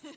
I'm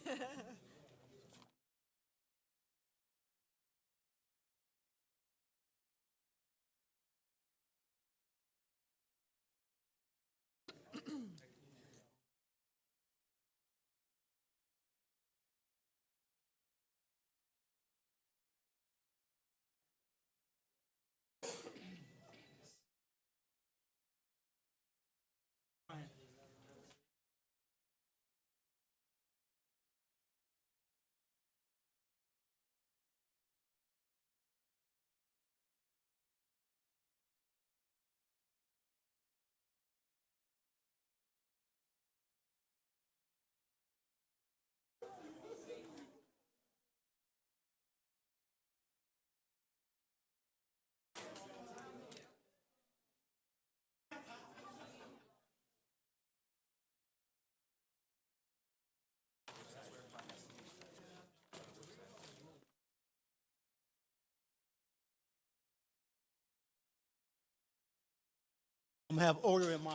gonna have order in my.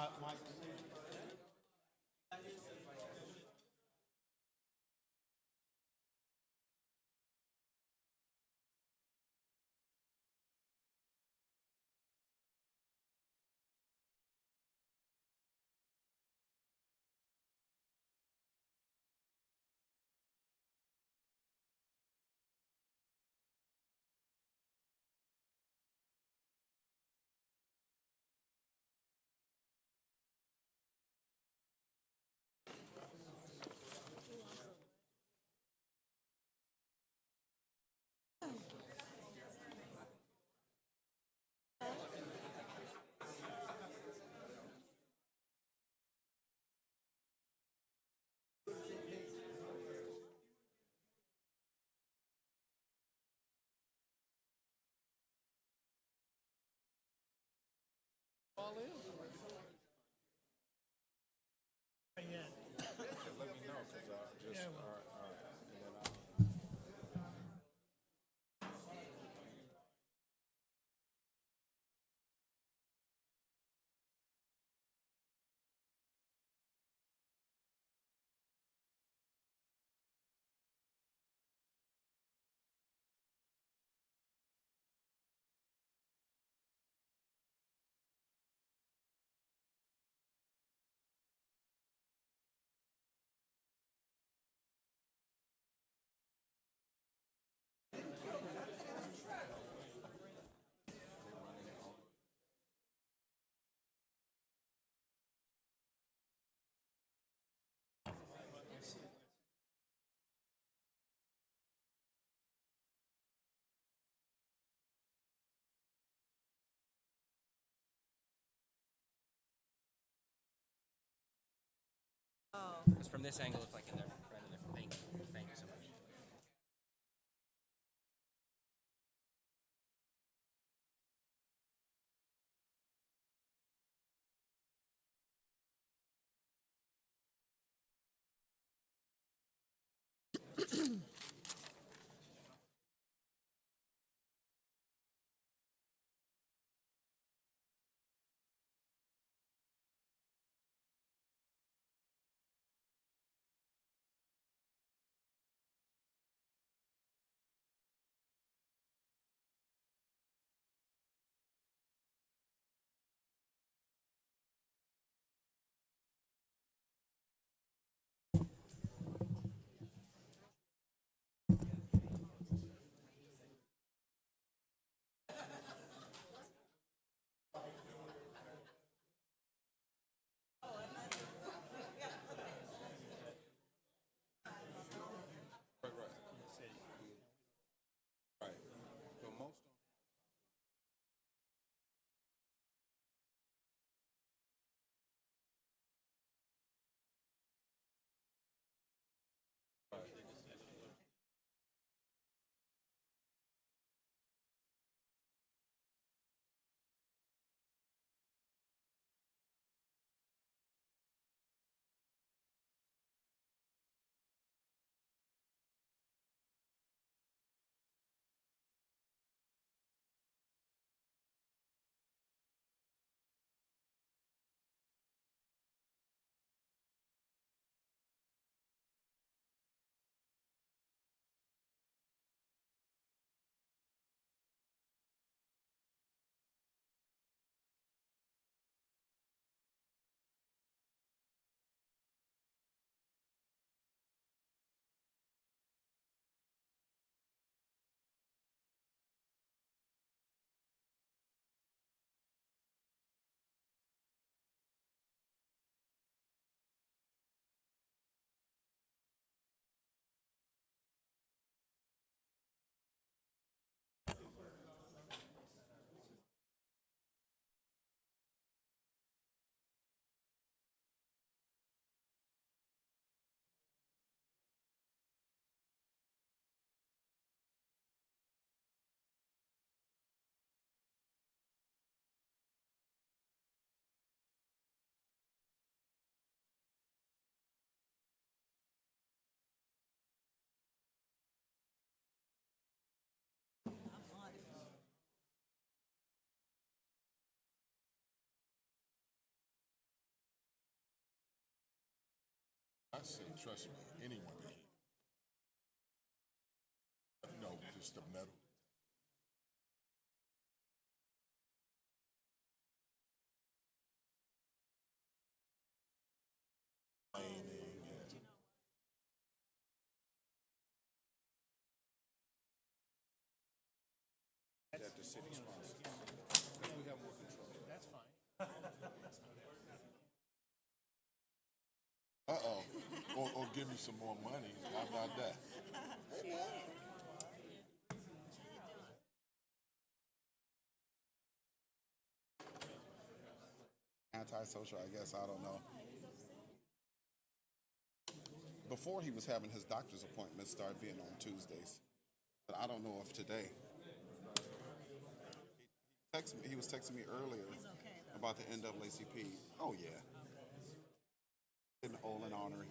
Let me know, cause just all right, and then Because from this angle, it's like in there, right in there. Thank you. Thank you so much. I said, trust me, anyone can heal. No, just the metal. Lining and That the city sponsors. We have more control. That's fine. uh-oh, or give me some more money. How about that? Antisocial, I guess. I don't know. Before he was having his doctor's appointments start being on Tuesdays, but I don't know if today. He was texting me earlier about the NAACP. Oh yeah, getting old and ornery.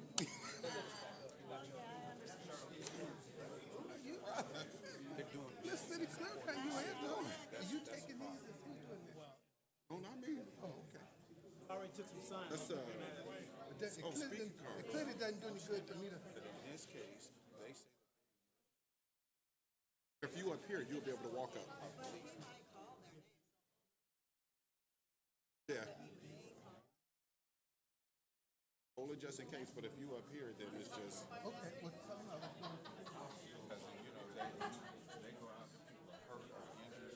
Let's city clerk, how you ain't doing? You taking these as he's doing it? Oh, not me. Oh, okay. I already took some signs. That's Oh, it speaking card. clearly doesn't do any good for me to. But in this case, they say If you up here, you'll be able to walk up. Yeah. Only just in case, but if you up here, then it's just. Okay. Well, because you know they go out and people are hurt or injured.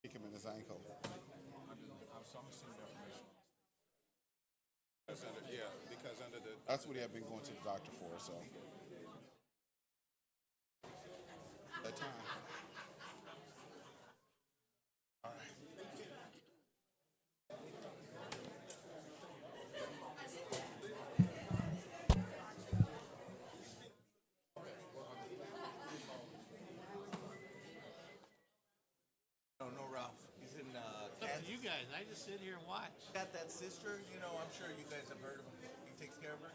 kick him in his ankle. I'm some information. Because because under the That's what he had been going to the doctor for. So that time. All right. No, Ralph. He's in It's up to you guys. I just sit here and watch. got that sister, I'm sure you guys have heard of him. He takes care of her.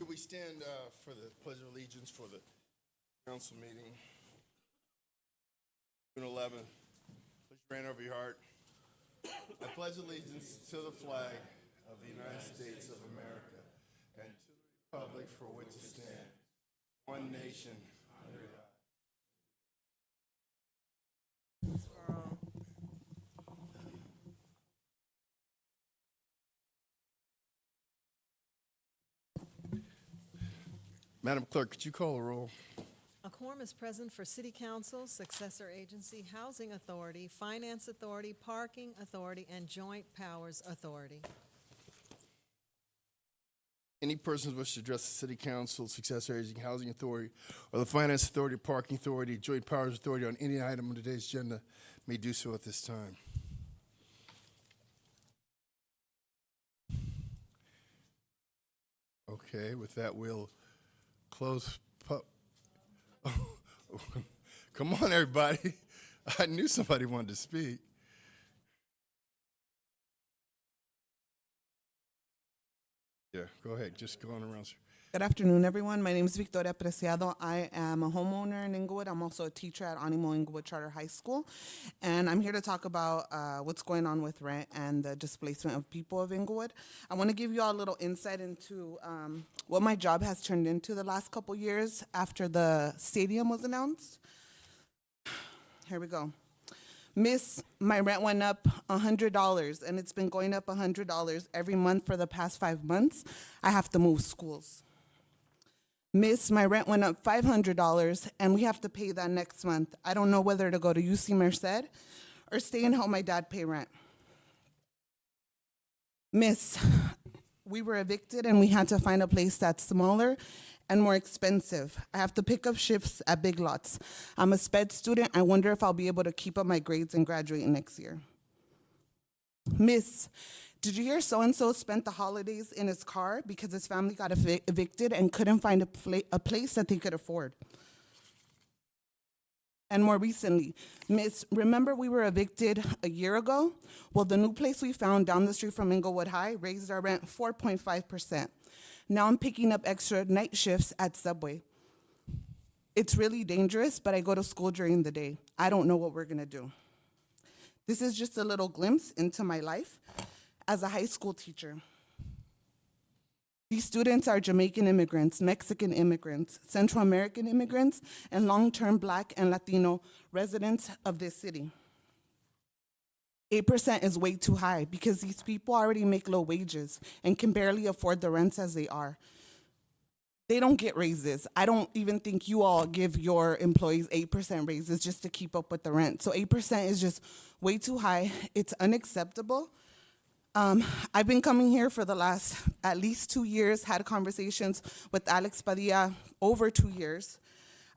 we stand for the Pledge of Allegiance for the council meeting? June 11th. Put your hand over your heart. I pledge allegiance to the flag of the United States of America and to the republic for which it stands, one nation, under God. Madam Clerk, could you call the roll? A quorum is present for City Council, Successor Agency, Housing Authority, Finance Authority, Parking Authority, and Joint Powers Authority. Any persons wish to address the City Council, Successor Agency, Housing Authority, or the Finance Authority, Parking Authority, Joint Powers Authority on any item on today's agenda may do so at this time. Okay, with that, we'll close. Come on, everybody. I knew somebody wanted to speak. Yeah, go ahead. Just go on around, sir. Good afternoon, everyone. My name is Victoria Preciado. I am a homeowner in Inglewood. I'm also a teacher at Animo Inglewood Charter High School. And I'm here to talk about what's going on with rent and the displacement of people of Inglewood. I want to give you all a little insight into what my job has turned into the last couple years after the stadium was announced. Here we go. Miss, my rent went up $100, and it's been going up $100 every month for the past 5 months. I have to move schools. Miss, my rent went up $500, and we have to pay that next month. I don't know whether to go to UC Merced or stay and help my dad pay rent. Miss, we were evicted, and we had to find a place that's smaller and more expensive. I have to pick up shifts at Big Lots. I'm a sped student. I wonder if I'll be able to keep up my grades and graduate next year. Miss, did you hear so-and-so spent the holidays in his car because his family got evicted and couldn't find a place that they could afford? And more recently, Miss, remember we were evicted a year ago? Well, the new place we found down the street from Inglewood High raised our rent 4.5%. Now I'm picking up extra night shifts at Subway. It's really dangerous, but I go to school during the day. I don't know what we're gonna do. This is just a little glimpse into my life as a high school teacher. These students are Jamaican immigrants, Mexican immigrants, Central American immigrants, and long-term Black and Latino residents of this city. 8% is way too high because these people already make low wages and can barely afford the rents as they are. They don't get raises. I don't even think you all give your employees 8% raises just to keep up with the rent. So 8% is just way too high. It's unacceptable. I've been coming here for the last at least 2 years, had conversations with Alex Padilla over 2 years,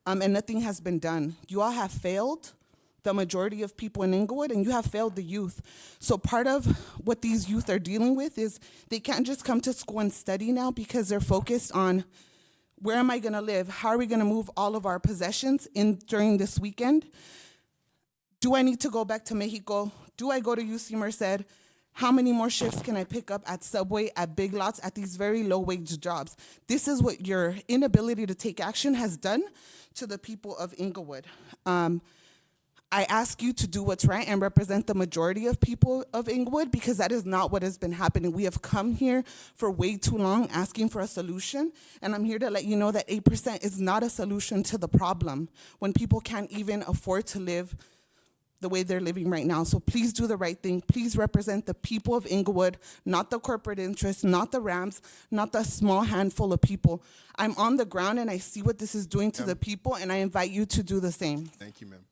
and nothing has been done. You all have failed the majority of people in Inglewood, and you have failed the youth. So part of what these youth are dealing with is they can't just come to school and study now because they're focused on where am I gonna live? How are we gonna move all of our possessions in during this weekend? Do I need to go back to Mexico? Do I go to UC Merced? How many more shifts can I pick up at Subway, at Big Lots, at these very low-wage jobs? This is what your inability to take action has done to the people of Inglewood. I ask you to do what's right and represent the majority of people of Inglewood because that is not what has been happening. We have come here for way too long asking for a solution, and I'm here to let you know that 8% is not a solution to the problem when people can't even afford to live the way they're living right now. So please do the right thing. Please represent the people of Inglewood, not the corporate interests, not the Rams, not the small handful of people. I'm on the ground and I see what this is doing to the people, and I invite you to do the same. Thank you, ma'am.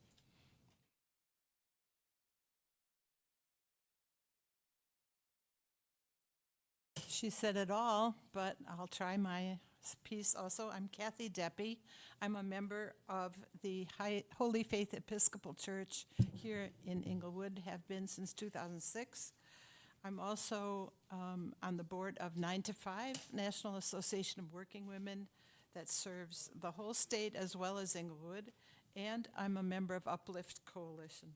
She said it all, but I'll try my piece also. I'm Kathy Deppie. I'm a member of the Holy Faith Episcopal Church here in Inglewood, have been since 2006. I'm also on the board of 9 to 5, National Association of Working Women, that serves the whole state as well as Inglewood, and I'm a member of Uplift Coalition.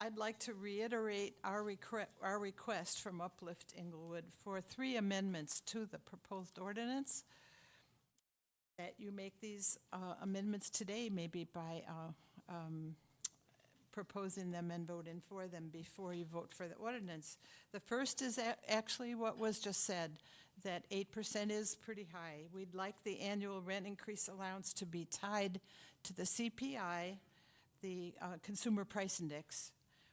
I'd like to reiterate our request from Uplift Inglewood for 3 amendments to the proposed ordinance. that you make these amendments today, maybe by proposing them and voting for them before you vote for the ordinance. The first is actually what was just said, that 8% is pretty high. We'd like the annual rent increase allowance to be tied to the CPI, the Consumer Price Index,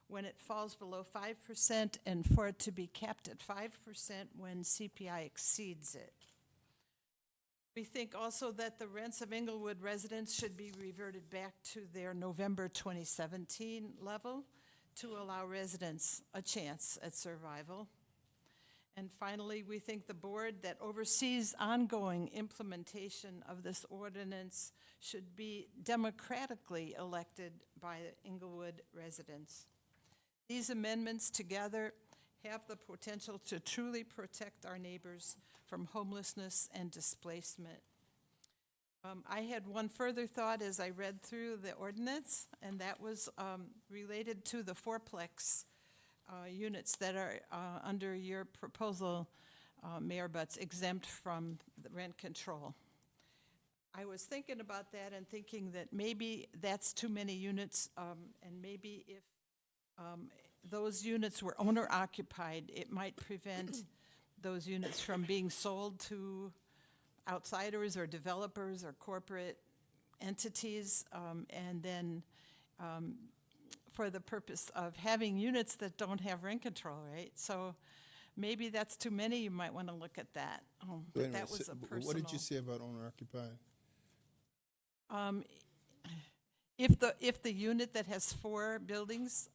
when it falls below 5%, and for it to be capped at 5% when CPI exceeds it. We think also that the rents of Inglewood residents should be reverted back to their November 2017 level to allow residents a chance at survival. And finally, we think the board that oversees ongoing implementation of this ordinance should be democratically elected by Inglewood residents. These amendments together have the potential to truly protect our neighbors from homelessness and displacement. I had one further thought as I read through the ordinance, and that was related to the fourplex units that are under your proposal, Mayor Butts, exempt from the rent control. I was thinking about that and thinking that maybe that's too many units, and maybe if those units were owner-occupied, it might prevent those units from being sold to outsiders or developers or corporate entities, and then for the purpose of having units that don't have rent control, right? So maybe that's too many. You might want to look at that. But that was a personal. What did you say about owner-occupied? If the unit that has 4 buildings,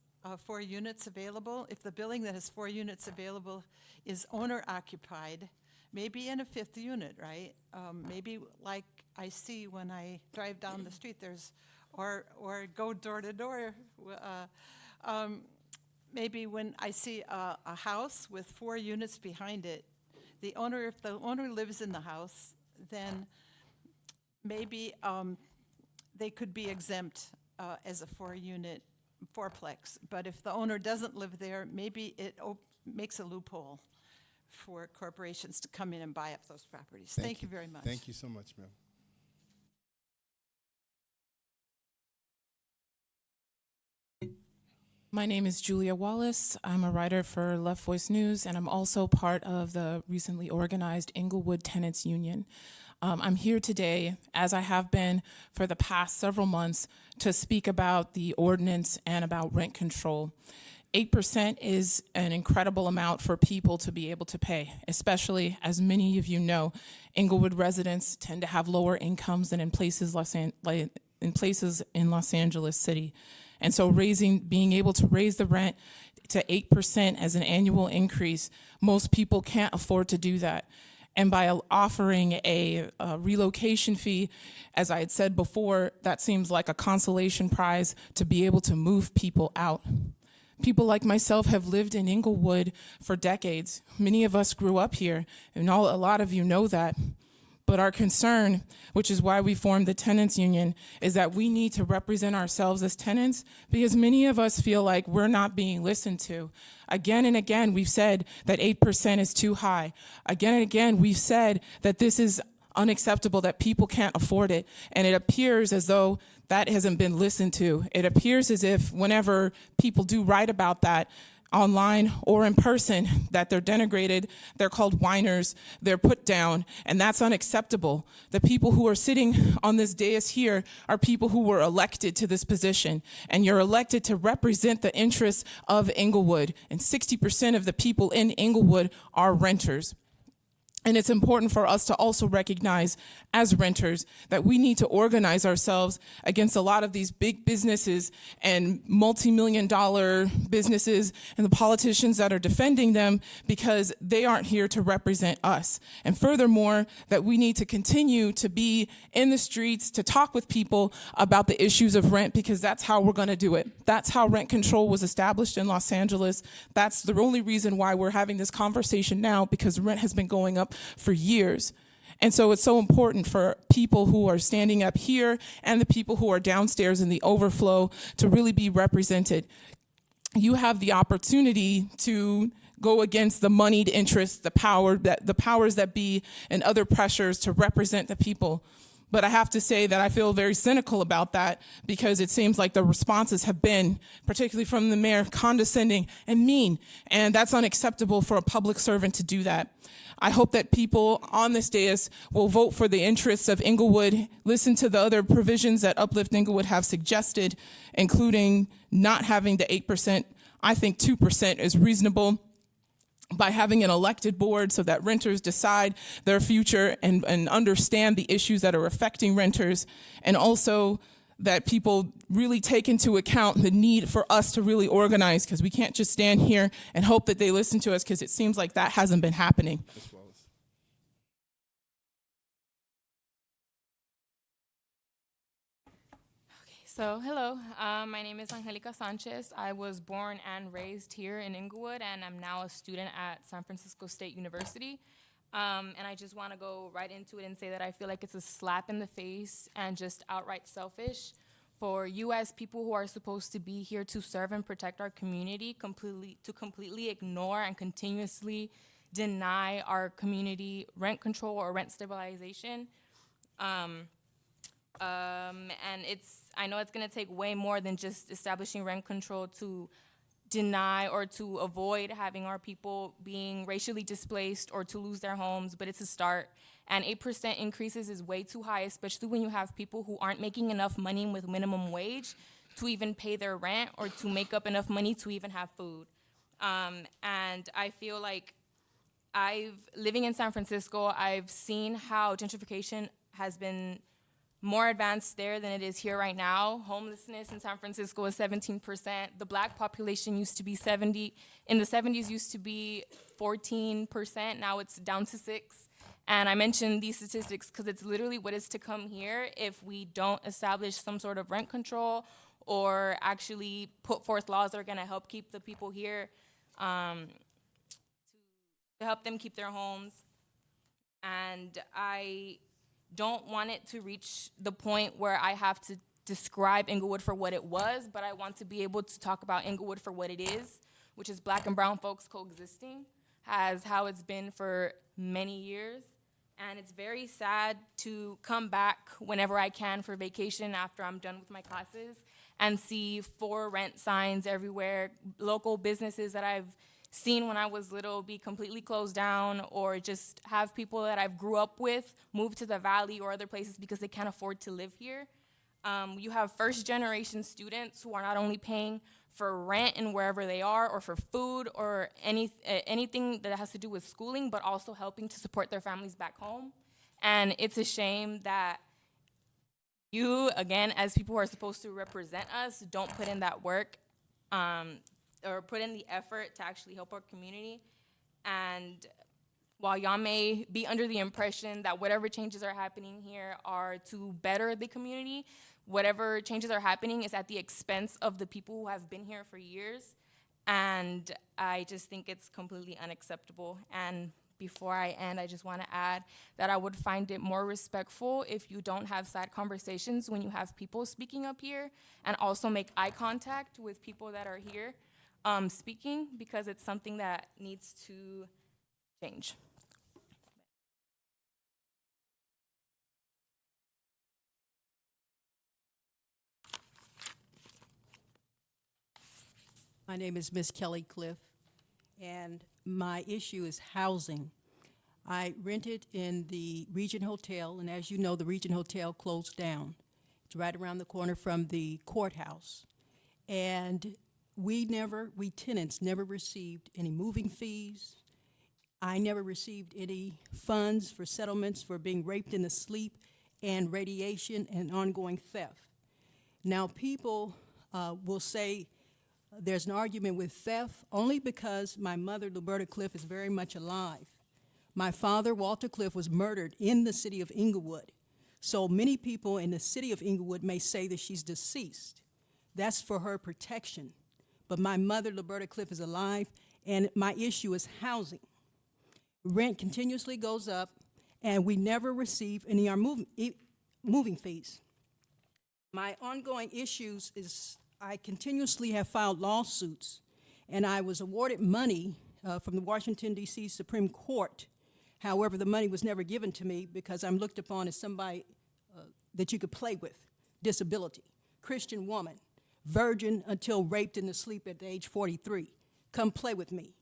4 units available, if the building that has 4 units available is owner-occupied, maybe in a 5th unit, right? Maybe like I see when I drive down the street, there's, or go door to door. Maybe when I see a house with 4 units behind it, the owner, if the owner lives in the house, then maybe they could be exempt as a 4-unit fourplex. But if the owner doesn't live there, maybe it makes a loophole for corporations to come in and buy up those properties. Thank you very much. Thank you so much, ma'am. My name is Julia Wallace. I'm a writer for Left Voice News, and I'm also part of the recently organized Inglewood Tenants Union. I'm here today, as I have been for the past several months, to speak about the ordinance and about rent control. 8% is an incredible amount for people to be able to pay, especially, as many of you know, Inglewood residents tend to have lower incomes than in places in Los Angeles City. And so being able to raise the rent to 8% as an annual increase, most people can't afford to do that. And by offering a relocation fee, as I had said before, that seems like a consolation prize to be able to move people out. People like myself have lived in Inglewood for decades. Many of us grew up here, and a lot of you know that. But our concern, which is why we formed the tenants union, is that we need to represent ourselves as tenants because many of us feel like we're not being listened to. Again and again, we've said that 8% is too high. Again and again, we've said that this is unacceptable, that people can't afford it. And it appears as though that hasn't been listened to. It appears as if whenever people do write about that, online or in person, that they're denigrated, they're called whiners, they're put down, and that's unacceptable. The people who are sitting on this dais here are people who were elected to this position, and you're elected to represent the interests of Inglewood, and 60% of the people in Inglewood are renters. And it's important for us to also recognize as renters that we need to organize ourselves against a lot of these big businesses and multi-million-dollar businesses and the politicians that are defending them because they aren't here to represent us. And furthermore, that we need to continue to be in the streets to talk with people about the issues of rent because that's how we're going to do it. That's how rent control was established in Los Angeles. That's the only reason why we're having this conversation now, because rent has been going up for years. And so it's so important for people who are standing up here and the people who are downstairs in the overflow to really be represented. You have the opportunity to go against the moneyed interests, the powers that be, and other pressures to represent the people. But I have to say that I feel very cynical about that because it seems like the responses have been, particularly from the mayor, condescending and mean. And that's unacceptable for a public servant to do that. I hope that people on this dais will vote for the interests of Inglewood, listen to the other provisions that Uplift Inglewood have suggested, including not having the 8%. I think 2% is reasonable, by having an elected board so that renters decide their future and understand the issues that are affecting renters, and also that people really take into account the need for us to really organize, because we can't just stand here and hope that they listen to us, because it seems like that hasn't been happening. So, hello, my name is Angelica Sanchez. I was born and raised here in Inglewood, and I'm now a student at San Francisco State University. And I just want to go right into it and say that I feel like it's a slap in the face and just outright selfish for you as people who are supposed to be here to serve and protect our community completely ignore and continuously deny our community rent control or rent stabilization. And I know it's gonna take way more than just establishing rent control to deny or to avoid having our people being racially displaced or to lose their homes, but it's a start. And 8% increases is way too high, especially when you have people who aren't making enough money with minimum wage to even pay their rent or to make up enough money to even have food. And I feel like living in San Francisco, I've seen how gentrification has been more advanced there than it is here right now. Homelessness in San Francisco is 17%. The black population used to be in the 70s used to be 14%, now it's down to 6%. And I mention these statistics because it's literally what is to come here if we don't establish some sort of rent control or actually put forth laws that are gonna help keep the people here, to help them keep their homes. And I don't want it to reach the point where I have to describe Inglewood for what it was, but I want to be able to talk about Inglewood for what it is, which is black and brown folks coexisting, as how it's been for many years. And it's very sad to come back whenever I can for vacation after I'm done with my classes and see for rent signs everywhere, local businesses that I've seen when I was little be completely closed down, or just have people that I've grew up with move to the valley or other places because they can't afford to live here. You have first generation students who are not only paying for rent and wherever they are, or for food or anything that has to do with schooling, but also helping to support their families back home. And it's a shame that you, again, as people who are supposed to represent us, don't put in that work, or put in the effort to actually help our community. And while y'all may be under the impression that whatever changes are happening here are to better the community, whatever changes are happening is at the expense of the people who have been here for years. And I just think it's completely unacceptable. And before I end, I just want to add that I would find it more respectful if you don't have side conversations when you have people speaking up here, and also make eye contact with people that are here speaking, because it's something that needs to change. My name is Miss Kelly Cliff, and my issue is housing. I rented in the Regent Hotel, and as you know, the Regent Hotel closed down. It's right around the corner from the courthouse. And we tenants never received any moving fees. I never received any funds for settlements for being raped in the sleep, and radiation and ongoing theft. Now, people will say there's an argument with theft only because my mother, Luberta Cliff, is very much alive. My father, Walter Cliff, was murdered in the city of Inglewood. So many people in the city of Inglewood may say that she's deceased. That's for her protection. But my mother, Luberta Cliff, is alive, and my issue is housing. Rent continuously goes up, and we never receive any of our moving fees. My ongoing issues is I continuously have filed lawsuits, and I was awarded money from the Washington, D.C. Supreme Court. However, the money was never given to me because I'm looked upon as somebody that you could play with, disability, Christian woman, virgin until raped into sleep at the age 43. Come play with me.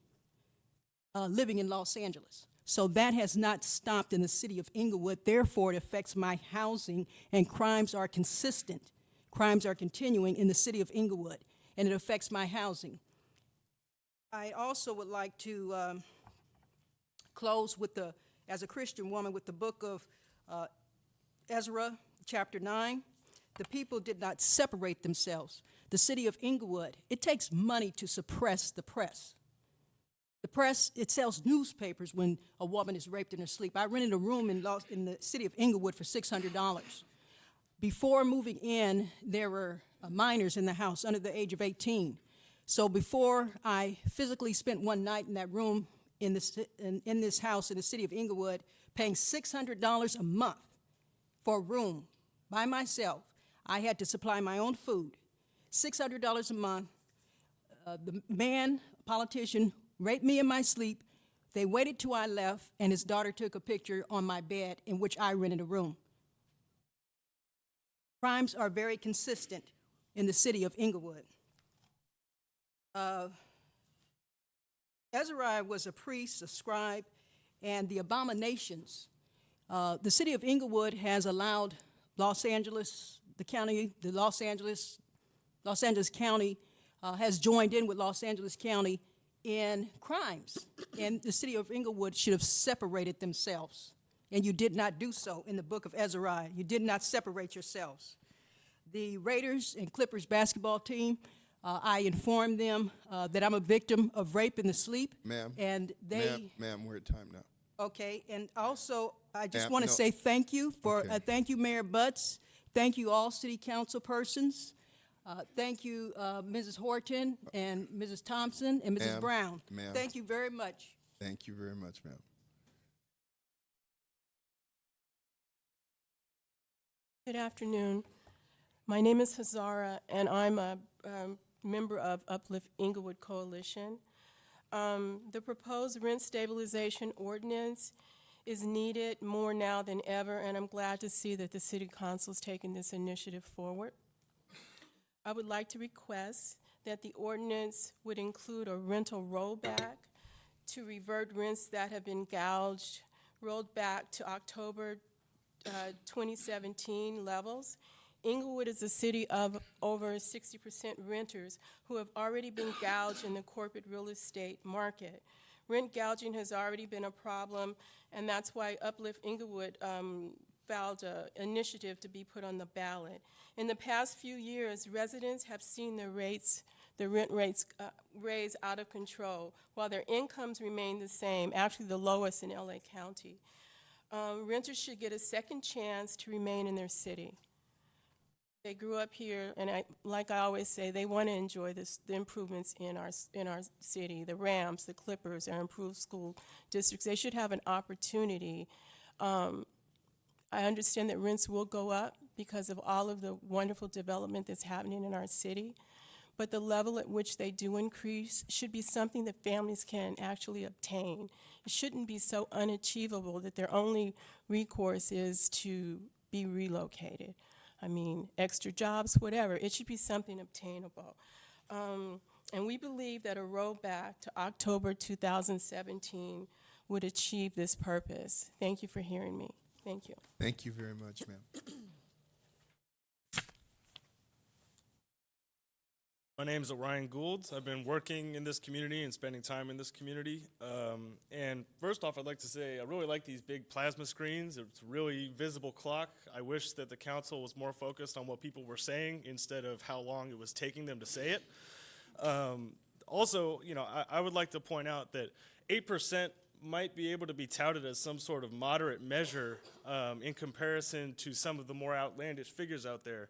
Living in Los Angeles. So that has not stopped in the city of Inglewood. Therefore, it affects my housing, and crimes are consistent. Crimes are continuing in the city of Inglewood, and it affects my housing. I also would like to close with as a Christian woman, with the book of Ezra, chapter 9. The people did not separate themselves. The city of Inglewood, it takes money to suppress the press. The press, it sells newspapers when a woman is raped in her sleep. I rented a room in the city of Inglewood for $600. Before moving in, there were minors in the house under the age of 18. So before I physically spent one night in that room in this house in the city of Inglewood, paying $600 a month for a room by myself, I had to supply my own food. $600 a month. The man, politician, raped me in my sleep. They waited till I left, and his daughter took a picture on my bed in which I rented a room. Crimes are very consistent in the city of Inglewood. Ezra was a priest, a scribe, and the abominations. The city of Inglewood has allowed Los Angeles County has joined in with Los Angeles County in crimes. And the city of Inglewood should have separated themselves. And you did not do so in the book of Ezra. You did not separate yourselves. The Raiders and Clippers basketball team, I informed them that I'm a victim of rape in the sleep. Ma'am. And they. Ma'am, we're at time now. Okay, and also, I just Ma'am, want to no. say thank you for, Okay. thank you, Mayor Butts. Thank you, all city council persons. Thank you, Mrs. Horton and Mrs. Thompson and Mrs. Ma'am, Brown. ma'am. Thank you very much. Thank you very much, ma'am. Good afternoon. My name is Hazara, and I'm a member of Uplift Inglewood Coalition. The proposed rent stabilization ordinance is needed more now than ever, and I'm glad to see that the City Council is taking this initiative forward. I would like to request that the ordinance would include a rental rollback to revert rents that have been gouged, rolled back to October 2017 levels. Inglewood is a city of over 60% renters who have already been gouged in the corporate real estate market. Rent gouging has already been a problem, and that's why Uplift Inglewood filed an initiative to be put on the ballot. In the past few years, residents have seen the rent rates raise out of control, while their incomes remain the same, actually the lowest in LA County. Renters should get a second chance to remain in their city. They grew up here, and like I always say, they want to enjoy the improvements in our city, the Rams, the Clippers, our improved school districts. They should have an opportunity. I understand that rents will go up because of all of the wonderful development that's happening in our city, but the level at which they do increase should be something that families can actually obtain. It shouldn't be so unachievable that their only recourse is to be relocated. I mean, extra jobs, whatever. It should be something obtainable. And we believe that a rollback to October 2017 would achieve this purpose. Thank you for hearing me. Thank you. Thank you very much, ma'am. My name is Orion Gould. I've been working in this community and spending time in this community. And first off, I'd like to say I really like these big plasma screens. It's a really visible clock. I wish that the council was more focused on what people were saying instead of how long it was taking them to say it. Also, I would like to point out that 8% might be able to be touted as some sort of moderate measure in comparison to some of the more outlandish figures out there.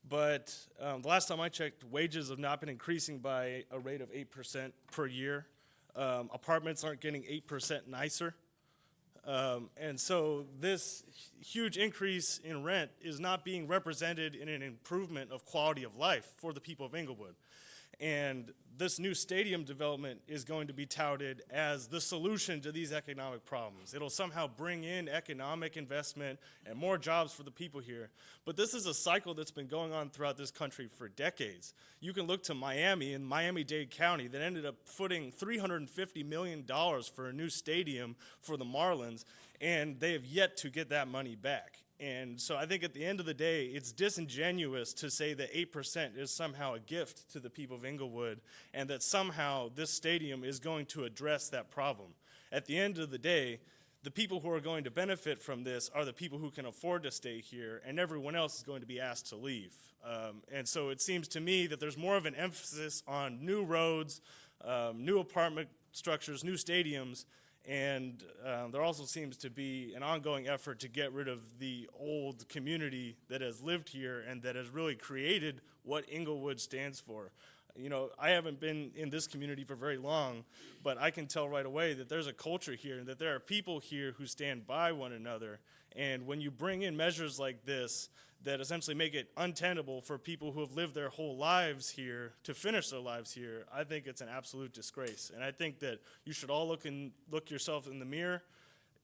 But the last time I checked, wages have not been increasing by a rate of 8% per year. Apartments aren't getting 8% nicer. And so this huge increase in rent is not being represented in an improvement of quality of life for the people of Inglewood. And this new stadium development is going to be touted as the solution to these economic problems. It'll somehow bring in economic investment and more jobs for the people here. But this is a cycle that's been going on throughout this country for decades. You can look to Miami and Miami-Dade County that ended up footing $350 million for a new stadium for the Marlins, and they have yet to get that money back. And so I think at the end of the day, it's disingenuous to say that 8% is somehow a gift to the people of Inglewood and that somehow this stadium is going to address that problem. At the end of the day, the people who are going to benefit from this are the people who can afford to stay here, and everyone else is going to be asked to leave. And so it seems to me that there's more of an emphasis on new roads, new apartment structures, new stadiums, and there also seems to be an ongoing effort to get rid of the old community that has lived here and that has really created what Inglewood stands for. You know, I haven't been in this community for very long, but I can tell right away that there's a culture here and that there are people here who stand by one another. And when you bring in measures like this that essentially make it untenable for people who have lived their whole lives here to finish their lives here, I think it's an absolute disgrace. And I think that you should all look yourself in the mirror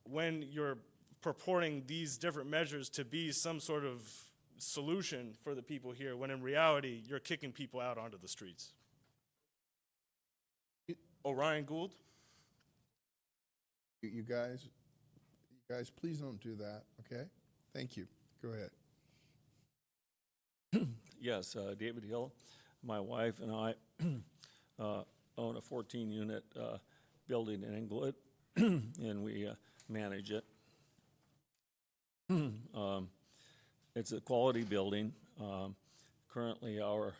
when you're purporting these different measures to be some sort of solution for the people here, when in reality, you're kicking people out onto the streets. Orion Gould? You guys, please don't do that, okay? Thank you. Go ahead. Yes, David Hill. My wife and I own a 14-unit building in Inglewood, and we manage it. It's a quality building. Currently, our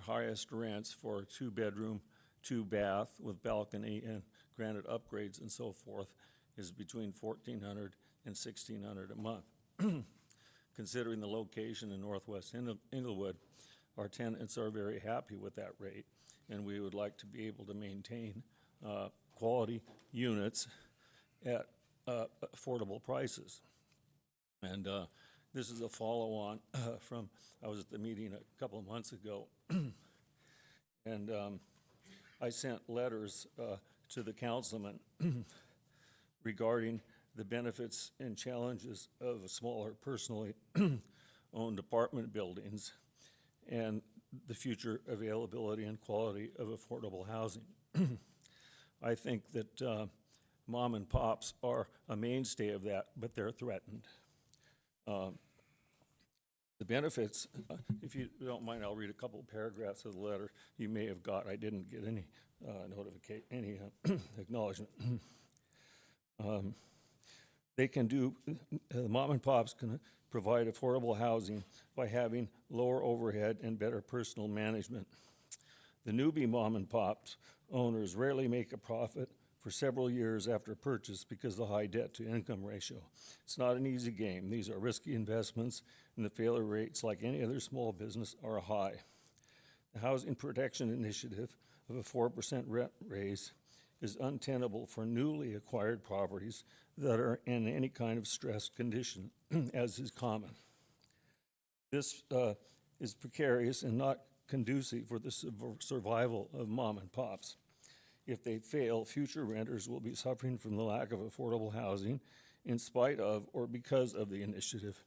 highest rents for a 2-bedroom, 2-bath with balcony and granted upgrades and so forth is between $1,400 and $1,600 a month. Considering the location in northwest Inglewood, our tenants are very happy with that rate, and we would like to be able to maintain quality units at affordable prices. And this is a follow-on from, I was at the meeting a couple of months ago, and I sent letters to the councilman regarding the benefits and challenges of smaller personally owned apartment buildings and the future availability and quality of affordable housing. I think that mom and pops are a mainstay of that, but they're threatened. The benefits, if you don't mind, I'll read a couple of paragraphs of the letter you may have got. I didn't get any acknowledgement. They can do, mom and pops can provide affordable housing by having lower overhead and better personal management. The newbie mom and pops owners rarely make a profit for several years after purchase because of the high debt to income ratio. It's not an easy game. These are risky investments, and the failure rates, like any other small business, are high. The Housing Protection Initiative of a 4% rent raise is untenable for newly acquired properties that are in any kind of stressed condition, as is common. This is precarious and not conducive for the survival of mom and pops. If they fail, future renters will be suffering from the lack of affordable housing in spite of or because of the initiative.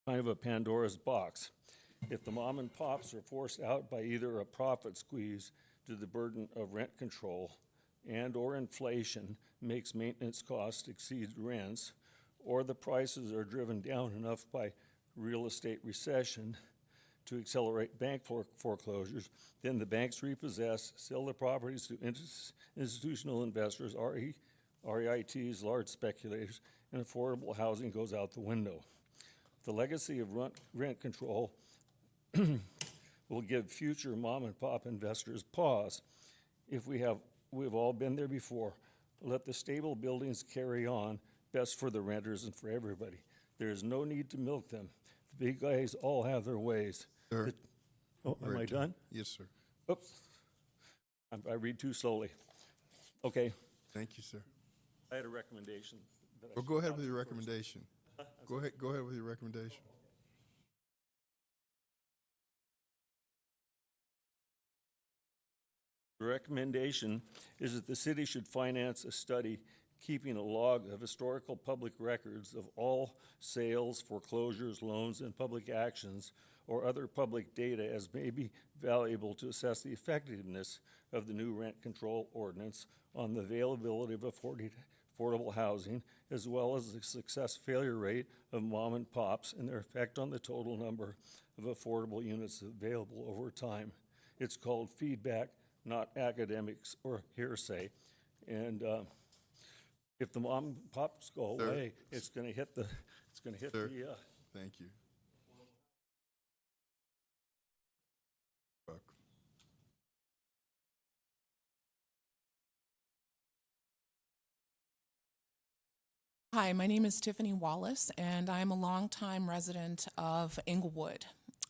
Kind of a Pandora's box. If the mom and pops are forced out by either a profit squeeze to the burden of rent control and or inflation makes maintenance costs exceed rents, or the prices are driven down enough by real estate recession to accelerate bank foreclosures, then the banks repossess, sell the properties to institutional investors, REITs, large speculators, and affordable housing goes out the window. The legacy of rent control will give future mom and pop investors pause. If we've all been there before. Let the stable buildings carry on, best for the renters and for everybody. There is no need to milk them. The big guys all have their ways. Sir. Am I done? Yes, sir. Oops. I read too slowly. Okay. Thank you, sir. I had a recommendation. Well, go ahead with your recommendation. Go ahead with your recommendation. The recommendation is that the city should finance a study keeping a log of historical public records of all sales, foreclosures, loans, and public actions or other public data as may be valuable to assess the effectiveness of the new rent control ordinance on the availability of affordable housing, as well as the success failure rate of mom and pops and their effect on the total number of affordable units available over time. It's called feedback, not academics or hearsay. And if the mom and pops go Sir? away, it's going to hit the, Sir? Thank you. Buck. Hi, my name is Tiffany Wallace, and I'm a longtime resident of Inglewood.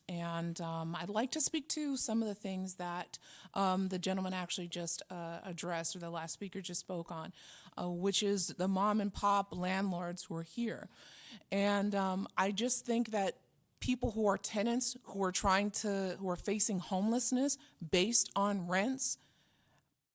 And I'd like to speak to some of the things that the gentleman actually just addressed, or the last speaker just spoke on, which is the mom and pop landlords who are here. And I just think that people who are tenants, who are facing homelessness based on rents,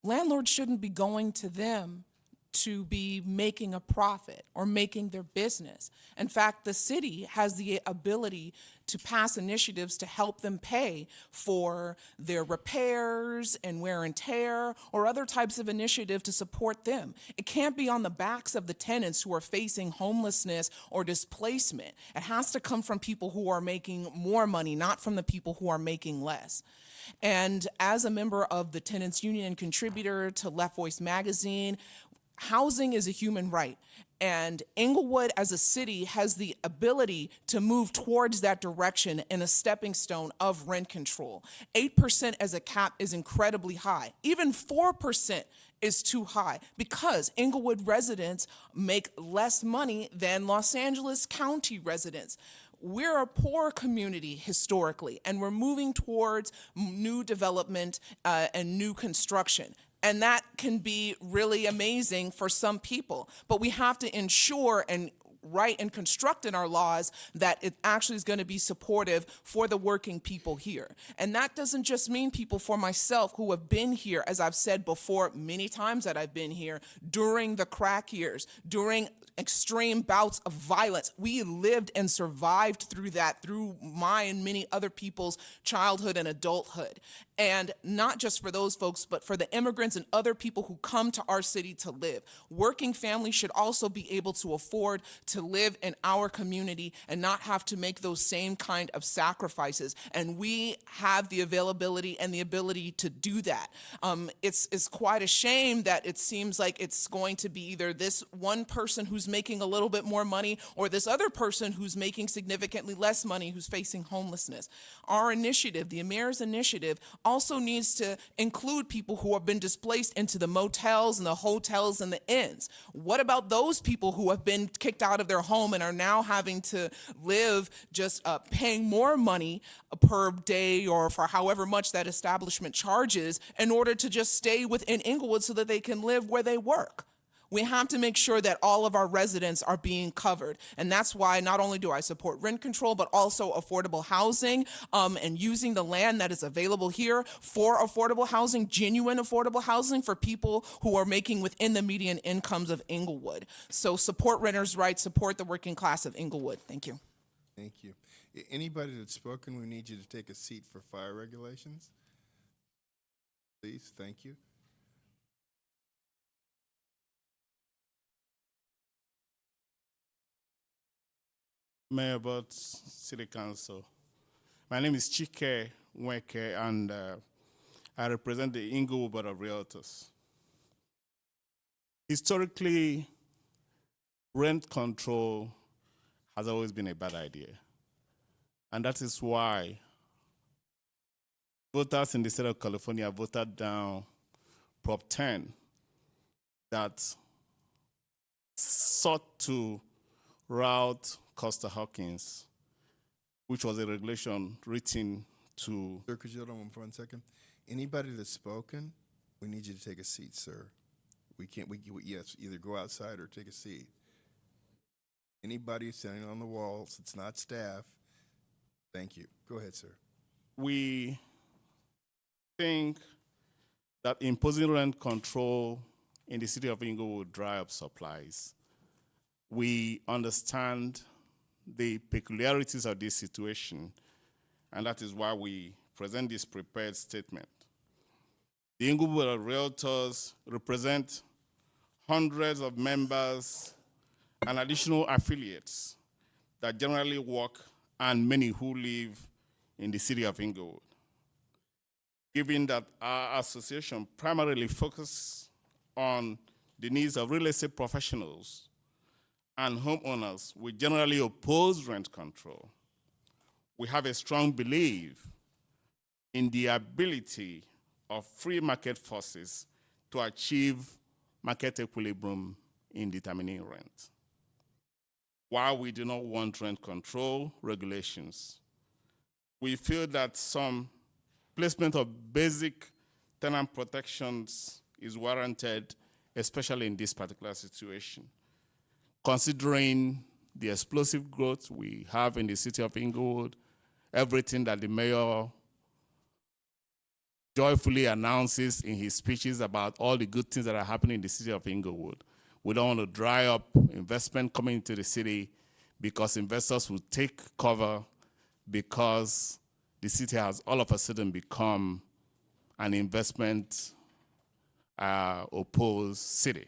landlords shouldn't be going to them to be making a profit or making their business. In fact, the city has the ability to pass initiatives to help them pay for their repairs and wear and tear or other types of initiative to support them. It can't be on the backs of the tenants who are facing homelessness or displacement. It has to come from people who are making more money, not from the people who are making less. And as a member of the Tenants Union and contributor to Left Voice magazine, housing is a human right, and Inglewood as a city has the ability to move towards that direction in a stepping stone of rent control. 8% as a cap is incredibly high. Even 4% is too high because Inglewood residents make less money than Los Angeles County residents. We're a poor community historically, and we're moving towards new development and new construction. And that can be really amazing for some people. But we have to ensure and write and construct in our laws that it actually is going to be supportive for the working people here. And that doesn't just mean people for myself who have been here, as I've said before many times that I've been here, during the crack years, during extreme bouts of violence. We lived and survived through that, through my and many other people's childhood and adulthood. And not just for those folks, but for the immigrants and other people who come to our city to live. Working families should also be able to afford to live in our community and not have to make those same kind of sacrifices. And we have the availability and the ability to do that. It's quite a shame that it seems like it's going to be either this one person who's making a little bit more money or this other person who's making significantly less money who's facing homelessness. Our initiative, the mayor's initiative, also needs to include people who have been displaced into the motels and the hotels and the inns. What about those people who have been kicked out of their home and are now having to live just paying more money per day or for however much that establishment charges in order to just stay within Inglewood so that they can live where they work? We have to make sure that all of our residents are being covered. And that's why not only do I support rent control, but also affordable housing and using the land that is available here for affordable housing, genuine affordable housing for people who are making within the median incomes of Inglewood. So support renters' rights, support the working class of Inglewood. Thank you. Thank you. Anybody that's spoken, we need you to take a seat for fire regulations. Please, thank you. Mayor Butts, City Council. My name is Chike Nweke, and I represent the Inglewood Board of Realtors. Historically, rent control has always been a bad idea. And that is why voters in the state of California voted down Prop 10 that sought to route Costa-Hawkins, which was a regulation written to... Sir, could you hold on for 1 second? Anybody that's spoken, we need you to take a seat, sir. Yes, either go outside or take a seat. Anybody standing on the walls, it's not staff. Thank you. Go ahead, sir. We think that imposing rent control in the city of Inglewood would dry up supplies. We understand the peculiarities of this situation, and that is why we present this prepared statement. The Inglewood Realtors represent hundreds of members and additional affiliates that generally work and many who live in the city of Inglewood. Given that our association primarily focuses on the needs of real estate professionals and homeowners, we generally oppose rent control. We have a strong belief in the ability of free market forces to achieve market equilibrium in determining rent. While we do not want rent control regulations, we feel that some placement of basic tenant protections is warranted, especially in this particular situation. Considering the explosive growth we have in the city of Inglewood, everything that the mayor joyfully announces in his speeches about all the good things that are happening in the city of Inglewood. We don't want to dry up investment coming into the city because investors will take cover because the city has all of a sudden become an investment opposed city.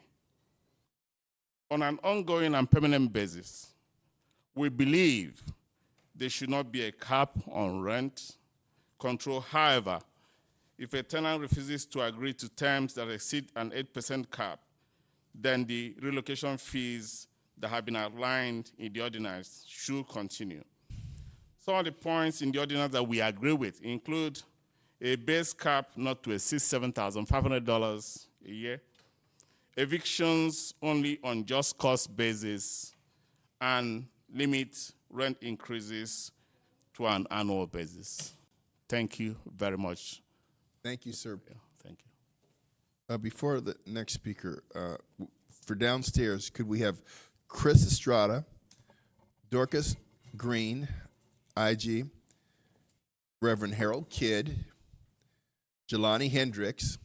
On an ongoing and permanent basis, we believe there should not be a cap on rent control. However, if a tenant refuses to agree to terms that exceed an 8% cap, then the relocation fees that have been outlined in the ordinance should continue. Some of the points in the ordinance that we agree with include a base cap not to exceed $7,500 a year, evictions only on just cause basis, and limit rent increases to an annual basis. Thank you very much. Thank you, sir. Yeah, thank you. Before the next speaker, for downstairs, could we have Chris Estrada, Dorcas Green, IG, Reverend Harold Kidd, Jelani Hendricks,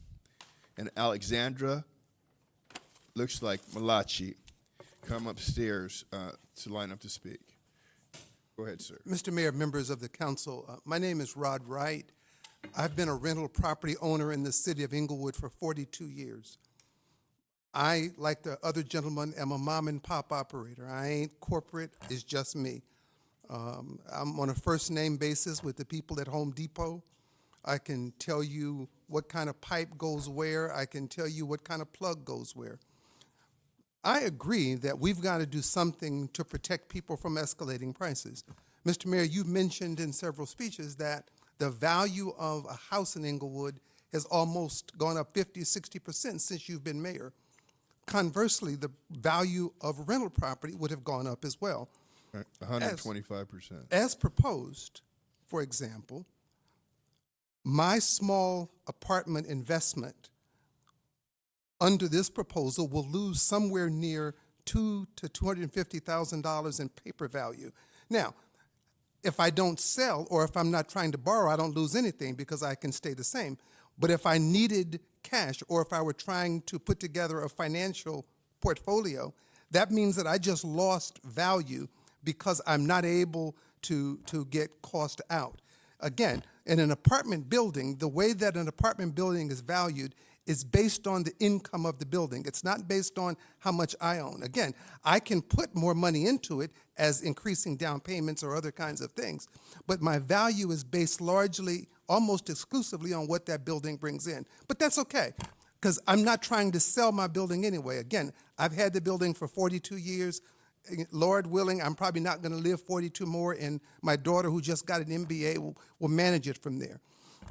and Alexandra, looks like Malachi, come upstairs to line up to speak. Go ahead, sir. Mr. Mayor, members of the council, my name is Rod Wright. I've been a rental property owner in the city of Inglewood for 42 years. I, like the other gentleman, am a mom and pop operator. I ain't corporate, it's just me. I'm on a first name basis with the people at Home Depot. I can tell you what kind of pipe goes where. I can tell you what kind of plug goes where. I agree that we've got to do something to protect people from escalating prices. Mr. Mayor, you've mentioned in several speeches that the value of a house in Inglewood has almost gone up 50, 60% since you've been mayor. Conversely, the value of rental property would have gone up as well. 125%. As proposed, for example, my small apartment investment under this proposal will lose somewhere near $200,000 to $250,000 in paper value. Now, if I don't sell or if I'm not trying to borrow, I don't lose anything because I can stay the same. But if I needed cash or if I were trying to put together a financial portfolio, that means that I just lost value because I'm not able to get cost out. Again, in an apartment building, the way that an apartment building is valued is based on the income of the building. It's not based on how much I own. Again, I can put more money into it as increasing down payments or other kinds of things, but my value is based largely, almost exclusively on what that building brings in. But that's okay, because I'm not trying to sell my building anyway. Again, I've had the building for 42 years. Lord willing, I'm probably not going to live 42 more, and my daughter, who just got an MBA, will manage it from there.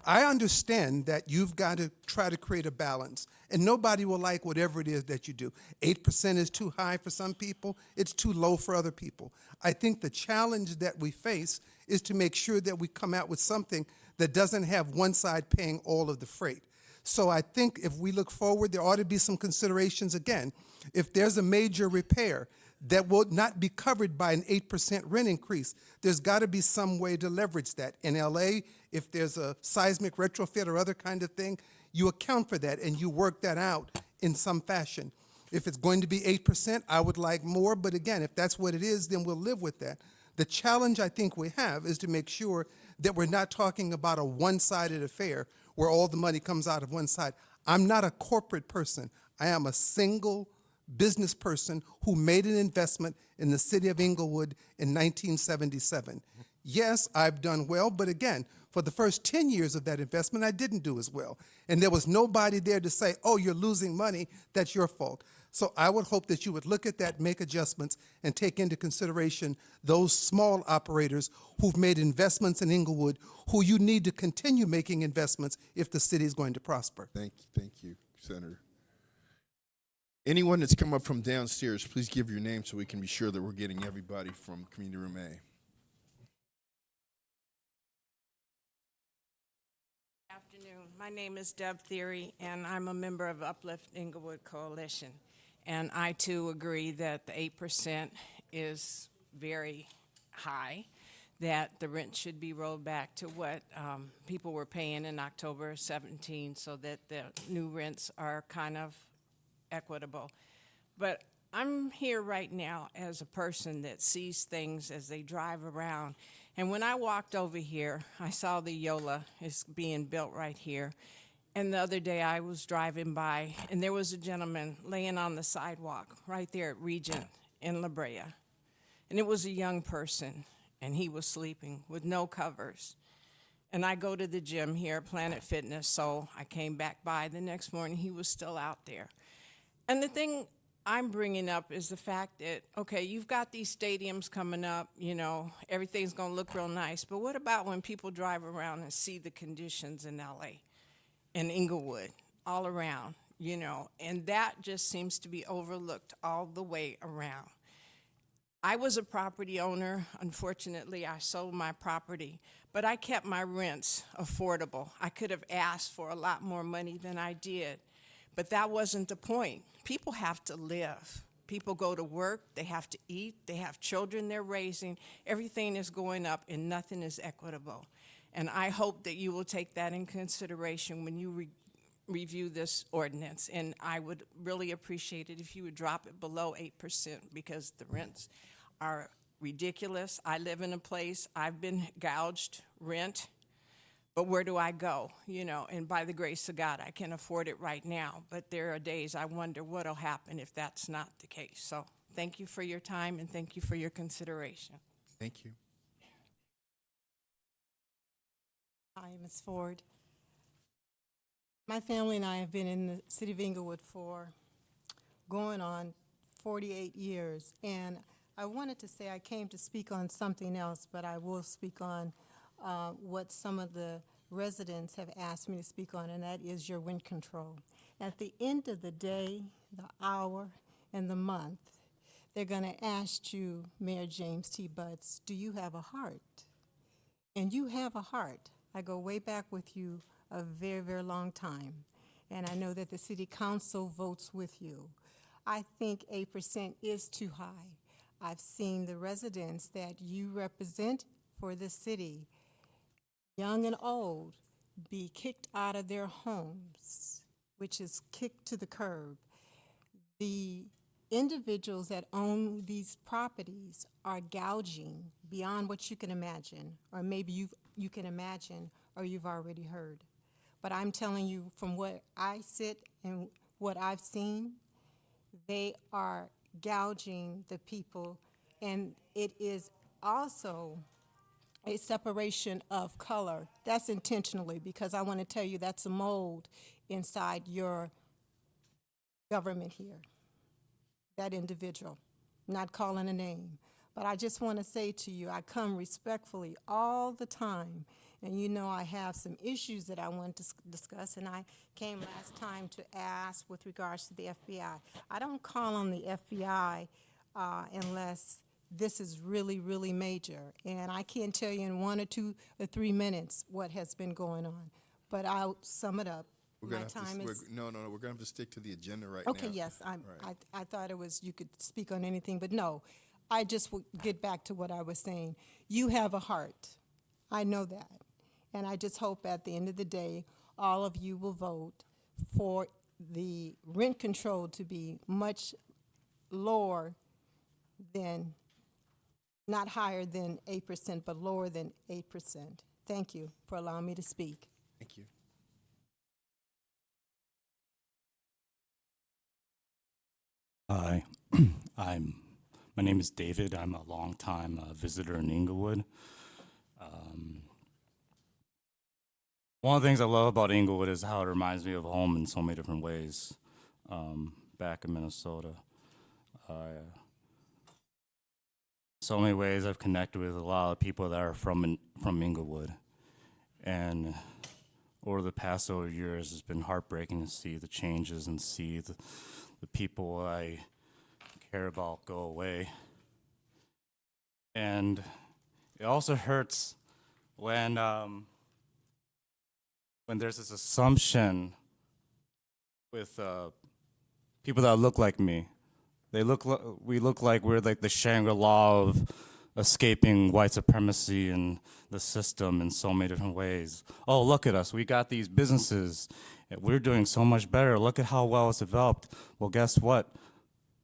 I understand that you've got to try to create a balance, and nobody will like whatever it is that you do. 8% is too high for some people. It's too low for other people. I think the challenge that we face is to make sure that we come out with something that doesn't have one side paying all of the freight. So I think if we look forward, there ought to be some considerations again. If there's a major repair that will not be covered by an 8% rent increase, there's got to be some way to leverage that. In LA, if there's a seismic retrofit or other kind of thing, you account for that and you work that out in some fashion. If it's going to be 8%, I would like more, but again, if that's what it is, then we'll live with that. The challenge I think we have is to make sure that we're not talking about a one-sided affair where all the money comes out of one side. I'm not a corporate person. I am a single business person who made an investment in the city of Inglewood in 1977. Yes, I've done well, but again, for the first 10 years of that investment, I didn't do as well. And there was nobody there to say, oh, you're losing money, that's your fault. So I would hope that you would look at that, make adjustments, and take into consideration those small operators who've made investments in Inglewood, who you need to continue making investments if the city is going to prosper. Thank you, Senator. Anyone that's come up from downstairs, please give your name so we can be sure that we're getting everybody from Community Room A. Afternoon. My name is Deb Theory, and I'm a member of Uplift Inglewood Coalition. And I, too, agree that the 8% is very high, that the rent should be rolled back to what people were paying in October 17, so that the new rents are kind of equitable. But I'm here right now as a person that sees things as they drive around. And when I walked over here, I saw the Yola is being built right here. And the other day I was driving by, and there was a gentleman laying on the sidewalk right there at Regent in La Brea. And it was a young person, and he was sleeping with no covers. And I go to the gym here, Planet Fitness, so I came back by the next morning, he was still out there. And the thing I'm bringing up is the fact that, okay, you've got these stadiums coming up, you know, everything's gonna look real nice, but what about when people drive around and see the conditions in LA? In Inglewood, all around, you know, and that just seems to be overlooked all the way around. I was a property owner. Unfortunately, I sold my property, but I kept my rents affordable. I could have asked for a lot more money than I did, but that wasn't the point. People have to live. People go to work, they have to eat, they have children they're raising. Everything is going up and nothing is equitable. And I hope that you will take that in consideration when you review this ordinance. And I would really appreciate it if you would drop it below 8% because the rents are ridiculous. I live in a place, I've been gouged rent, but where do I go? You know, and by the grace of God, I can afford it right now. But there are days I wonder what'll happen if that's not the case. So thank you for your time and thank you for your consideration. Thank you. Hi, Ms. Ford. My family and I have been in the city of Inglewood for going on 48 years, and I wanted to say I came to speak on something else, but I will speak on what some of the residents have asked me to speak on, and that is your wind control. At the end of the day, the hour, and the month, they're going to ask you, Mayor James T. Butts, do you have a heart? And you have a heart. I go way back with you a very, very long time, and I know that the city council votes with you. I think 8% is too high. I've seen the residents that you represent for the city, young and old, be kicked out of their homes, which is kicked to the curb. The individuals that own these properties are gouging beyond what you can imagine, or maybe you can imagine or you've already heard. But I'm telling you, from what I sit and what I've seen, they are gouging the people, and it is also a separation of color. That's intentionally, because I want to tell you that's a mold inside your government here, that individual, not calling a name. But I just want to say to you, I come respectfully all the time, and you know I have some issues that I want to discuss, and I came last time to ask with regards to the FBI. I don't call on the FBI unless this is really, really major, and I can't tell you in 1 or 2 or 3 minutes what has been going on, but I'll sum it up. We're gonna no, we're gonna have to stick to the agenda right Okay, now. yes, Right. I thought it was, you could speak on anything, but no, I just would get back to what I was saying. You have a heart. I know that. And I just hope at the end of the day, all of you will vote for the rent control to be much lower than, not higher than 8%, but lower than 8%. Thank you for allowing me to speak. Thank you. Hi, my name is David. I'm a longtime visitor in Inglewood. One of the things I love about Inglewood is how it reminds me of home in so many different ways. Back in Minnesota, so many ways I've connected with a lot of people that are from Inglewood, and over the past several years, it's been heartbreaking to see the changes and see the people I care about go away. And it also hurts when there's this assumption with people that look like me. We look like we're like the Shangri-La of escaping white supremacy and the system in so many different ways. Oh, look at us. We got these businesses. We're doing so much better. Look at how well it's developed. Well, guess what?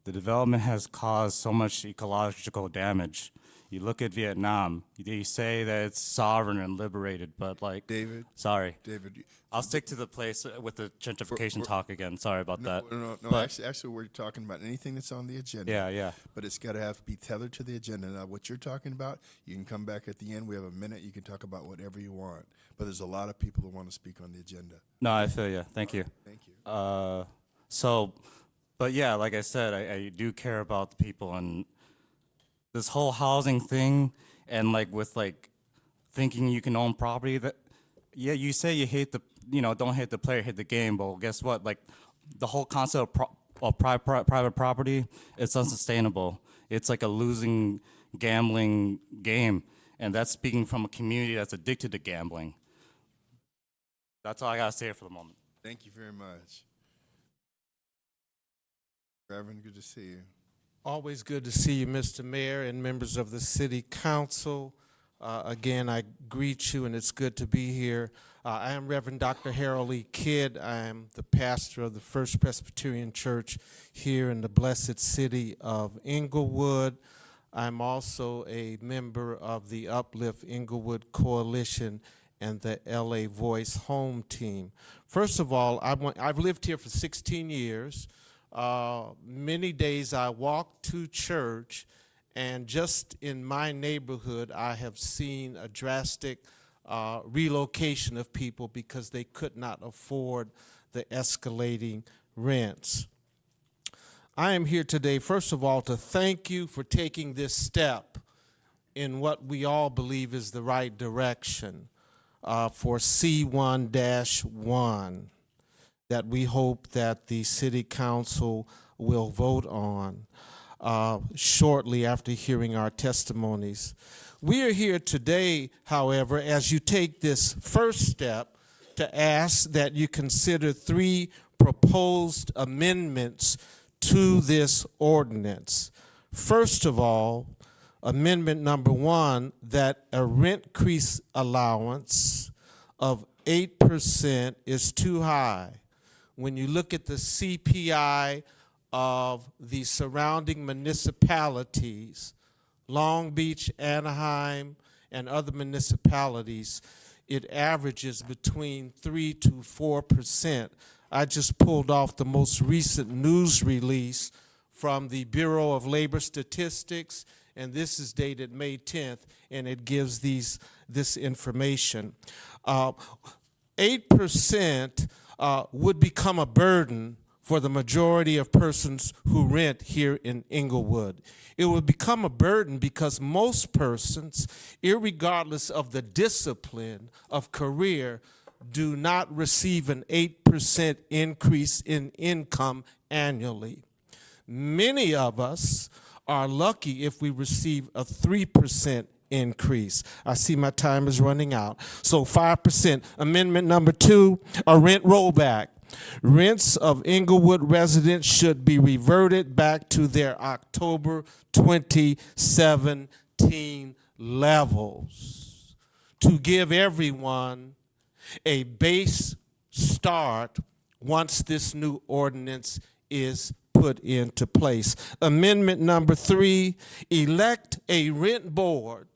The development has caused so much ecological damage. You look at Vietnam, you say that it's sovereign and liberated, but like, David. Sorry. David. I'll stick to the place with the gentrification talk again. Sorry about that. No. But- Actually, we're talking about anything that's on the agenda. Yeah. But it's got to be tethered to the agenda. Now, what you're talking about, you can come back at the end. We have a minute. You can talk about whatever you want. But there's a lot of people that want to speak on the agenda. No, I feel you. Thank you. Thank you. But yeah, like I said, I do care about the people and this whole housing thing, and like with like thinking you can own property. That yeah, you say you hate don't hate the player, hate the game. But guess what? Like the whole concept of private property, it's unsustainable. It's like a losing gambling game, and that's speaking from a community that's addicted to gambling. That's all I gotta say for the moment. Thank you very much. Reverend, good to see you. Always good to see you, Mr. Mayor and members of the City Council. Again, I greet you, and it's good to be here. I am Reverend Dr. Harold E. Kidd. I am the pastor of the First Presbyterian Church here in the blessed city of Inglewood. I'm also a member of the Uplift Inglewood Coalition and the LA Voice Home Team. First of all, I've lived here for 16 years. Many days I walk to church, and just in my neighborhood, I have seen a drastic relocation of people because they could not afford the escalating rents. I am here today, first of all, to thank you for taking this step in what we all believe is the right direction for C1-1 that we hope that the City Council will vote on shortly after hearing our testimonies. We are here today, however, as you take this first step, to ask that you consider 3 proposed amendments to this ordinance. First of all, amendment number 1, that a rent increase allowance of 8% is too high. When you look at the CPI of the surrounding municipalities, Long Beach, Anaheim, and other municipalities, it averages between 3 to 4%. I just pulled off the most recent news release from the Bureau of Labor Statistics, and this is dated May 10th, and it gives this information. 8% would become a burden for the majority of persons who rent here in Inglewood. It would become a burden because most persons, irregardless of the discipline of career, do not receive an 8% increase in income annually. Many of us are lucky if we receive a 3% increase. I see my time is running out. So 5%. Amendment number 2, a rent rollback. Rents of Inglewood residents should be reverted back to their October 2017 levels to give everyone a base start once this new ordinance is put into place. Amendment number 3, elect a rent board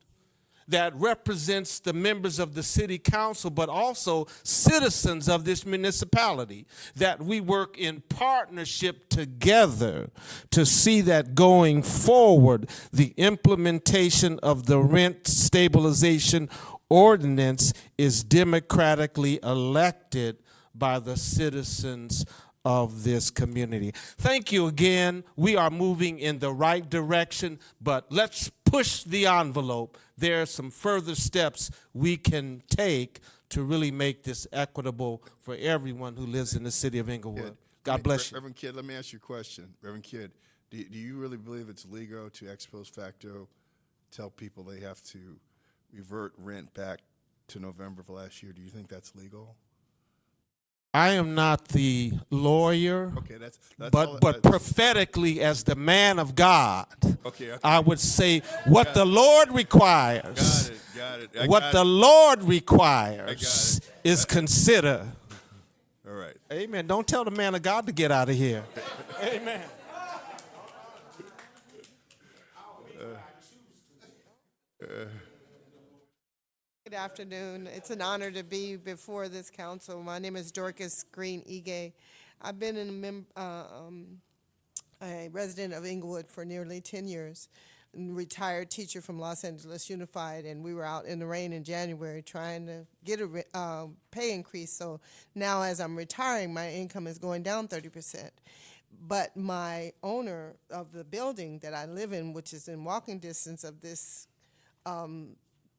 that represents the members of the city council, but also citizens of this municipality, that we work in partnership together to see that going forward, the implementation of the rent stabilization ordinance is democratically elected by the citizens of this community. Thank you again. We are moving in the right direction, but let's push the envelope. There are some further steps we can take to really make this equitable for everyone who lives in the city of Inglewood. God bless you. Reverend Kidd, let me ask you a question. Reverend Kidd, do you really believe it's legal to ex post facto tell people they have to revert rent back to November of last year? Do you think that's legal? I am not the lawyer, Okay, that's but prophetically, as the man of God, okay. I would say what the Lord requires, Got it. what the Lord requires is consider. All right. Amen. Don't tell the man of God to get out of here. Amen. Good afternoon. It's an honor to be before this council. My name is Dorcas Green Ige. I've been a resident of Inglewood for nearly 10 years, retired teacher from Los Angeles Unified, and we were out in the rain in January trying to get a pay increase. So now as I'm retiring, my income is going down 30%. But my owner of the building that I live in, which is in walking distance of this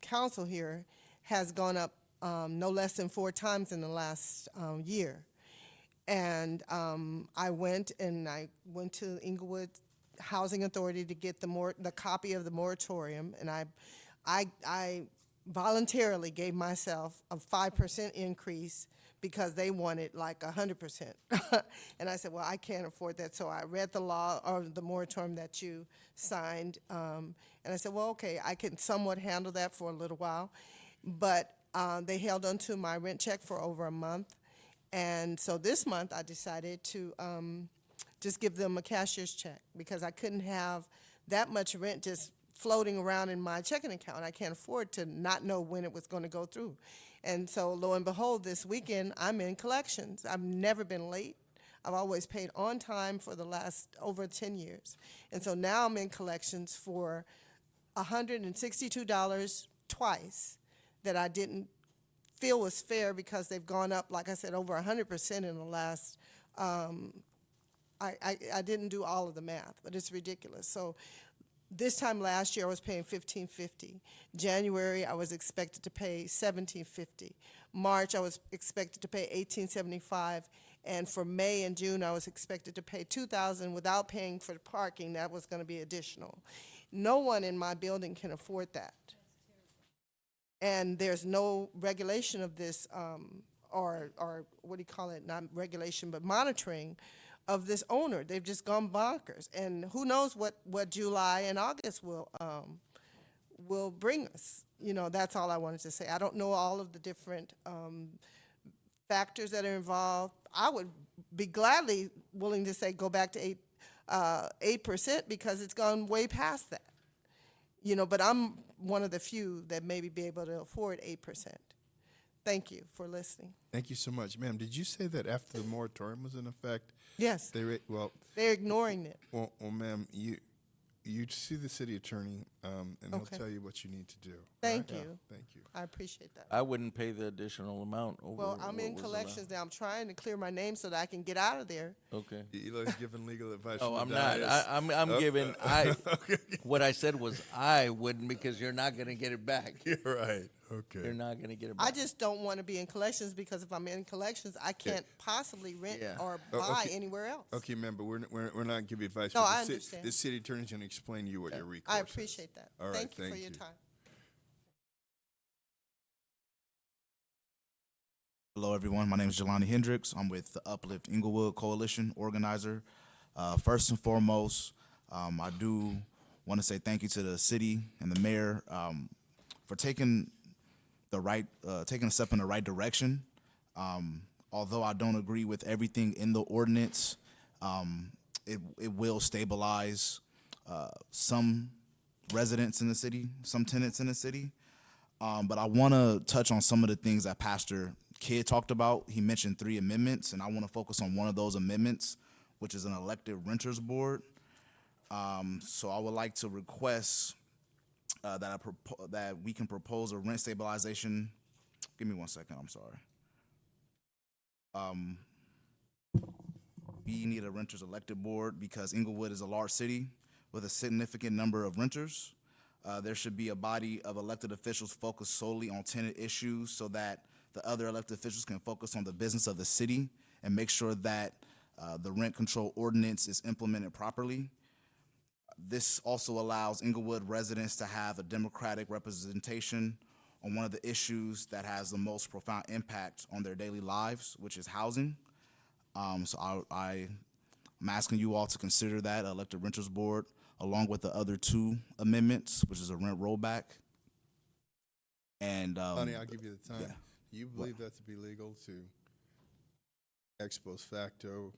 council here, has gone up no less than 4 times in the last year. And I went to Inglewood Housing Authority to get the copy of the moratorium, and I voluntarily gave myself a 5% increase because they wanted like 100%. And I said, well, I can't afford that. So I read the law or the moratorium that you signed, and I said, well, okay, I can somewhat handle that for a little while. But they held onto my rent check for over a month. And so this month I decided to just give them a cashier's check because I couldn't have that much rent just floating around in my checking account. I can't afford to not know when it was going to go through. And so lo and behold, this weekend I'm in collections. I've never been late. I've always paid on time for the last over 10 years. And so now I'm in collections for $162 twice that I didn't feel was fair because they've gone up, like I said, over 100% in the last, I didn't do all of the math, but it's ridiculous. So this time last year I was paying $1,550. January I was expected to pay $1,750. March I was expected to pay $1,875. And for May and June I was expected to pay $2,000 without paying for the parking. That was going to be additional. No one in my building can afford that. And there's no regulation of this, or what do you call it, not regulation, but monitoring of this owner. They've just gone bonkers. And who knows what July and August will bring us. You know, that's all I wanted to say. I don't know all of the different factors that are involved. I would be gladly willing to say go back to 8% because it's gone way past that. You know, but I'm one of the few that maybe be able to afford 8%. Thank you for listening. Thank you so much. Ma'am, did you say that after the moratorium was in effect? Yes. They're ignoring it. Well, ma'am, you see the city attorney, and he'll tell you what you need to do. Thank right? you. Thank you. I appreciate that. I wouldn't pay the additional amount over. Well, I'm in collections now. I'm trying to clear my name so that I can get out of there. Okay. Eli's giving legal advice. Oh, from I'm the not. dais. I'm giving. What I said was I wouldn't because you're not going to get it back. You're right. Okay. You're not going to get it back. I just don't want to be in collections because if I'm in collections, I can't possibly rent or buy anywhere else. Okay, ma'am, but we're not giving advice. No, but I understand. The city attorney's going to explain to you what your recourse I is. appreciate that. All right, Thank you for your time. Hello, everyone. My name is Jelani Hendricks. I'm with the Uplift Inglewood Coalition organizer. First and foremost, I do want to say thank you to the city and the mayor for taking a step in the right direction. although I don't agree with everything in the ordinance, it will stabilize some residents in the city, some tenants in the city. But I want to touch on some of the things that Pastor Kidd talked about. He mentioned 3 amendments, and I want to focus on one of those amendments, which is an elected renters board. So I would like to request that we can propose a rent stabilization. Give me 1 second. I'm sorry. We need a renters elected board because Inglewood is a large city with a significant number of renters. There should be a body of elected officials focused solely on tenant issues so that the other elected officials can focus on the business of the city and make sure that the rent control ordinance is implemented properly. This also allows Inglewood residents to have a democratic representation on one of the issues that has the most profound impact on their daily lives, which is housing. So I'm asking you all to consider that elected renters board along with the other 2 amendments, which is a rent rollback. And Honey, I'll give you the time. Yeah. Do you believe that to be legal to ex post facto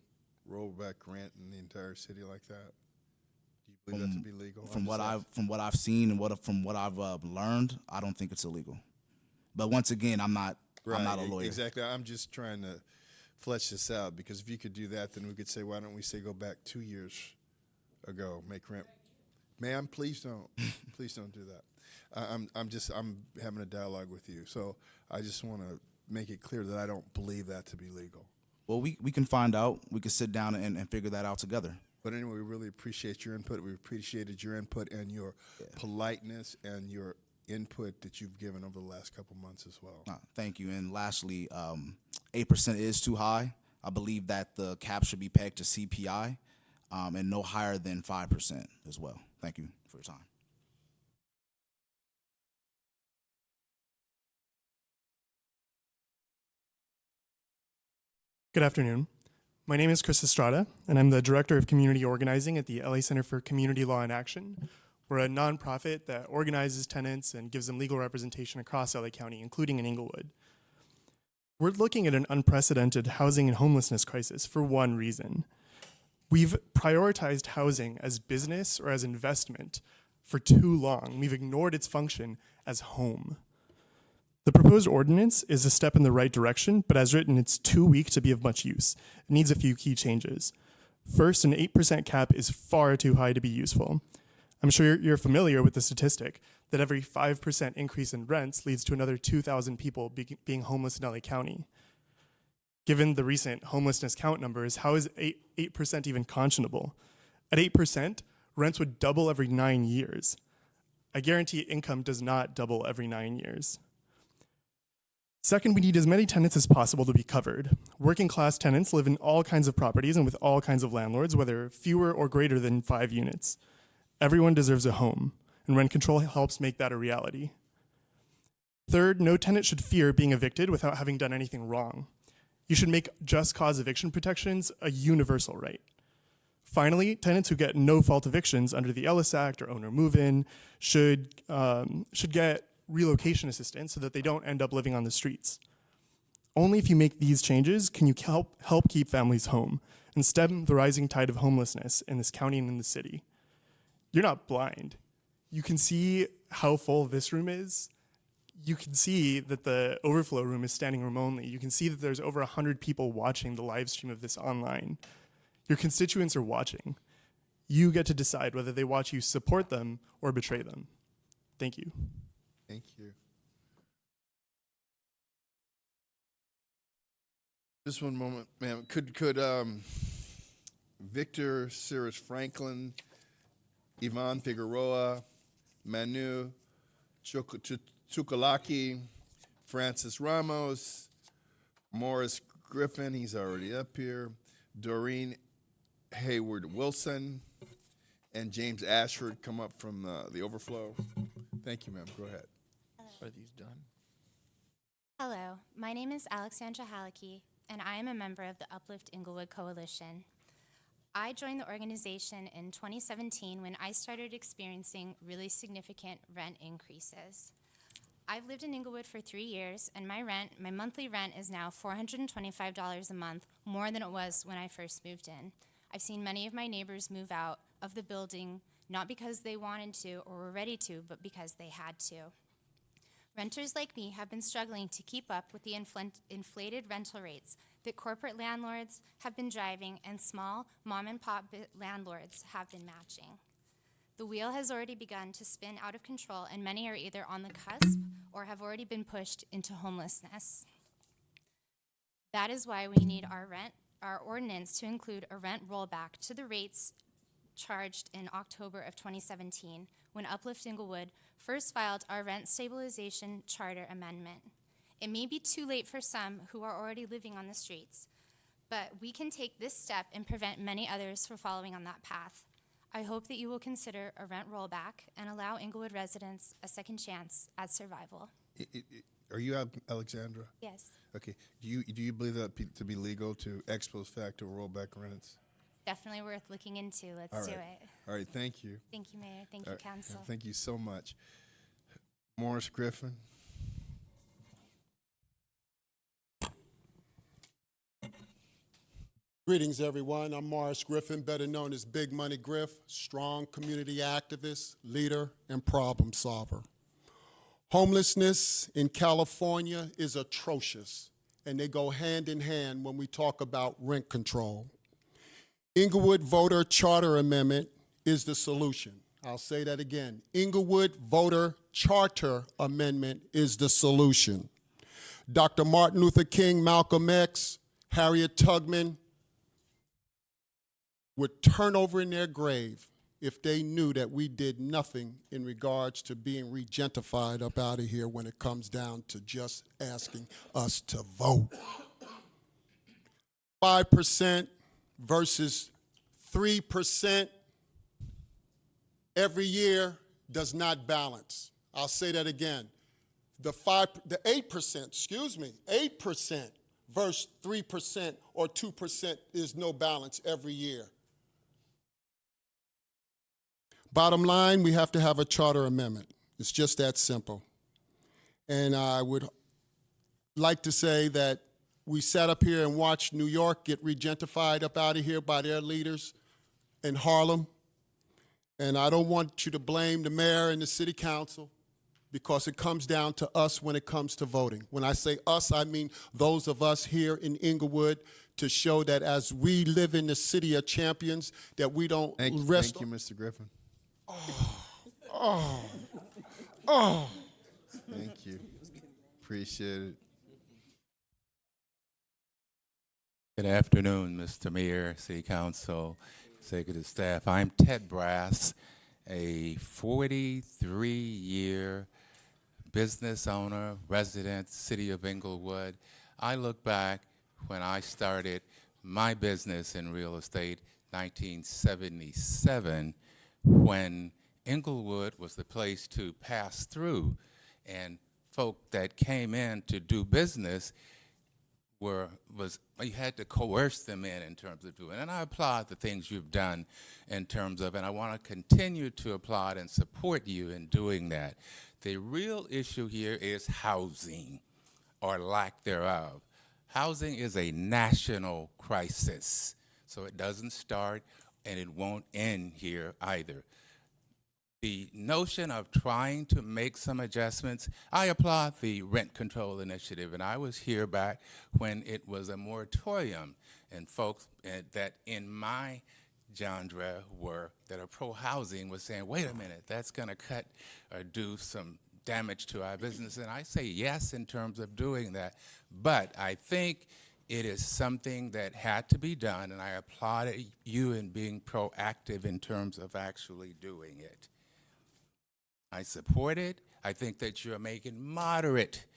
roll back rent in the entire city like that? Do you believe that to be legal? From what I've seen and from what I've learned, I don't think it's illegal. But once again, I'm not a lawyer. Exactly. I'm just trying to flesh this out because if you could do that, then we could say, why don't we say go back 2 years ago, make rent. Ma'am, please don't. Please don't do that. I'm having a dialogue with you. So I just want to make it clear that I don't believe that to be legal. Well, we can find out. We can sit down and figure that out together. But anyway, we really appreciate your input. We appreciated your input and your politeness and your input that you've given over the last couple months as well. Thank you. And lastly, 8% is too high. I believe that the cap should be pegged to CPI and no higher than 5% as well. Thank you for your time. Good afternoon. My name is Chris Estrada, and I'm the Director of Community Organizing at the LA Center for Community Law and Action. We're a nonprofit that organizes tenants and gives them legal representation across LA County, including in Inglewood. We're looking at an unprecedented housing and homelessness crisis for one reason. We've prioritized housing as business or as investment for too long. We've ignored its function as home. The proposed ordinance is a step in the right direction, but as written, it's too weak to be of much use. It needs a few key changes. First, an 8% cap is far too high to be useful. I'm sure you're familiar with the statistic that every 5% increase in rents leads to another 2,000 people being homeless in LA County. Given the recent homelessness count numbers, how is 8% even conscionable? At 8%, rents would double every 9 years. I guarantee income does not double every 9 years. Second, we need as many tenants as possible to be covered. Working class tenants live in all kinds of properties and with all kinds of landlords, whether fewer or greater than 5 units. Everyone deserves a home, and rent control helps make that a reality. Third, no tenant should fear being evicted without having done anything wrong. You should make just cause eviction protections a universal right. Finally, tenants who get no-fault evictions under the Ellis Act or owner move-in should get relocation assistance so that they don't end up living on the streets. Only if you make these changes can you help keep families home and stem the rising tide of homelessness in this county and in the city. You're not blind. You can see how full this room is. You can see that the overflow room is standing room only. You can see that there's over 100 people watching the live stream of this online. Your constituents are watching. You get to decide whether they watch you support them or betray them. Thank you. Thank you. Just one moment, ma'am. Could Victor Cyrus Franklin, Ivan Figueroa, Manu Chukalaki, Francis Ramos, Morris Griffin, he's already up here, Doreen Hayward Wilson, and James Ashford come up from the overflow? Thank you, ma'am. Go ahead. Are these done? Hello, my name is Alexandra Hallecky, and I am a member of the Uplift Inglewood Coalition. I joined the organization in 2017 when I started experiencing really significant rent increases. I've lived in Inglewood for 3 years, and my monthly rent is now $425 a month, more than it was when I first moved in. I've seen many of my neighbors move out of the building, not because they wanted to or were ready to, but because they had to. Renters like me have been struggling to keep up with the inflated rental rates that corporate landlords have been driving and small mom-and-pop landlords have been matching. The wheel has already begun to spin out of control, and many are either on the cusp or have already been pushed into homelessness. That is why we need our ordinance to include a rent rollback to the rates charged in October of 2017, when Uplift Inglewood first filed our rent stabilization charter amendment. It may be too late for some who are already living on the streets, but we can take this step and prevent many others from following on that path. I hope that you will consider a rent rollback and allow Inglewood residents a second chance at survival. Are you Alexandra? Yes. Okay. Do you believe that to be legal to ex post facto rollback rents? Definitely worth looking into. Let's All do right. it. All right. Thank you. Thank you, Mayor. Thank All you, right. Council. Thank you so much. Morris Griffin. Greetings, everyone. I'm Morris Griffin, better known as Big Money Griff, strong community activist, leader, and problem solver. Homelessness in California is atrocious, and they go hand in hand when we talk about rent control. Inglewood Voter Charter Amendment is the solution. I'll say that again. Inglewood Voter Charter Amendment is the solution. Dr. Martin Luther King, Malcolm X, Harriet Tubman would turn over in their grave if they knew that we did nothing in regards to being regentified up out of here when it comes down to just asking us to vote. 5% versus 3% every year does not balance. I'll say that again. The 8%, 8% versus 3% or 2% is no balance every year. Bottom line, we have to have a charter amendment. It's just that simple. And I would like to say that we sat up here and watched New York get regentified up out of here by their leaders in Harlem. And I don't want you to blame the mayor and the city council, because it comes down to us when it comes to voting. When I say us, I mean those of us here in Inglewood, to show that as we live in the city of champions, that we don't rest. Thank you, Mr. Griffin. Thank you. Appreciate it. Good afternoon, Mr. Mayor, City Council, Executive Staff. I'm Ted Brass, a 43-year business owner, resident, City of Inglewood. I look back when I started my business in real estate, 1977, when Inglewood was the place to pass through, and folk that came in to do business you had to coerce them in terms of doing it. And I applaud the things you've done in terms of, and I want to continue to applaud and support you in doing that. The real issue here is housing, or lack thereof. Housing is a national crisis, so it doesn't start and it won't end here either. The notion of trying to make some adjustments, I applaud the rent control initiative, and I was here back when it was a moratorium, and folks that in my genre that are pro-housing was saying, wait a minute, that's going to cut or do some damage to our business, and I say yes in terms of doing that, but I think it is something that had to be done, and I applaud you in being proactive in terms of actually doing it. I support it. I think that you're making moderate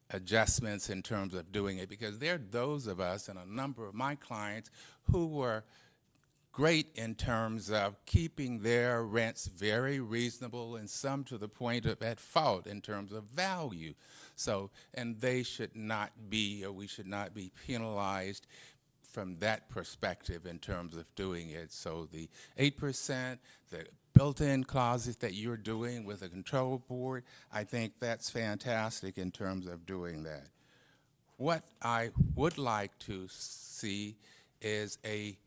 adjustments in terms of doing it, because there are those of us and a number of my clients who were great in terms of keeping their rents very reasonable, and some to the point of at fault in terms of value. So, and they should not be, or we should not be penalized from that perspective in terms of doing it. So the 8%, the built-in closets that you're doing with a control board, I think that's fantastic in terms of doing that. What I would like to see is a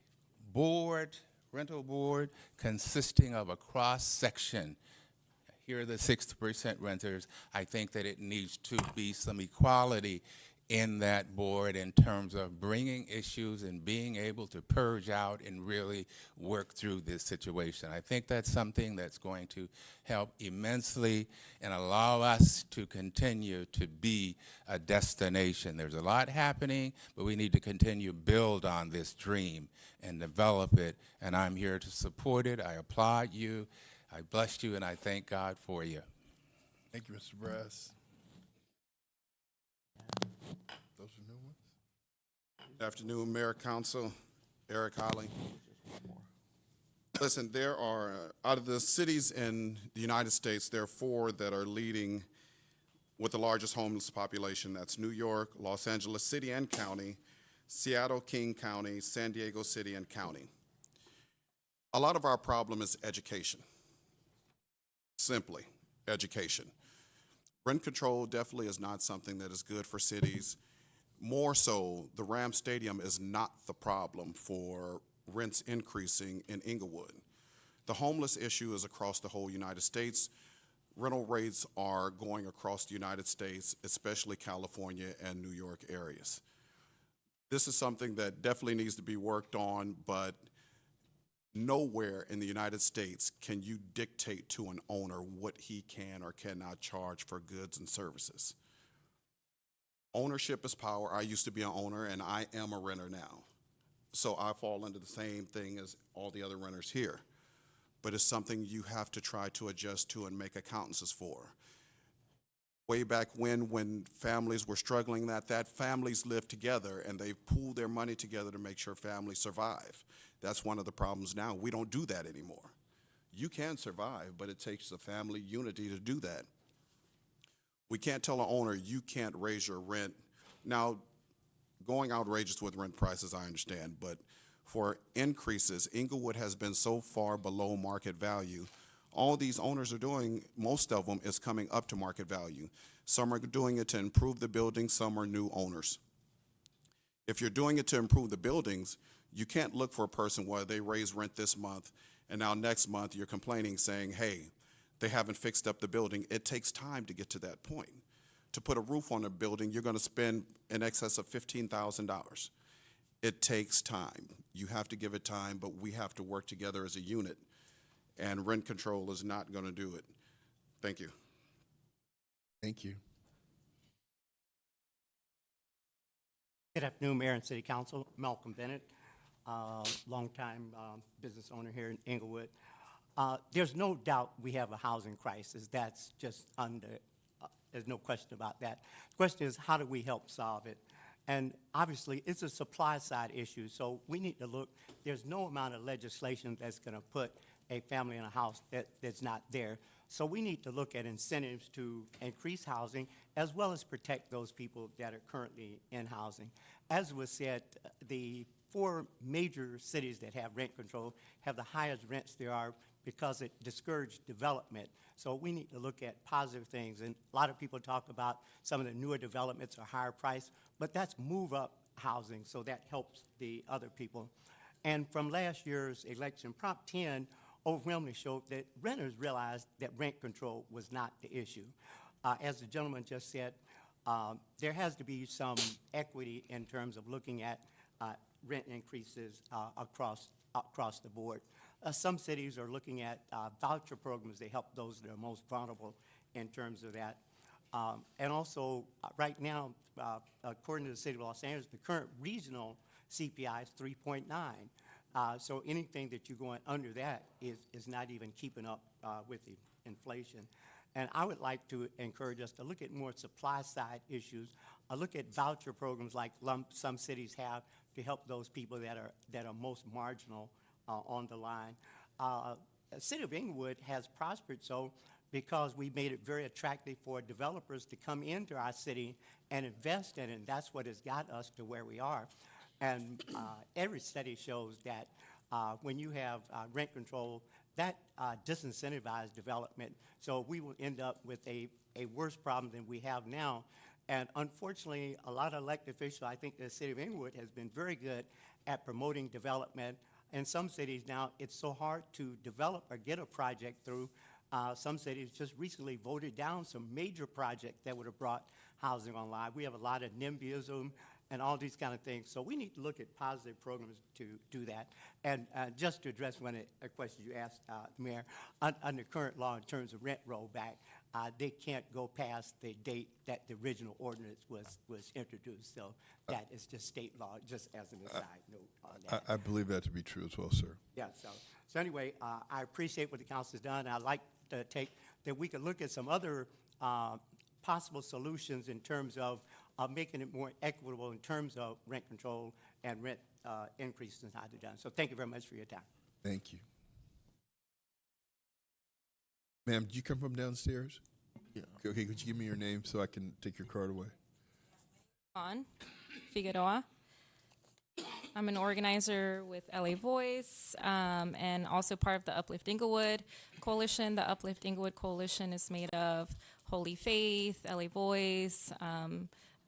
board, rental board, consisting of a cross-section. Here are the 60% renters. I think that it needs to be some equality in that board in terms of bringing issues and being able to purge out and really work through this situation. I think that's something that's going to help immensely and allow us to continue to be a destination. There's a lot happening, but we need to continue to build on this dream and develop it, and I'm here to support it. I applaud you, I bless you, and I thank God for you. Thank you, Mr. Brass. Those are new ones? Good afternoon, Mayor, Council, Eric Holly. Listen, there are, out of the cities in the United States, there are 4 that are leading with the largest homeless population. That's New York, Los Angeles City and County, Seattle, King County, San Diego City and County. A lot of our problem is education. Simply, education. Rent control definitely is not something that is good for cities. More so, the Ram Stadium is not the problem for rents increasing in Inglewood. The homeless issue is across the whole United States. Rental rates are going across the United States, especially California and New York areas. This is something that definitely needs to be worked on, but nowhere in the United States can you dictate to an owner what he can or cannot charge for goods and services. Ownership is power. I used to be an owner, and I am a renter now. So I fall into the same thing as all the other renters here. But it's something you have to try to adjust to and make accountances for. Way back when families were struggling, that families lived together and they pooled their money together to make sure families survive. That's one of the problems now. We don't do that anymore. You can survive, but it takes a family unity to do that. We can't tell an owner, you can't raise your rent. Now, going outrageous with rent prices, I understand, but for increases, Inglewood has been so far below market value. All these owners are doing, most of them, is coming up to market value. Some are doing it to improve the building, some are new owners. If you're doing it to improve the buildings, you can't look for a person where they raise rent this month, and now next month you're complaining saying, hey, they haven't fixed up the building. It takes time to get to that point. To put a roof on a building, you're going to spend in excess of $15,000. It takes time. You have to give it time, but we have to work together as a unit, and rent control is not going to do it. Thank you. Thank you. Good afternoon, Mayor and City Council. Malcolm Bennett, longtime business owner here in Inglewood. There's no doubt we have a housing crisis. That's just there's no question about that. The question is, how do we help solve it? And obviously, it's a supply side issue, so we need to look. There's no amount of legislation that's going to put a family in a house that's not there. So we need to look at incentives to increase housing as well as protect those people that are currently in housing. As was said, the 4 major cities that have rent control have the highest rents there are because it discouraged development. So we need to look at positive things. And a lot of people talk about some of the newer developments are higher price, but that's move up housing, so that helps the other people. And from last year's election, Prop 10 overwhelmingly showed that renters realized that rent control was not the issue. As the gentleman just said, there has to be some equity in terms of looking at rent increases across the board. Some cities are looking at voucher programs to help those that are most vulnerable in terms of that. And also, right now, according to the city of Los Angeles, the current regional CPI is 3.9. So anything that you're going under that is not even keeping up with the inflation. And I would like to encourage us to look at more supply side issues. Look at voucher programs like some cities have to help those people that are most marginal on the line. The city of Inglewood has prospered so because we made it very attractive for developers to come into our city and invest in it, and that's what has got us to where we are. And every study shows that when you have rent control, that disincentivized development. So we will end up with a worse problem than we have now. And unfortunately, a lot of elected officials, I think the city of Inglewood has been very good at promoting development. In some cities now, it's so hard to develop or get a project through. Some cities just recently voted down some major projects that would have brought housing online. We have a lot of NIMBYism and all these kind of things. So we need to look at positive programs to do that. And just to address one of the questions you asked, Mayor, under current law in terms of rent rollback, they can't go past the date that the original ordinance was introduced. So that is just state law, just as an aside note on that. I believe that to be true as well, sir. Yeah, so anyway, I appreciate what the council has done. I'd like to take that we could look at some other possible solutions in terms of making it more equitable in terms of rent control and rent increases and how they're done. So thank you very much for your time. Thank you. Ma'am, did you come from downstairs? Yeah. Okay, could you give me your name so I can take your card away? On Figueroa. I'm an organizer with LA Voice and also part of the Uplift Inglewood Coalition. The Uplift Inglewood Coalition is made of Holy Faith, LA Voice,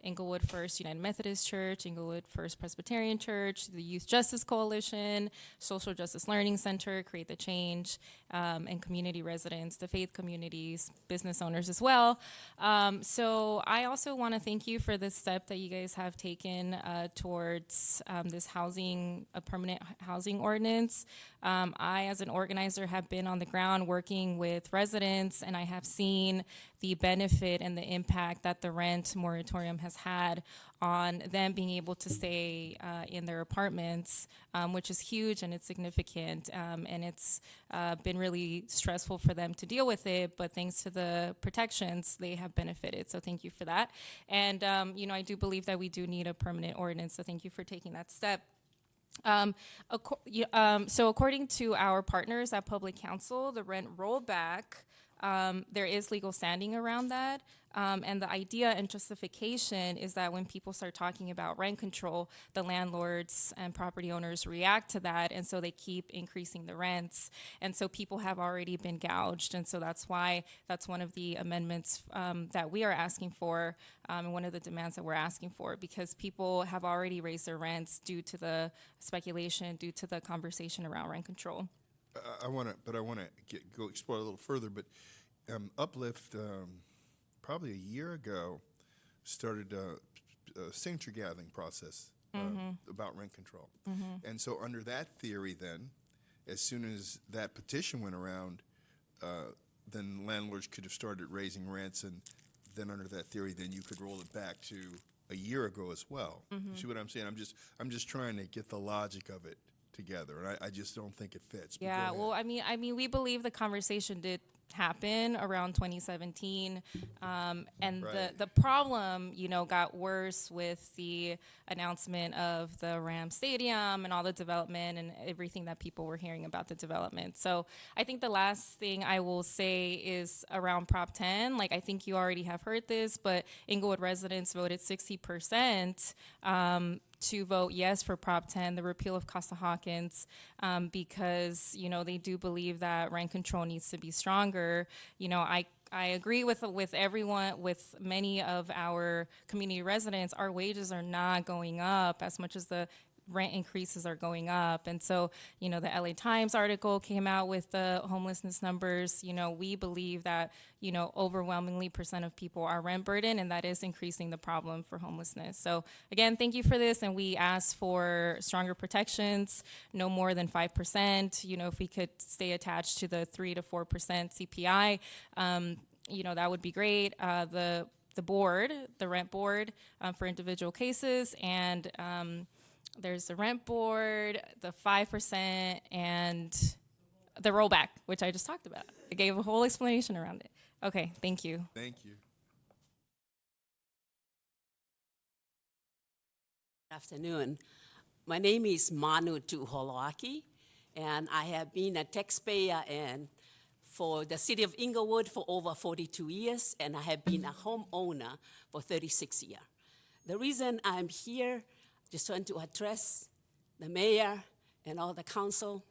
Inglewood First United Methodist Church, Inglewood First Presbyterian Church, the Youth Justice Coalition, Social Justice Learning Center, Create the Change, and community residents, the faith communities, business owners as well. So I also want to thank you for this step that you guys have taken towards this housing, a permanent housing ordinance. I, as an organizer, have been on the ground working with residents, and I have seen the benefit and the impact that the rent moratorium has had on them being able to stay in their apartments, which is huge and it's significant. And it's been really stressful for them to deal with it, but thanks to the protections, they have benefited. So thank you for that. And, I do believe that we do need a permanent ordinance, so thank you for taking that step. So according to our partners at Public Counsel, the rent rollback, there is legal standing around that. And the idea and justification is that when people start talking about rent control, the landlords and property owners react to that, and so they keep increasing the rents. And so people have already been gouged, and so that's why that's one of the amendments that we are asking for, and one of the demands that we're asking for, because people have already raised their rents due to the speculation, due to the conversation around rent control. I want to go explore a little further, but Uplift, probably a year ago, started a signature gathering process about rent control. And so under that theory then, as soon as that petition went around, then landlords could have started raising rents, and then under that theory, then you could roll it back to a year ago as well. You see what I'm saying? I'm just trying to get the logic of it together, and I just don't think it fits. But Yeah, well, I mean, we believe the conversation did happen around 2017, and Right. the problem, got worse with the announcement of the Ram Stadium and all the development and everything that people were hearing about the development. So I think the last thing I will say is around Prop 10. Like, I think you already have heard this, but Inglewood residents voted 60%. To vote yes for Prop 10, the repeal of Costa-Hawkins, because, they do believe that rent control needs to be stronger. I agree with everyone, with many of our community residents. Our wages are not going up as much as the rent increases are going up. And so, the LA Times article came out with the homelessness numbers. We believe that, overwhelmingly % of people are rent burdened, and that is increasing the problem for homelessness. So again, thank you for this. And we ask for stronger protections, no more than 5%. If we could stay attached to the 3 to 4% CPI, that would be great. The board, the rent board for individual cases, and there's the rent board, the 5%, and the rollback, which I just talked about. I gave a whole explanation around it. Okay, thank you. Thank you. Good afternoon. My name is Manu Tuholoaki, and I have been a taxpayer for the city of Inglewood for over 42 years, and I have been a homeowner for 36 years. The reason I'm here, just want to address the mayor and all the council.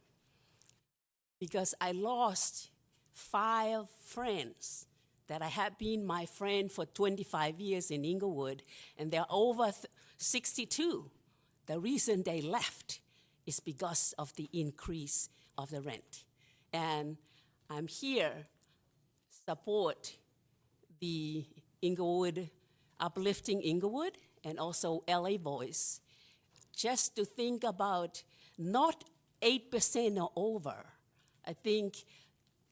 because I lost 5 friends that I had been my friend for 25 years in Inglewood, and they're over 62. The reason they left is because of the increase of the rent. And I'm here support the Inglewood, uplifting Inglewood, and also LA Voice, just to think about not 8% or over. I think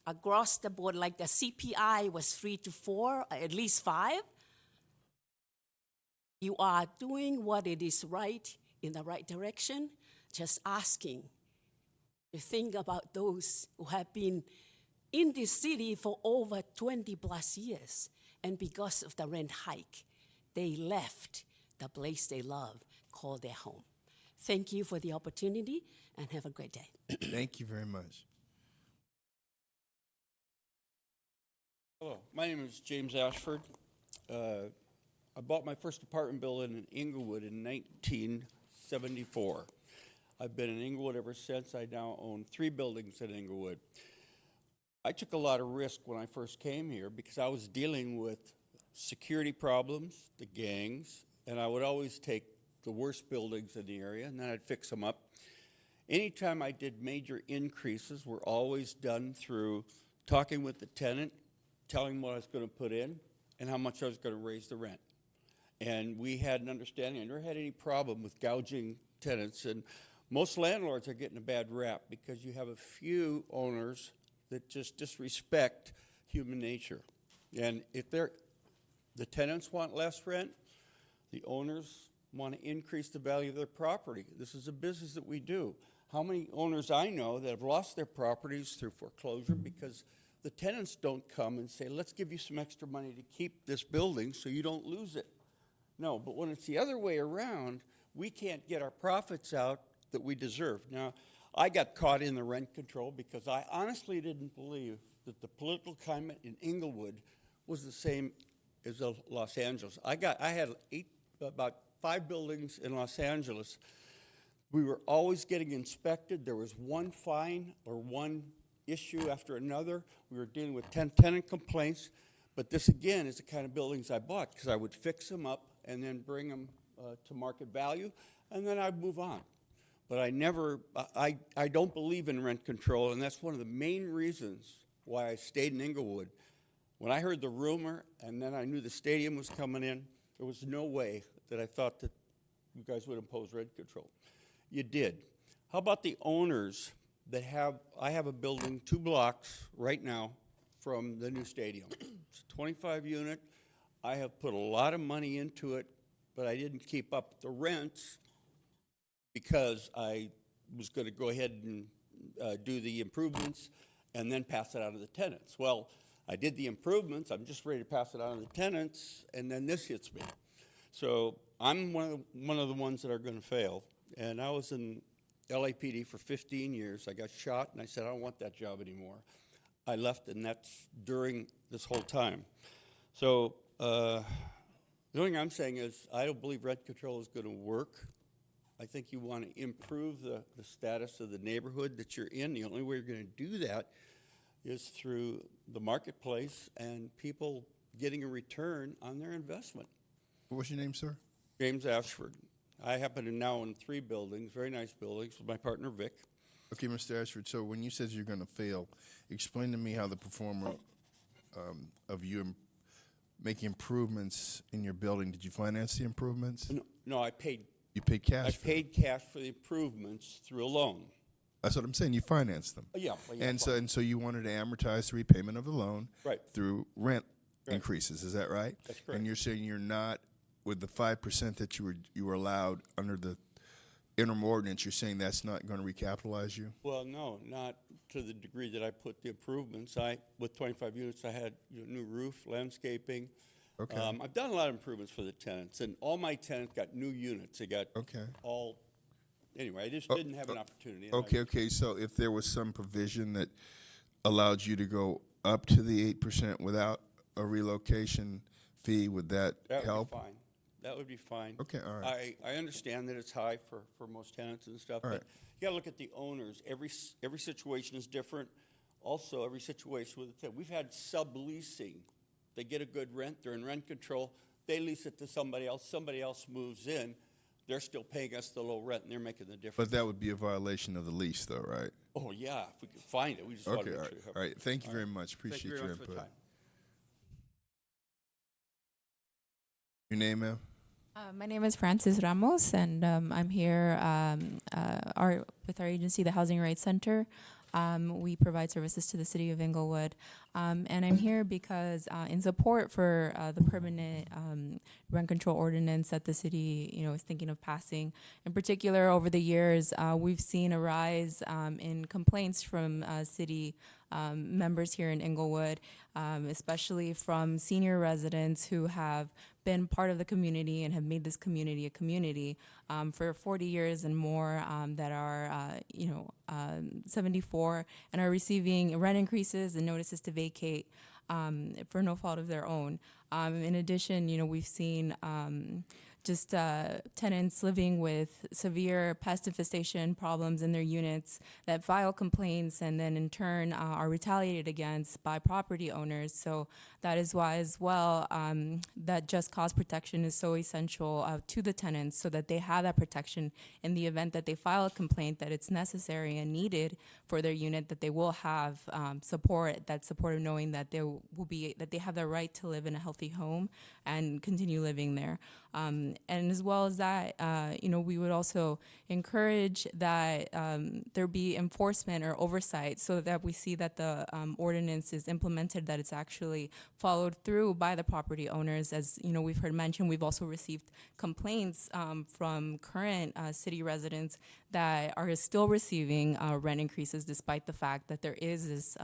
across the board, like the CPI was 3 to 4, at least 5. You are doing what it is right in the right direction, just asking to think about those who have been in this city for over 20 plus years, and because of the rent hike, they left the place they love, called their home. Thank you for the opportunity, and have a great day. Thank you very much. Hello, my name is James Ashford. I bought my first apartment building in Inglewood in 1974. I've been in Inglewood ever since. I now own 3 buildings in Inglewood. I took a lot of risk when I first came here because I was dealing with security problems, the gangs, and I would always take the worst buildings in the area and then I'd fix them up. Anytime I did major increases were always done through talking with the tenant, telling them what I was going to put in and how much I was going to raise the rent. And we had an understanding. I never had any problem with gouging tenants. And most landlords are getting a bad rap because you have a few owners that just disrespect human nature. And if the tenants want less rent, the owners want to increase the value of their property. This is a business that we do. How many owners I know that have lost their properties through foreclosure because the tenants don't come and say, let's give you some extra money to keep this building so you don't lose it. No, but when it's the other way around, we can't get our profits out that we deserve. Now, I got caught in the rent control because I honestly didn't believe that the political climate in Inglewood was the same as Los Angeles. I had about 5 buildings in Los Angeles. We were always getting inspected. There was one fine or one issue after another. We were dealing with 10 tenant complaints. But this, again, is the kind of buildings I bought because I would fix them up and then bring them to market value, and then I'd move on. But I don't believe in rent control, and that's one of the main reasons why I stayed in Inglewood. When I heard the rumor and then I knew the stadium was coming in, there was no way that I thought that you guys would impose rent control. You did. How about the owners that I have a building 2 blocks right now from the new stadium. It's a 25 unit. I have put a lot of money into it, but I didn't keep up the rents because I was going to go ahead and do the improvements and then pass it on to the tenants. Well, I did the improvements. I'm just ready to pass it on to the tenants, and then this hits me. So I'm one of the ones that are going to fail. And I was in LAPD for 15 years. I got shot, and I said, I don't want that job anymore. I left, and that's during this whole time. So the only thing I'm saying is I don't believe rent control is going to work. I think you want to improve the status of the neighborhood that you're in. The only way you're going to do that is through the marketplace and people getting a return on their investment. What's your name, sir? James Ashford. I happen to now own 3 buildings, very nice buildings, with my partner, Vic. Okay, Mr. Ashford, so when you said you're going to fail, explain to me how the performer of you making improvements in your building, did you finance the improvements? No, I paid. You paid cash? I paid cash for the improvements through a loan. That's what I'm saying. You financed them. Yeah. And so you wanted to amortize the repayment of the loan through rent increases. Is that right? That's correct. And you're saying you're not with the 5% that you were allowed under the interim ordinance. You're saying that's not going to recapitalize you? Well, no, not to the degree that I put the improvements. With 25 units, I had new roof, landscaping. Okay. I've done a lot of improvements for the tenants, and all my tenants got new units. They got all. Anyway, I just didn't have an opportunity. Okay. So if there was some provision that allowed you to go up to the 8% without a relocation fee, would that help? Would be fine. That would be fine. Okay, all right. I understand that it's high for most tenants and stuff, All but right. you gotta look at the owners. Every situation is different. Also, every situation with the, we've had subleasing. They get a good rent, they're in rent control, they lease it to somebody else moves in, they're still paying us the low rent and they're making the difference. But that would be a violation of the lease, though, right? Oh, yeah, if we could find it, we just want to Okay, make all sure. right. All right. Thank you All very right. much. Thank you Appreciate very your much for the input. time. Your name, ma'am? My name is Francis Ramos, and I'm here with our agency, the Housing Rights Center. We provide services to the city of Inglewood. And I'm here because in support for the permanent rent control ordinance that the city, is thinking of passing. In particular, over the years, we've seen a rise in complaints from city members here in Inglewood, especially from senior residents who have been part of the community and have made this community a community for 40 years and more, that are 74 and are receiving rent increases and notices to vacate for no fault of their own. In addition, we've seen tenants living with severe pest infestation problems in their units that file complaints and then in turn are retaliated against by property owners. So that is why as well that just cause protection is so essential to the tenants, so that they have that protection in the event that they file a complaint that it's necessary and needed for their unit, that they will have support, that support of knowing that that they have the right to live in a healthy home and continue living there. And as well as that, we would also encourage that there be enforcement or oversight, so that we see that the ordinance is implemented, that it's actually followed through by the property owners. As we've heard mentioned, we've also received complaints from current city residents that are still receiving rent increases despite the fact that there is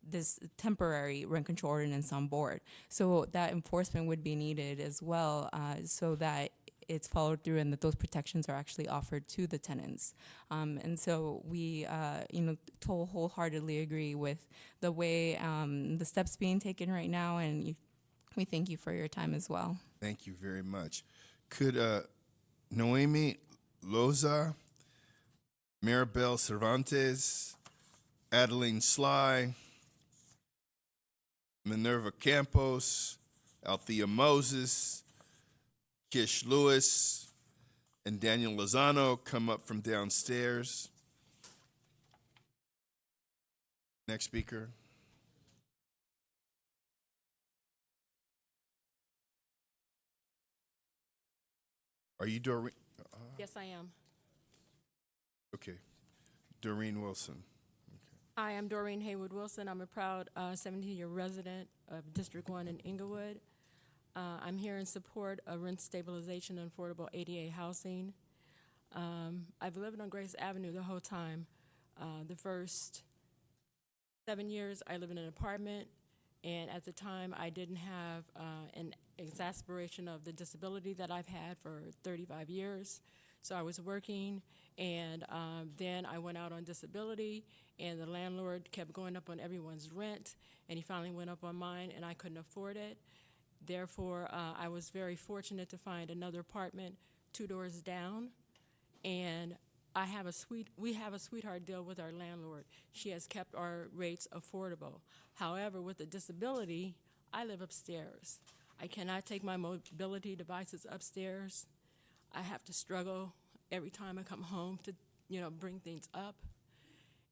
this temporary rent control ordinance on board. So that enforcement would be needed as well, so that it's followed through and that those protections are actually offered to the tenants. And so we, wholeheartedly agree with the way the steps being taken right now, and we thank you for your time as well. Thank you very much. Could Noemi Loza, Maribel Cervantes, Adeline Sly, Minerva Campos, Althea Moses, Kish Lewis, and Daniel Lozano come up from downstairs? Next speaker. Are you Doreen? Yes, I am. Okay. Doreen Wilson. I am Doreen Haywood Wilson. I'm a proud 17-year resident of District 1 in Inglewood. I'm here in support of rent stabilization and affordable ADA housing. I've lived on Grace Avenue the whole time. The first 7 years I lived in an apartment, and at the time I didn't have an exacerbation of the disability that I've had for 35 years. So I was working, and then I went out on disability, and the landlord kept going up on everyone's rent, and he finally went up on mine, and I couldn't afford it. Therefore, I was very fortunate to find another apartment 2 doors down, and we have a sweetheart deal with our landlord. She has kept our rates affordable. However, with the disability, I live upstairs. I cannot take my mobility devices upstairs. I have to struggle every time I come home to, bring things up.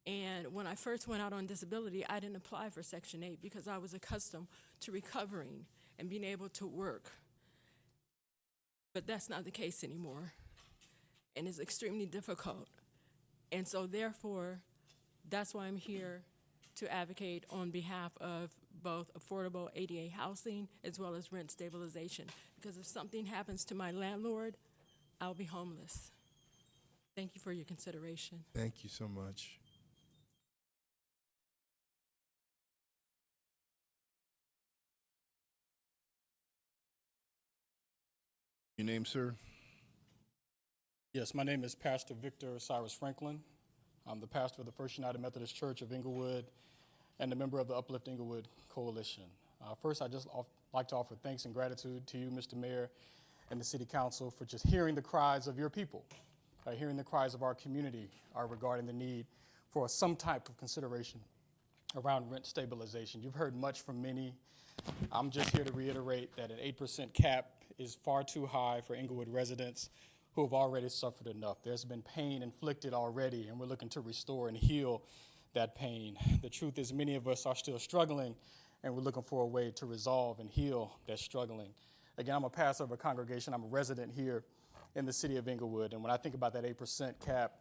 And when I first went out on disability, I didn't apply for Section 8 because I was accustomed to recovering and being able to work. But that's not the case anymore, and it's extremely difficult. And so therefore, that's why I'm here to advocate on behalf of both affordable ADA housing as well as rent stabilization. Because if something happens to my landlord, I'll be homeless. Thank you for your consideration. Thank you so much. Your name, sir? Yes, my name is Pastor Victor Cyrus Franklin. I'm the pastor of the First United Methodist Church of Inglewood and a member of the Uplift Inglewood Coalition. First, I'd just like to offer thanks and gratitude to you, Mr. Mayor, and the City Council for just hearing the cries of your people, hearing the cries of our community regarding the need for some type of consideration around rent stabilization. You've heard much from many. I'm just here to reiterate that an 8% cap is far too high for Inglewood residents who have already suffered enough. There's been pain inflicted already, and we're looking to restore and heal that pain. The truth is many of us are still struggling, and we're looking for a way to resolve and heal that struggling. Again, I'm a pastor of a congregation. I'm a resident here in the city of Inglewood, and when I think about that 8% cap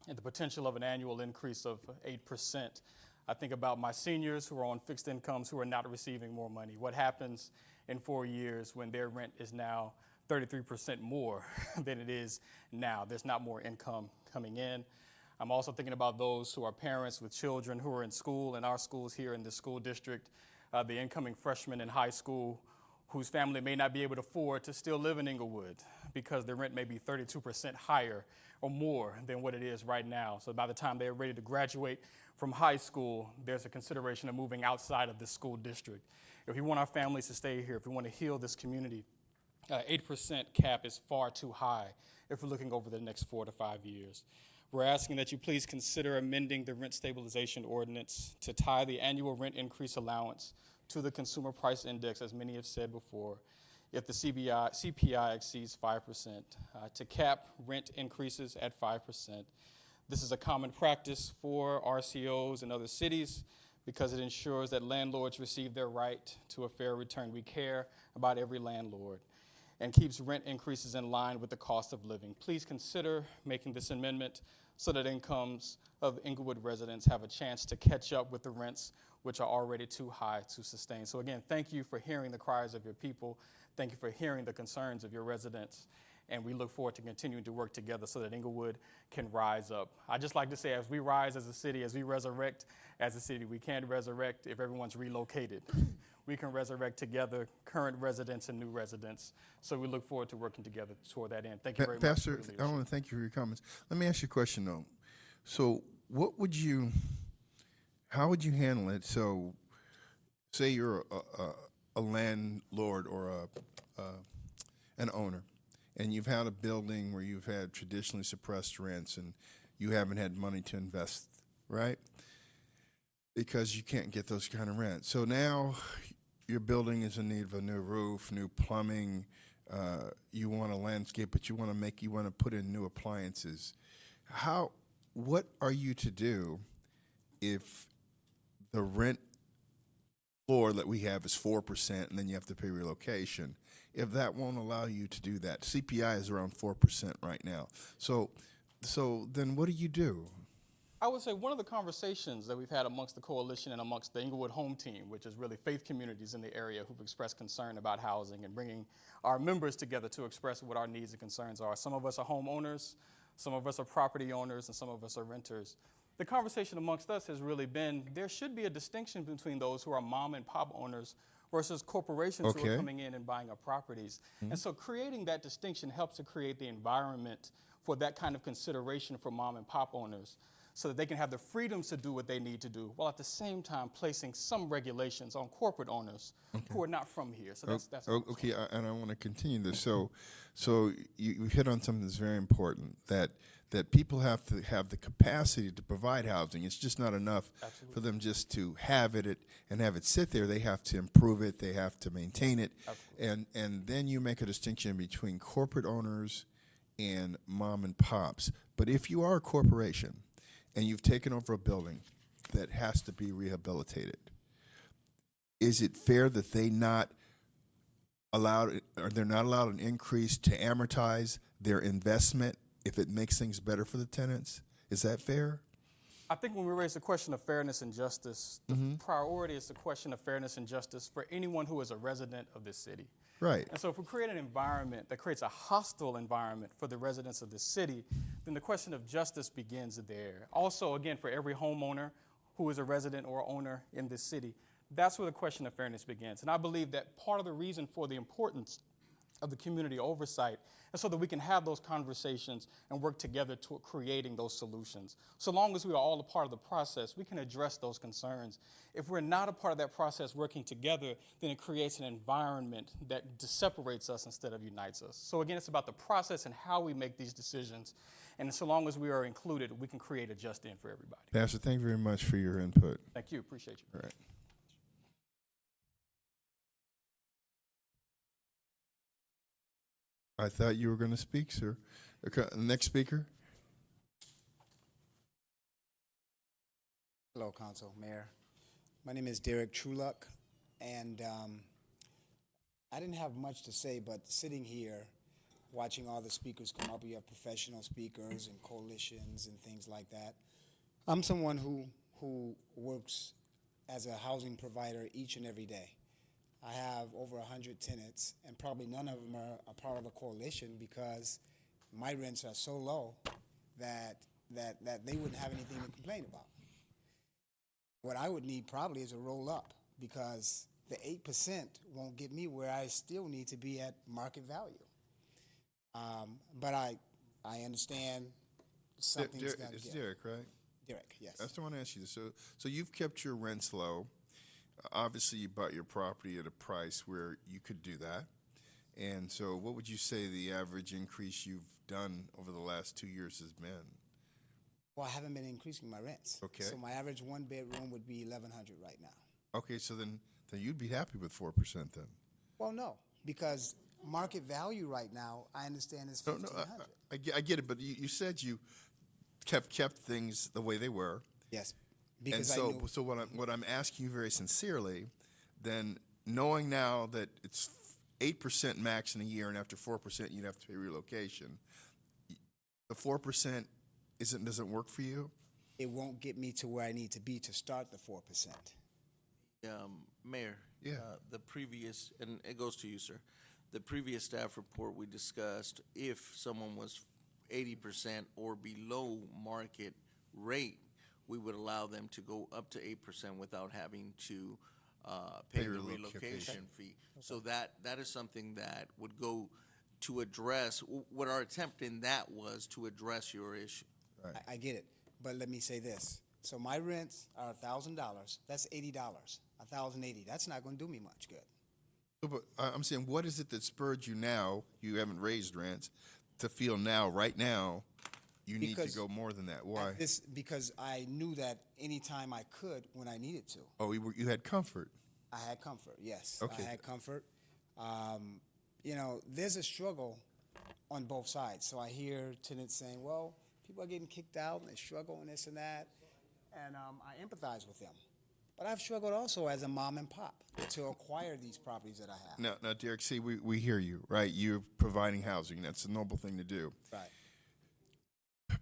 and the potential of an annual increase of 8%, I think about my seniors who are on fixed incomes who are not receiving more money. What happens in 4 years when their rent is now 33% more than it is now? There's not more income coming in. I'm also thinking about those who are parents with children who are in school, in our schools here in the school district, the incoming freshmen in high school whose family may not be able to afford to still live in Inglewood because their rent may be 32% higher or more than what it is right now. So by the time they're ready to graduate from high school, there's a consideration of moving outside of the school district. If we want our families to stay here, if we want to heal this community, 8% cap is far too high if we're looking over the next 4 to 5 years. We're asking that you please consider amending the rent stabilization ordinance to tie the annual rent increase allowance to the consumer price index, as many have said before, if the CPI exceeds 5%, to cap rent increases at 5%. This is a common practice for RCOs and other cities because it ensures that landlords receive their right to a fair return. We care about every landlord and keeps rent increases in line with the cost of living. Please consider making this amendment so that incomes of Inglewood residents have a chance to catch up with the rents which are already too high to sustain. So again, thank you for hearing the cries of your people. Thank you for hearing the concerns of your residents. And we look forward to continuing to work together so that Inglewood can rise up. I just like to say, as we rise as a city, as we resurrect as a city, we can't resurrect if everyone's relocated. We can resurrect together current residents and new residents. So we look forward to working together toward that end. Thank you very much. Pastor, I want to thank you for your comments. Let me ask you a question, though. So how would you handle it? So say you're a landlord or an owner, and you've had a building where you've had traditionally suppressed rents and you haven't had money to invest, right? Because you can't get those kind of rents. So now your building is in need of a new roof, new plumbing, you want a landscape, but you want to put in new appliances. What are you to do if the rent floor that we have is 4% and then you have to pay relocation? If that won't allow you to do that, CPI is around 4% right now. So then what do you do? I would say one of the conversations that we've had amongst the coalition and amongst the Inglewood Home Team, which is really faith communities in the area who've expressed concern about housing and bringing our members together to express what our needs and concerns are. Some of us are homeowners, some of us are property owners, and some of us are renters. The conversation amongst us has really been there should be a distinction between those who are mom and pop owners versus corporations who are coming in and buying up properties. And so creating that distinction helps to create the environment for that kind of consideration for mom and pop owners so that they can have the freedoms to do what they need to do, while at the same time placing some regulations on corporate owners who are not from here. So that's okay. And I want to continue this. So you hit on something that's very important, that people have to have the capacity to provide housing. It's just not enough for them just to have it and have it sit there. They have to improve it. They have to maintain it. And then you make a distinction between corporate owners and mom and pops. But if you are a corporation and you've taken over a building that has to be rehabilitated, is it fair that they're not allowed an increase to amortize their investment if it makes things better for the tenants? Is that fair? I think when we raise the question of fairness and justice, the priority is the question of fairness and justice for anyone who is a resident of this city. Right. And so if we create an environment that creates a hostile environment for the residents of this city, then the question of justice begins there. Also, again, for every homeowner who is a resident or owner in this city, that's where the question of fairness begins. And I believe that part of the reason for the importance of the community oversight, and so that we can have those conversations and work together toward creating those solutions. So long as we are all a part of the process, we can address those concerns. If we're not a part of that process working together, then it creates an environment that separates us instead of unites us. So again, it's about the process and how we make these decisions. And so long as we are included, we can create a just end for everybody. Pastor, thank you very much for your input. Thank you. Appreciate you. All right. I thought you were going to speak, sir. Okay, next speaker. Hello, Council, Mayor. My name is Derek Trueluck, and I didn't have much to say, but sitting here, watching all the speakers come up, you have professional speakers and coalitions and things like that. I'm someone who works as a housing provider each and every day. I have over 100 tenants, and probably none of them are a part of a coalition because my rents are so low that they wouldn't have anything to complain about. What I would need probably is a roll up, because the 8% won't get me where I still need to be at market value. But I understand something's got to It's give. Derek, right? Derek, yes. I still want to ask you this. So you've kept your rents low. Obviously, you bought your property at a price where you could do that. And so what would you say the average increase you've done over the last 2 years has been? Well, I haven't been increasing my rents. Okay. So my average one bedroom would be $1,100 right now. Okay, so then you'd be happy with 4% then. Well, no, because market value right now, I understand, is $1,500. I get it, but you said you kept things the way they were. Yes, because so what I'm asking you very sincerely, then knowing now that it's 8% max in a year, and after 4% you'd have to pay relocation, the 4% doesn't work for you? It won't get me to where I need to be to start the 4%. Mayor, yeah. The previous, and it goes to you, sir, the previous staff report we discussed, if someone was 80% or below market rate, we would allow them to go up to 8% without having to pay the relocation fee. So that is something that would go to address, what our attempt in that was to address your issue. Right. I get it, but let me say this. So my rents are $1,000. That's $80. $1,080. That's not going to do me much good. But I'm saying, what is it that spurred you now, you haven't raised rents, to feel now, right now, you need to go more than that? Why? Because I knew that anytime I could when I needed to. Oh, you had comfort. I had comfort, yes. Okay. I had comfort. You know, there's a struggle on both sides. So I hear tenants saying, well, people are getting kicked out and they struggle and this and that. And I empathize with them. But I've struggled also as a mom and pop to acquire these properties that I have. Now, Derek, see, we hear you, right? You're providing housing. That's a noble thing to do. Right.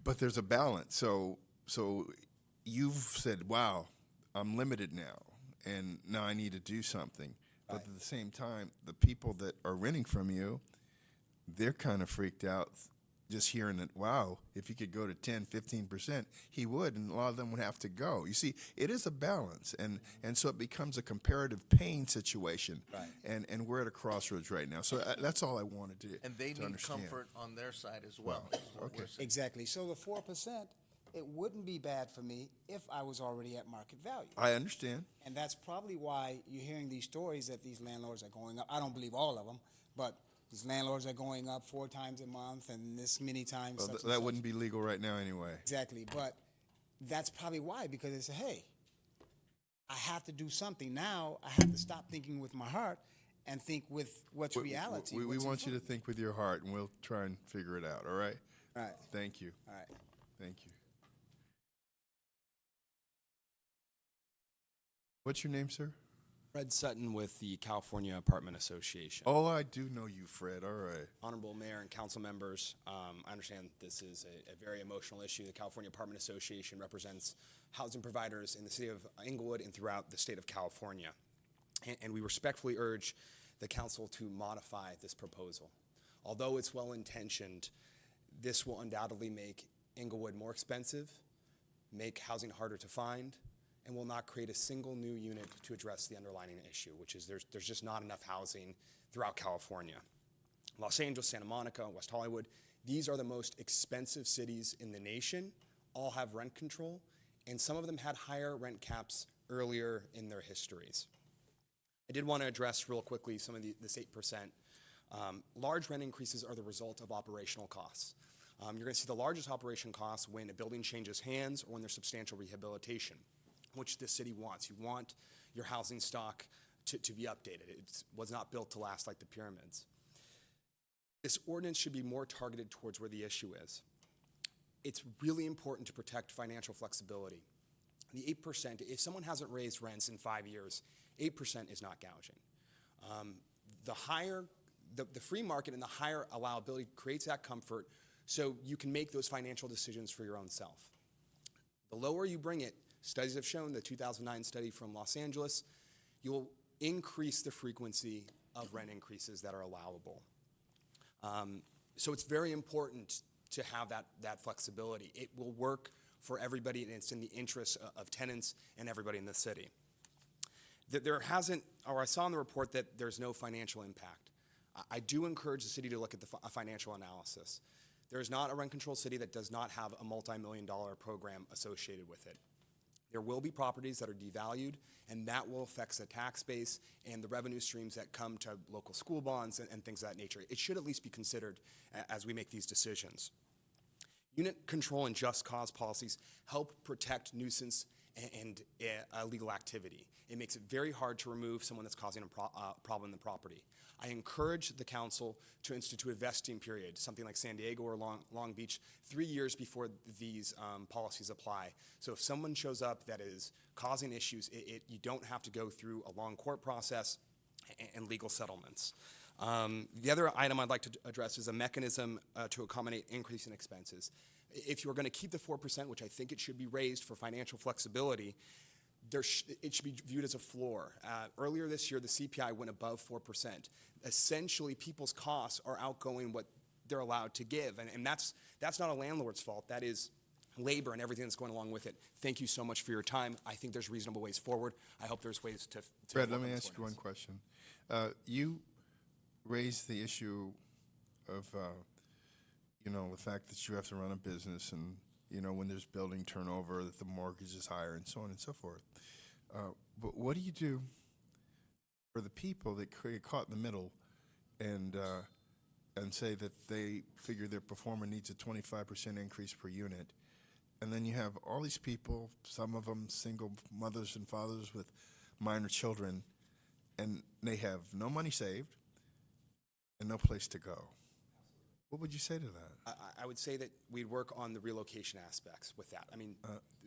But there's a balance. So you've said, wow, I'm limited now, and now I need to do something. But at the same time, the people that are renting from you, they're kind of freaked out just hearing that, wow, if he could go to 10, 15%, he would, and a lot of them would have to go. You see, it is a balance, and so it becomes a comparative pain situation. Right. And we're at a crossroads right now. So that's all I wanted to And they need understand. comfort on their side as well. is what we're saying. Exactly. So the 4%, it wouldn't be bad for me if I was already at market value. I understand. And that's probably why you're hearing these stories that these landlords are going up. I don't believe all of them, but these landlords are going up 4 times a month and this many times. Well, such and that such. wouldn't be legal right now anyway. Exactly. But that's probably why, because they say, hey, I have to do something. Now I have to stop thinking with my heart and think with what's reality. We what's in want you to front. think with your heart, and we'll try and figure it out, all right? All right. Thank you. All right. Thank you. What's your name, sir? Fred Sutton with the California Apartment Association. Oh, I do know you, Fred. All right. Honorable Mayor and council members, I understand this is a very emotional issue. The California Apartment Association represents housing providers in the city of Inglewood and throughout the state of California. And we respectfully urge the council to modify this proposal. Although it's well-intentioned, this will undoubtedly make Inglewood more expensive, make housing harder to find, and will not create a single new unit to address the underlying issue, which is there's just not enough housing throughout California. Los Angeles, Santa Monica, West Hollywood, these are the most expensive cities in the nation, all have rent control, and some of them had higher rent caps earlier in their histories. I did want to address real quickly some of this 8%. Large rent increases are the result of operational costs. You're going to see the largest operation costs when a building changes hands or when there's substantial rehabilitation, which the city wants. You want your housing stock to be updated. It was not built to last like the pyramids. This ordinance should be more targeted towards where the issue is. It's really important to protect financial flexibility. The 8%, if someone hasn't raised rents in 5 years, 8% is not gouging. The free market and the higher allowability creates that comfort so you can make those financial decisions for your own self. The lower you bring it, studies have shown, the 2009 study from Los Angeles, you'll increase the frequency of rent increases that are allowable. So it's very important to have that flexibility. It will work for everybody, and it's in the interest of tenants and everybody in the city. I saw in the report that there's no financial impact. I do encourage the city to look at the financial analysis. There is not a rent control city that does not have a multi-million-dollar program associated with it. There will be properties that are devalued, and that will affect the tax base and the revenue streams that come to local school bonds and things of that nature. It should at least be considered as we make these decisions. Unit control and just cause policies help protect nuisance and illegal activity. It makes it very hard to remove someone that's causing a problem in the property. I encourage the council to institute a vesting period, something like San Diego or Long Beach, 3 years before these policies apply. So if someone shows up that is causing issues, you don't have to go through a long court process and legal settlements. The other item I'd like to address is a mechanism to accommodate increasing expenses. If you're going to keep the 4%, which I think it should be raised for financial flexibility, it should be viewed as a floor. Earlier this year, the CPI went above 4%. Essentially, people's costs are outgoing what they're allowed to give, and that's not a landlord's fault. That is labor and everything that's going along with it. Thank you so much for your time. I think there's reasonable ways forward. I hope there's ways to Fred, let me ask you one question. You raised the issue of, the fact that you have to run a business and, when there's building turnover, that the mortgage is higher and so on and so forth. But what do you do for the people that get caught in the middle and say that they figure their performer needs a 25% increase per unit, and then you have all these people, some of them single mothers and fathers with minor children, and they have no money saved and no place to go? What would you say to that? I would say that we'd work on the relocation aspects with that. I mean,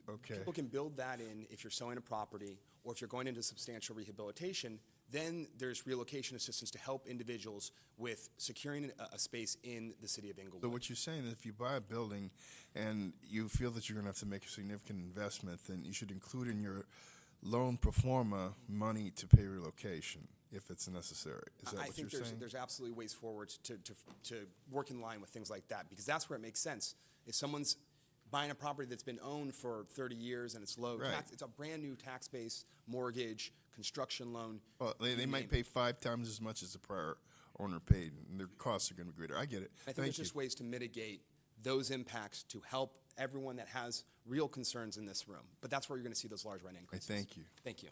okay. People can build that in if you're selling a property or if you're going into substantial rehabilitation. Then there's relocation assistance to help individuals with securing a space in the city of Inglewood. So what you're saying is if you buy a building and you feel that you're going to have to make a significant investment, then you should include in your loan pro forma money to pay relocation if it's necessary. Is that what you're saying? There's absolutely ways forward to work in line with things like that, because that's where it makes sense. If someone's buying a property that's been owned for 30 years and it's low tax, it's a brand new tax base, mortgage, construction loan. Well, they might pay 5 times as much as the prior owner paid, and their costs are going to be greater. I get it. I think there's just ways to mitigate those impacts to help everyone that has real concerns in this room. But that's where you're going to see those large rent increases. Thank you. Thank you.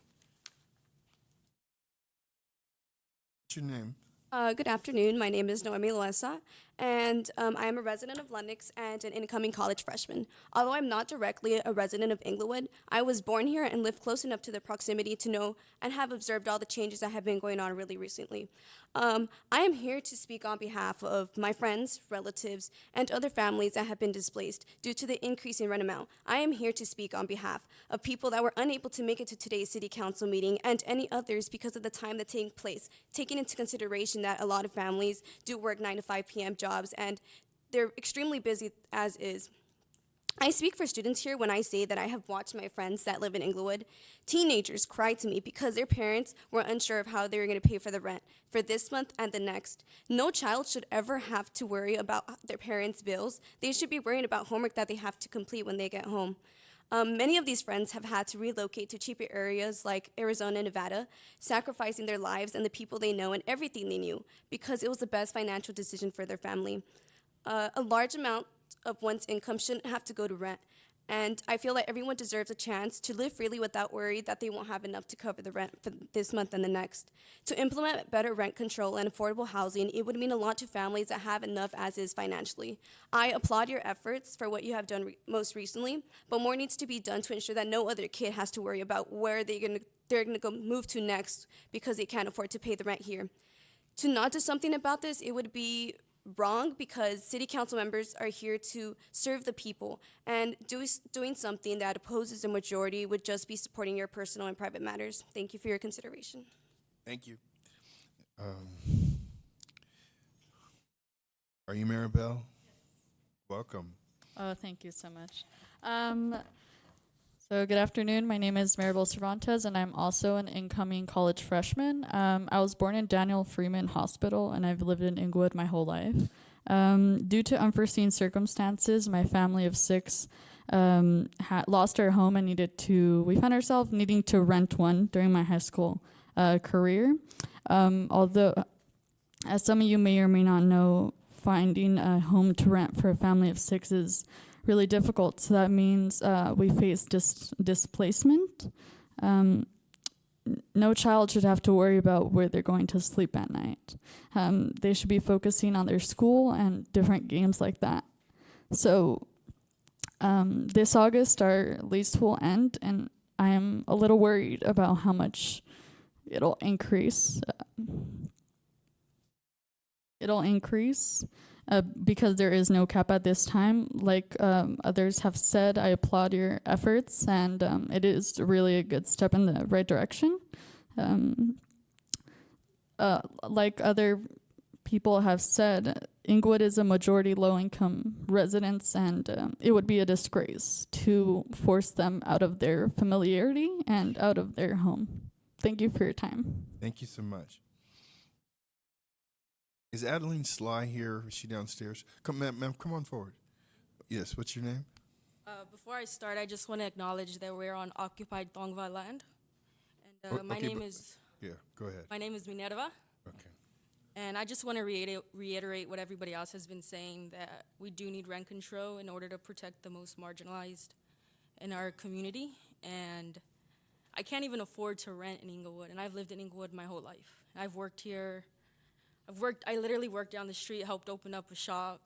What's your name? Good afternoon. My name is Noemi Loesa, and I am a resident of Lenox and an incoming college freshman. Although I'm not directly a resident of Inglewood, I was born here and live close enough to the proximity to know and have observed all the changes that have been going on really recently. I am here to speak on behalf of my friends, relatives, and other families that have been displaced due to the increase in rent amount. I am here to speak on behalf of people that were unable to make it to today's city council meeting and any others because of the time that take place, taking into consideration that a lot of families do work 9 to 5 p.m. jobs and they're extremely busy as is. I speak for students here when I say that I have watched my friends that live in Inglewood, teenagers, cry to me because their parents were unsure of how they were going to pay for the rent for this month and the next. No child should ever have to worry about their parents' bills. They should be worrying about homework that they have to complete when they get home. Many of these friends have had to relocate to cheaper areas like Arizona and Nevada, sacrificing their lives and the people they know and everything they knew because it was the best financial decision for their family. A large amount of one's income shouldn't have to go to rent, and I feel like everyone deserves a chance to live freely without worry that they won't have enough to cover the rent for this month and the next. To implement better rent control and affordable housing, it would mean a lot to families that have enough as is financially. I applaud your efforts for what you have done most recently, but more needs to be done to ensure that no other kid has to worry about where they're gonna go move to next because they can't afford to pay the rent here. To not do something about this, it would be wrong because city council members are here to serve the people, and doing something that opposes the majority would just be supporting your personal and private matters. Thank you for your consideration. Thank you. Are you Maribel? Welcome. Oh, thank you so much. So good afternoon. My name is Maribel Cervantes, and I'm also an incoming college freshman. I was born in Daniel Freeman Hospital, and I've lived in Inglewood my whole life. Due to unforeseen circumstances, my family of 6 lost our home and we found ourselves needing to rent one during my high school career. Although, as some of you may or may not know, finding a home to rent for a family of 6 is really difficult. So that means we face displacement. No child should have to worry about where they're going to sleep at night. They should be focusing on their school and different games like that. So this August, our lease will end, and I am a little worried about how much it'll increase. Because there is no cap at this time. Like others have said, I applaud your efforts, and it is really a good step in the right direction. Like other people have said, Inglewood is a majority low-income residence, and it would be a disgrace to force them out of their familiarity and out of their home. Thank you for your time. Thank you so much. Is Adeline Sly here? Is she downstairs? Come, ma'am, come on forward. Yes, what's your name? Before I start, I just want to acknowledge that we're on occupied Tongva land. And my name is... Yeah, go ahead. My name is Minerva. Okay. And I just want to reiterate what everybody else has been saying, that we do need rent control in order to protect the most marginalized in our community. And I can't even afford to rent in Inglewood, and I've lived in Inglewood my whole life. I've worked here. I literally worked down the street, helped open up a shop,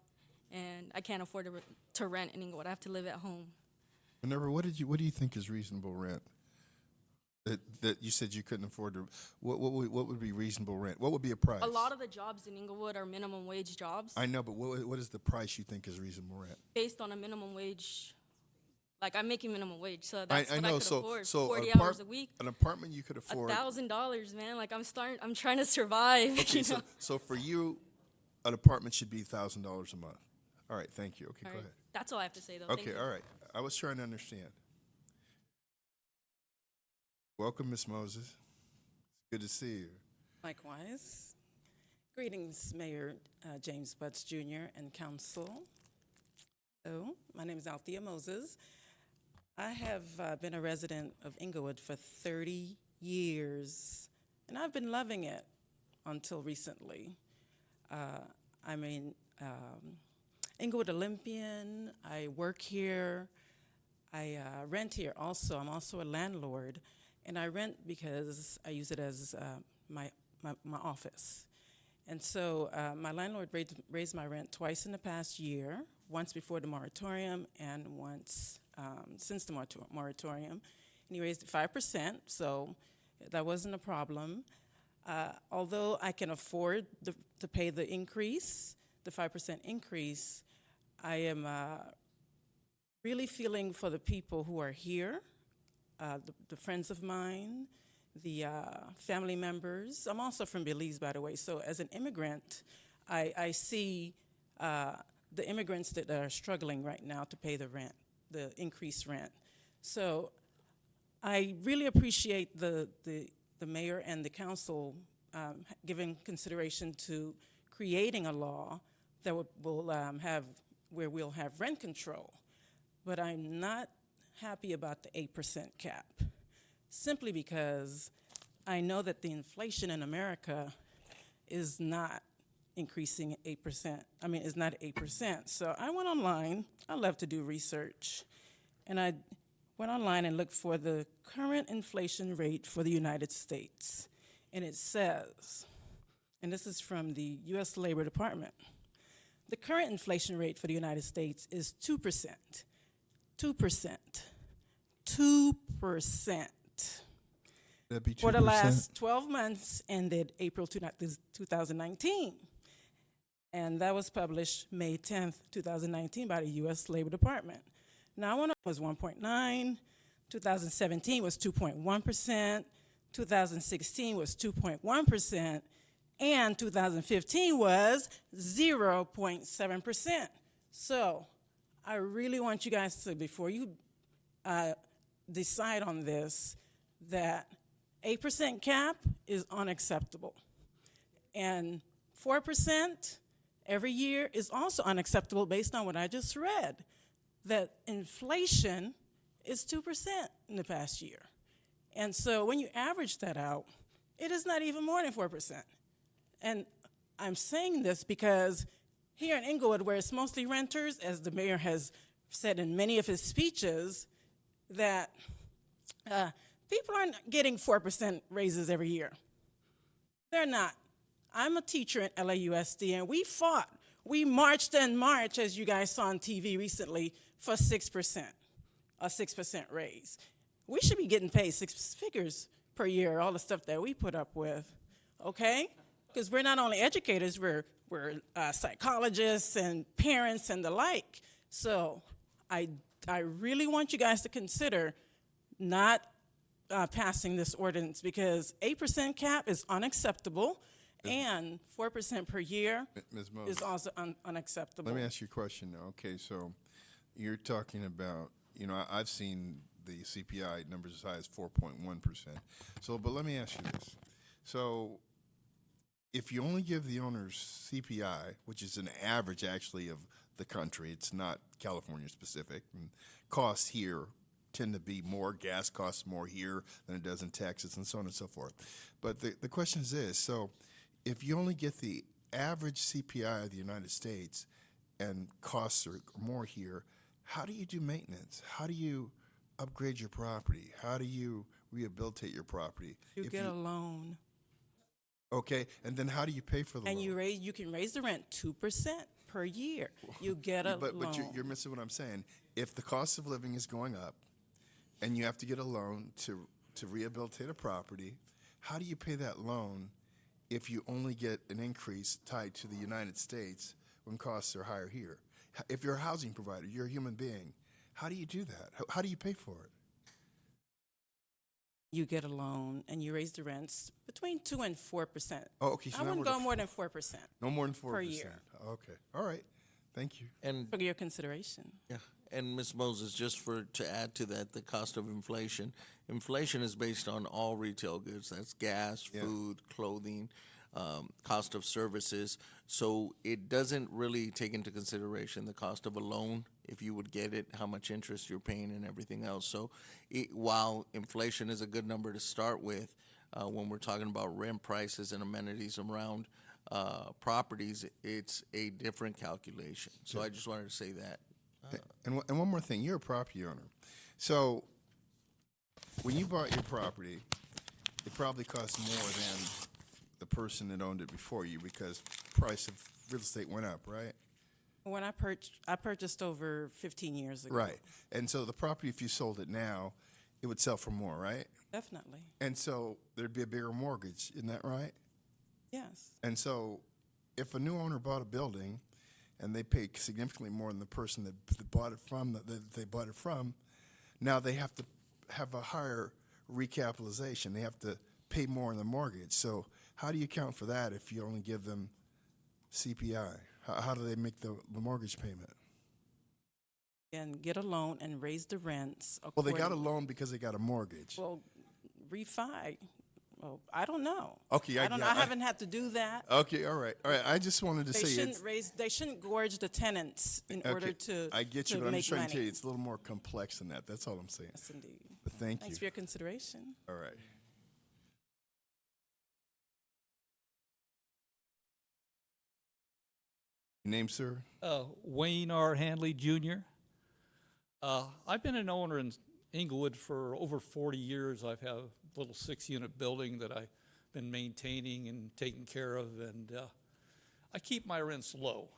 and I can't afford to rent in Inglewood. I have to live at home. Minerva, what do you think is reasonable rent? That you said you couldn't afford to. What would be reasonable rent? What would be a price? A lot of the jobs in Inglewood are minimum wage jobs. I know, but what is the price you think is reasonable rent? Based on a minimum wage, like I'm making minimum wage, so that's I what know. I could So afford. so 40 hours a week. An apartment you could afford. $1,000, man. Like I'm trying to survive. Okay, you know? so for you, an apartment should be $1,000 a month. All right, thank you. Okay, All go right. ahead. That's all I have to say, though. Okay, Thank you. all right. I was trying to understand. Welcome, Miss Moses. Good to see you. Likewise. Greetings, Mayor James Butts Jr. and Council. Hello, my name is Althea Moses. I have been a resident of Inglewood for 30 years, and I've been loving it until recently. I'm an Inglewood Olympian. I work here. I rent here also. I'm also a landlord. And I rent because I use it as my office. And so my landlord raised my rent twice in the past year, once before the moratorium and once since the moratorium. And he raised it 5%, so that wasn't a problem. Although I can afford to pay the increase, the 5% increase, I am really feeling for the people who are here. The friends of mine, the family members. I'm also from Belize, by the way. So as an immigrant, I see the immigrants that are struggling right now to pay the rent, the increased rent. So I really appreciate the mayor and the council giving consideration to creating a law that will have where we'll have rent control. But I'm not happy about the 8% cap, simply because I know that the inflation in America is not increasing at 8%. I mean, it's not 8%. So I went online. I love to do research. And I went online and looked for the current inflation rate for the United States. And it says, and this is from the U.S. Labor Department, the current inflation rate for the United States is 2%. 2%. 2%. That'd be 2%? For the last 12 months ended April 2019. And that was published May 10th, 2019 by the U.S. Labor Department. Now, one was 1.9, 2017 was 2.1%, 2016 was 2.1%, and 2015 was 0.7%. So I really want you guys to, before you decide on this, that 8% cap is unacceptable. And 4% every year is also unacceptable based on what I just read, that inflation is 2% in the past year. And so when you average that out, it is not even more than 4%. And I'm saying this because here in Inglewood, where it's mostly renters, as the mayor has said in many of his speeches, that people aren't getting 4% raises every year. They're not. I'm a teacher at LAUSD, and we marched and marched, as you guys saw on TV recently, for 6%, a 6% raise. We should be getting paid six figures per year, all the stuff that we put up with, okay? Because we're not only educators, we're psychologists and parents and the like. So I really want you guys to consider not passing this ordinance, because 8% cap is unacceptable, and 4% per year is also unacceptable. Let me ask you a question now. Okay, so you're talking about, I've seen the CPI numbers as high as 4.1%. So, but let me ask you this. So if you only give the owners CPI, which is an average actually of the country, it's not California specific, and costs here tend to be more, gas costs more here than it does in Texas, and so on and so forth. But the question is this, so if you only get the average CPI of the United States and costs are more here, how do you do maintenance? How do you upgrade your property? How do you rehabilitate your property? You get a loan. Okay, and then how do you pay for the loan? And you can raise the rent 2% per year. You get a loan. But you're missing what I'm saying. If the cost of living is going up and you have to get a loan to rehabilitate a property, how do you pay that loan if you only get an increase tied to the United States when costs are higher here? If you're a housing provider, you're a human being, how do you do that? How do you pay for it? You get a loan and you raise the rents between 2 and 4%. Oh, okay. So I wouldn't go more than 4%. No more than 4% per year. Okay. All right. Thank you. And for your consideration. Yeah. And Ms. Moses, just to add to that, the cost of inflation. Inflation is based on all retail goods. That's gas, food, clothing, cost of services. So it doesn't really take into consideration the cost of a loan, if you would get it, how much interest you're paying and everything else. So while inflation is a good number to start with, when we're talking about rent prices and amenities around properties, it's a different calculation. So I just wanted to say that. And one more thing, you're a property owner. So when you bought your property, it probably cost more than the person that owned it before you, because price of real estate went up, right? When I purchased over 15 years ago. Right. And so the property, if you sold it now, it would sell for more, right? Definitely. And so there'd be a bigger mortgage, isn't that right? Yes. And so if a new owner bought a building and they paid significantly more than the person that bought it from, that they bought it from, now they have to have a higher recapitalization. They have to pay more in the mortgage. So how do you account for that if you only give them CPI? How do they make the mortgage payment? And get a loan and raise the rents. Well, they got a loan because they got a mortgage. Well, refi. Oh, I don't know. Okay, I don't know. I haven't had to do that. Okay, all right. I just wanted to They say shouldn't it's they shouldn't gorge the tenants in order to I get you, to but I'm make just trying money. to tell you it's a little more complex than that. That's all I'm saying. Yes, indeed. But thank Thanks you. for your consideration. All right. Your name, sir? Wayne R. Handley Jr. I've been an owner in Inglewood for over 40 years. I've had a little 6-unit building that I've been maintaining and taking care of, and I keep my rents low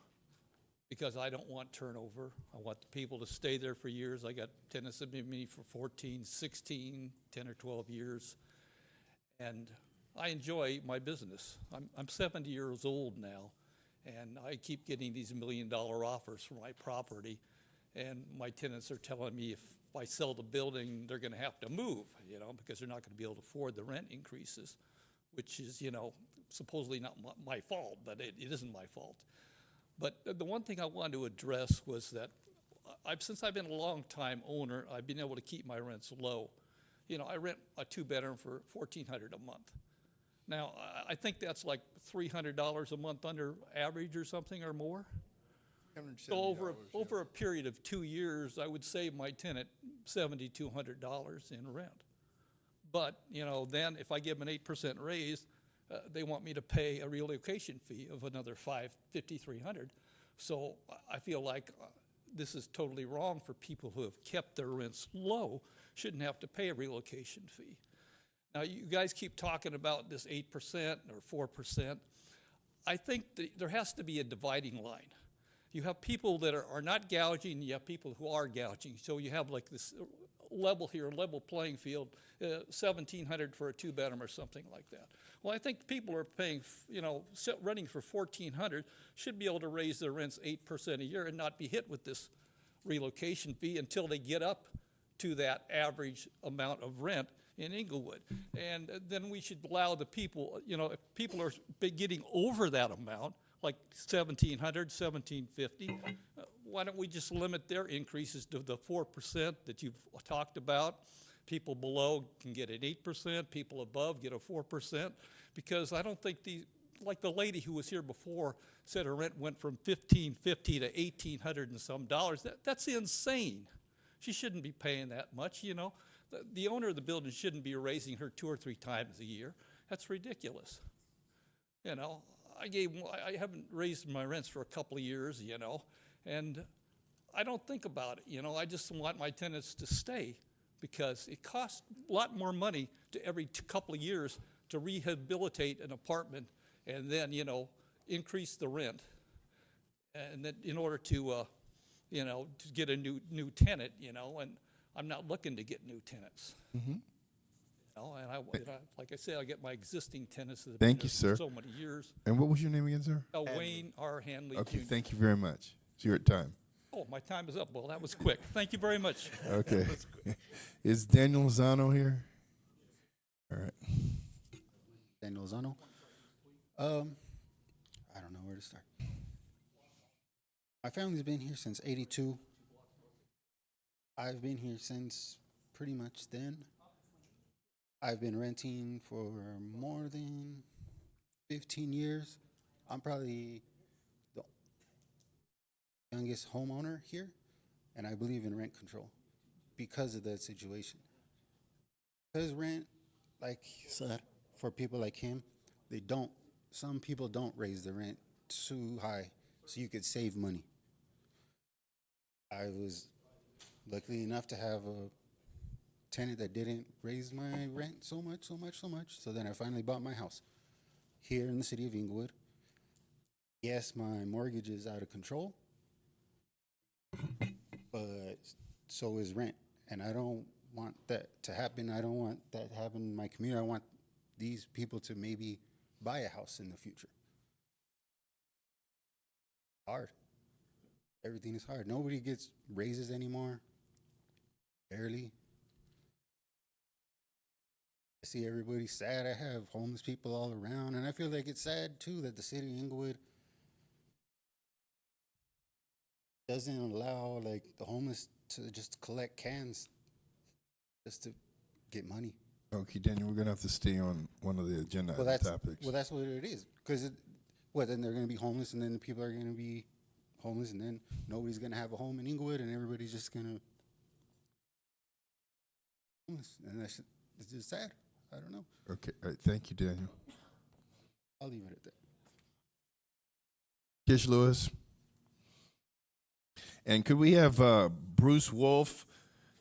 because I don't want turnover. I want the people to stay there for years. I got tenants that have been with me for 14, 16, 10 or 12 years, and I enjoy my business. I'm 70 years old now, and I keep getting these $1 million offers for my property, and my tenants are telling me if I sell the building, they're going to have to move, because they're not going to be able to afford the rent increases, which is, supposedly not my fault, but it isn't my fault. But the one thing I wanted to address was that since I've been a long-time owner, I've been able to keep my rents low. I rent a 2-bedroom for $1,400 a month. Now, I think that's like $300 a month under average or something or more. So over a period of 2 years, I would save my tenant $7,200 in rent. But, then if I give them an 8% raise, they want me to pay a relocation fee of another $5,300. So I feel like this is totally wrong for people who have kept their rents low, shouldn't have to pay a relocation fee. Now, you guys keep talking about this 8% or 4%. I think that there has to be a dividing line. You have people that are not gouging, you have people who are gouging. So you have like this level here, level playing field, $1,700 for a 2-bedroom or something like that. Well, I think people are paying, renting for $1,400 should be able to raise their rents 8% a year and not be hit with this relocation fee until they get up to that average amount of rent in Inglewood. And then we should allow the people, if people are getting over that amount, like $1,700, $1,750, why don't we just limit their increases to the 4% that you've talked about? People below can get an 8%, people above get a 4%, because I don't think like the lady who was here before said her rent went from $1,550 to $1,800 and some dollars. That's insane. She shouldn't be paying that much, The owner of the building shouldn't be raising her 2 or 3 times a year. That's ridiculous. I haven't raised my rents for a couple of years, and I don't think about it, I just want my tenants to stay because it costs a lot more money to every couple of years to rehabilitate an apartment and then, increase the rent. And then in order to get a new tenant, and I'm not looking to get new tenants. Mm-hmm. And like I said, I get my existing tenants that have Thank been you, there sir. for so many years. And what was your name again, sir? Wayne R. Handley Okay, Jr. thank you very much. So you're at time. Oh, my time is up. Well, that was quick. Thank you very much. Okay. Is Daniel Lozano here? All right. Daniel Lozano. I don't know where to start. My family's been here since '82. I've been here since pretty much then. I've been renting for more than 15 years. I'm probably the youngest homeowner here, and I believe in rent control because of that situation. Because rent, like he said, for people like him, some people don't raise the rent too high so you could save money. I was lucky enough to have a tenant that didn't raise my rent so much. So then I finally bought my house here in the city of Inglewood. Yes, my mortgage is out of control, but so is rent. And I don't want that to happen. I don't want that to happen in my community. I want these people to maybe buy a house in the future. Hard. Everything is hard. Nobody gets raises anymore. Barely. I see everybody sad. I have homeless people all around, and I feel like it's sad too that the city of Inglewood doesn't allow like the homeless to just collect cans just to get money. Okay, Daniel, we're gonna have to stay on one of the agenda Well, topics. that's what it is. Because then they're going to be homeless, and then the people are going to be homeless, and then nobody's going to have a home in Inglewood, and everybody's just going to homeless, and it's just sad. I don't know. Okay, all right, thank you, Daniel. I'll leave it at that. Kish Lewis. And could we have Bruce Wolf,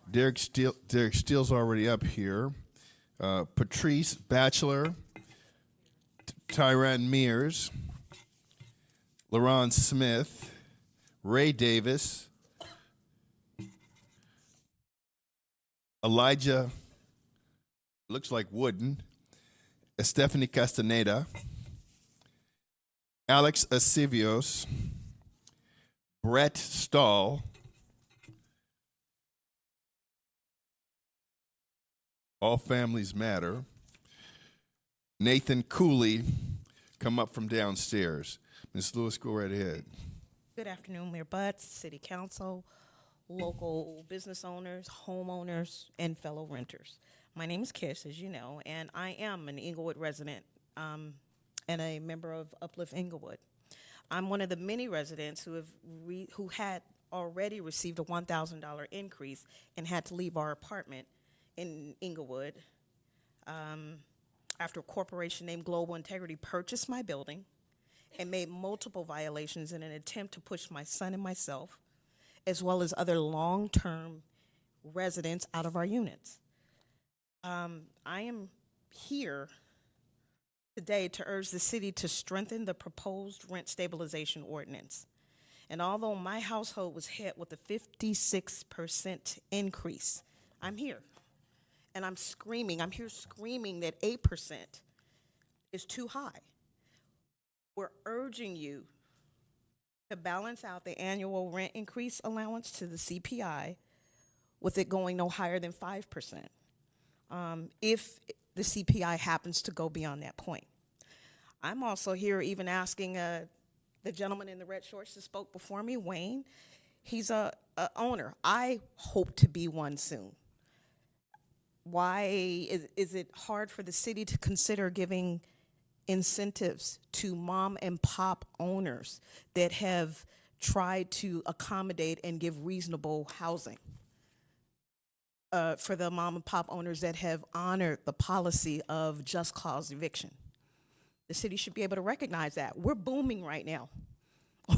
Derek Steele's already up here, Patrice Batchelor, Tyran Mears, LaRon Smith, Ray Davis, Elijah, looks like Wooden, Stephanie Castaneda, Alex Asivios, Brett Stahl, All Families Matter, Nathan Cooley, come up from downstairs. Ms. Lewis, go right ahead. Good afternoon, Mayor Butts, City Council, local business owners, homeowners, and fellow renters. My name is Kish, as you know, and I am an Inglewood resident and a member of Uplift Inglewood. I'm one of the many residents who had already received a $1,000 increase and had to leave our apartment in Inglewood after a corporation named Global Integrity purchased my building and made multiple violations in an attempt to push my son and myself, as well as other long-term residents, out of our units. I am here today to urge the city to strengthen the proposed rent stabilization ordinance. And although my household was hit with a 56% increase, I'm here. And I'm here screaming that 8% is too high. We're urging you to balance out the annual rent increase allowance to the CPI with it going no higher than 5%. If the CPI happens to go beyond that point. I'm also here even asking the gentleman in the red shorts that spoke before me, Wayne. He's a owner. I hope to be one soon. Why is it hard for the city to consider giving incentives to mom and pop owners that have tried to accommodate and give reasonable housing? For the mom and pop owners that have honored the policy of just cause eviction. The city should be able to recognize that. We're booming right now.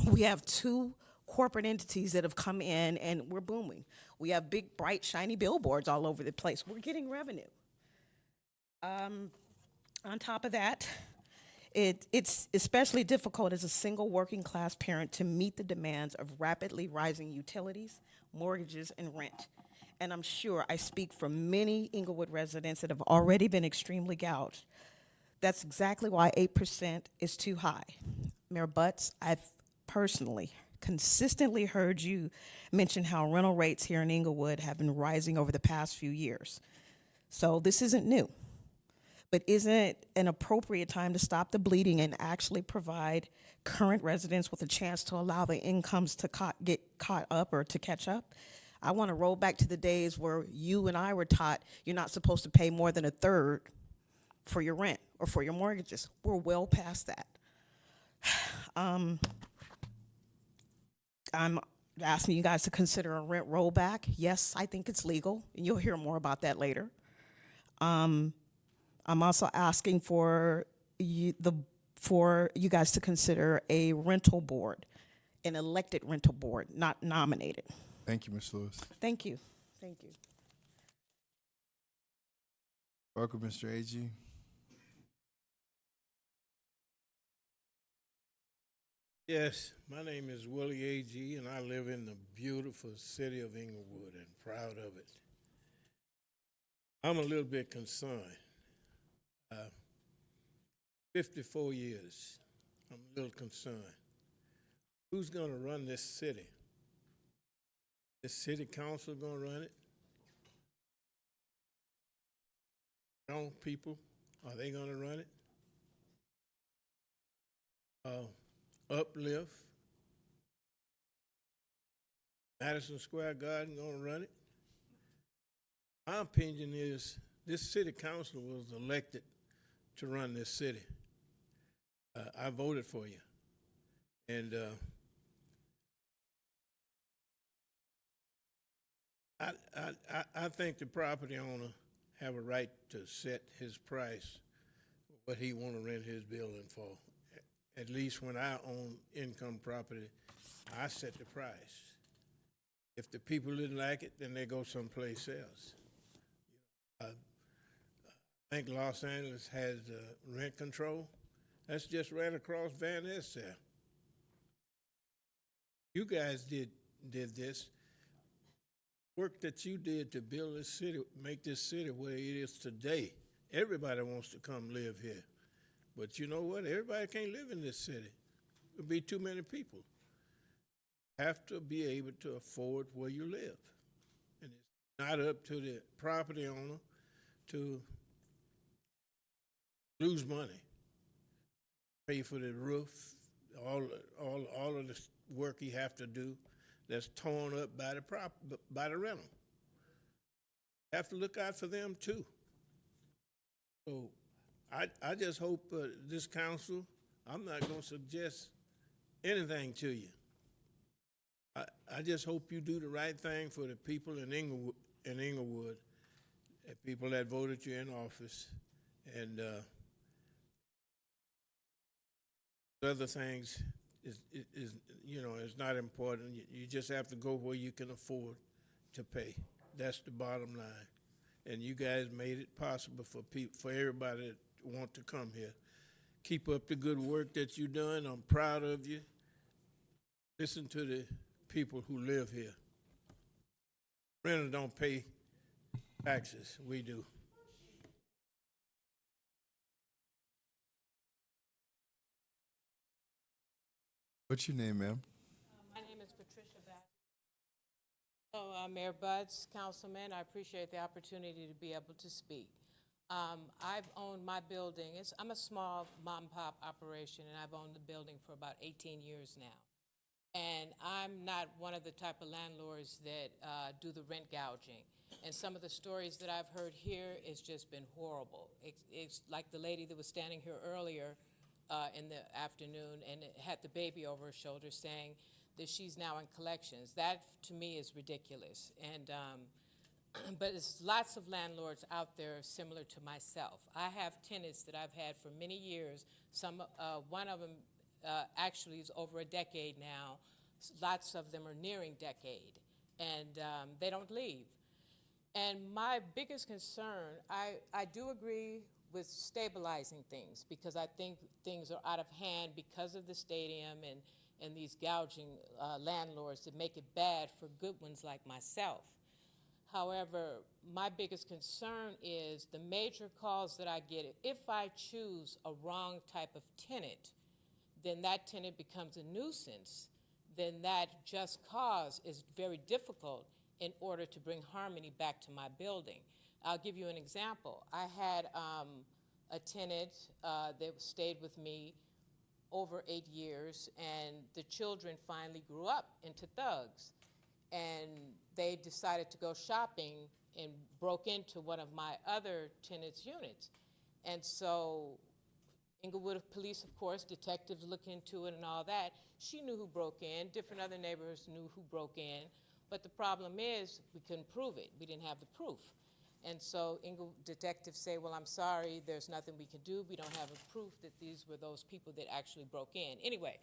We have 2 corporate entities that have come in and we're booming. We have big, bright, shiny billboards all over the place. We're getting revenue. On top of that, it's especially difficult as a single working class parent to meet the demands of rapidly rising utilities, mortgages, and rent. And I'm sure I speak for many Inglewood residents that have already been extremely gouged. That's exactly why 8% is too high. Mayor Butts, I've personally consistently heard you mention how rental rates here in Inglewood have been rising over the past few years. So this isn't new, but isn't it an appropriate time to stop the bleeding and actually provide current residents with a chance to allow the incomes to get caught up or to catch up? I want to roll back to the days where you and I were taught you're not supposed to pay more than a third for your rent or for your mortgages. We're well past that. I'm asking you guys to consider a rent rollback. Yes, I think it's legal, and you'll hear more about that later. I'm also asking for you guys to consider a rental board, an elected rental board, not nominated. Thank you, Ms. Lewis. Thank you. Thank you. Welcome, Mr. Agee. Yes, my name is Willie Agee, and I live in the beautiful city of Inglewood and proud of it. I'm a little bit concerned. 54 years, I'm a little concerned. Who's going to run this city? Is city council going to run it? Young people, are they going to run it? Uplift, Madison Square Garden going to run it? My opinion is this city council was elected to run this city. I voted for you. And I think the property owner have a right to set his price, what he want to rent his building for. At least when I own income property, I set the price. If the people didn't like it, then they go someplace else. I think Los Angeles has rent control. That's just right across Van Ness there. You guys did this. Work that you did to build this city, make this city where it is today. Everybody wants to come live here. But you know what? Everybody can't live in this city. There'll be too many people. Have to be able to afford where you live. And it's not up to the property owner to lose money, pay for the roof, all of the work he have to do that's torn up by the rental. Have to look out for them too. So I just hope this council, I'm not going to suggest anything to you. I just hope you do the right thing for the people in Inglewood, the people that voted you in office, and other things is is not important. You just have to go where you can afford to pay. That's the bottom line. And you guys made it possible for everybody that want to come here. Keep up the good work that you've done. I'm proud of you. Listen to the people who live here. Renters don't pay taxes. We do. What's your name, ma'am? My name is Patricia Bass. Hello, Mayor Buds, Councilman. I appreciate the opportunity to be able to speak. I've owned my building. I'm a small mom and pop operation, and I've owned the building for about 18 years now. And I'm not one of the type of landlords that do the rent gouging. And some of the stories that I've heard here has just been horrible. It's like the lady that was standing here earlier in the afternoon and had the baby over her shoulder saying that she's now in collections. That, to me, is ridiculous. And but there's lots of landlords out there similar to myself. I have tenants that I've had for many years. One of them actually is over a decade now. Lots of them are nearing decade, and they don't leave. And my biggest concern, I do agree with stabilizing things, because I think things are out of hand because of the stadium and these gouging landlords that make it bad for good ones like myself. However, my biggest concern is the major calls that I get. If I choose a wrong type of tenant, then that tenant becomes a nuisance. Then that just cause is very difficult in order to bring harmony back to my building. I'll give you an example. I had a tenant that stayed with me over 8 years, and the children finally grew up into thugs. And they decided to go shopping and broke into one of my other tenants' units. And so Inglewood Police, of course, detectives look into it and all that. She knew who broke in. Different other neighbors knew who broke in. But the problem is we couldn't prove it. We didn't have the proof. And so detectives say, well, I'm sorry, there's nothing we can do. We don't have a proof that these were those people that actually broke in. Anyway,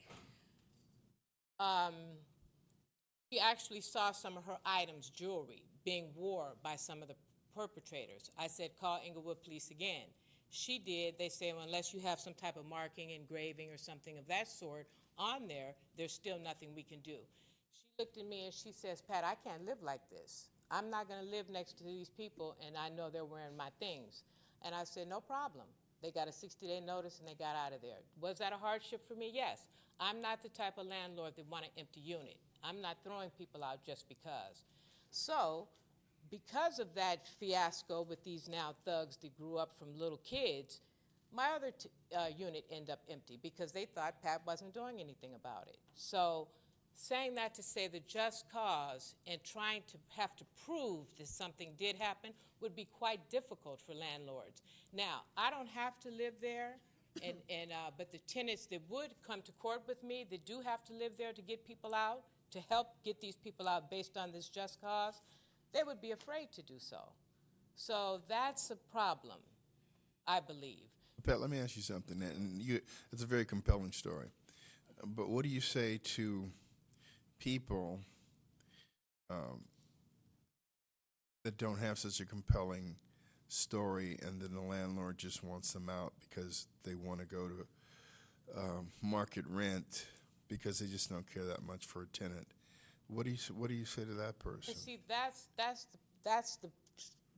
she actually saw some of her items, jewelry, being worn by some of the perpetrators. I said, call Inglewood Police again. She did. They say, well, unless you have some type of marking, engraving, or something of that sort on there, there's still nothing we can do. She looked at me and she says, Pat, I can't live like this. I'm not going to live next to these people, and I know they're wearing my things. And I said, no problem. They got a 60-day notice, and they got out of there. Was that a hardship for me? Yes. I'm not the type of landlord that want an empty unit. I'm not throwing people out just because. So, because of that fiasco with these now thugs that grew up from little kids, my other unit ended up empty because they thought Pat wasn't doing anything about it. So saying that to say the just cause and trying to have to prove that something did happen would be quite difficult for landlords. Now, I don't have to live there, but the tenants that would come to court with me, that do have to live there to get people out, to help get these people out based on this just cause, they would be afraid to do so. So that's a problem, I believe. Pat, let me ask you something. It's a very compelling story. But what do you say to people that don't have such a compelling story, and then the landlord just wants them out because they want to go to market rent because they just don't care that much for a tenant? What do you say to that person? And see, that's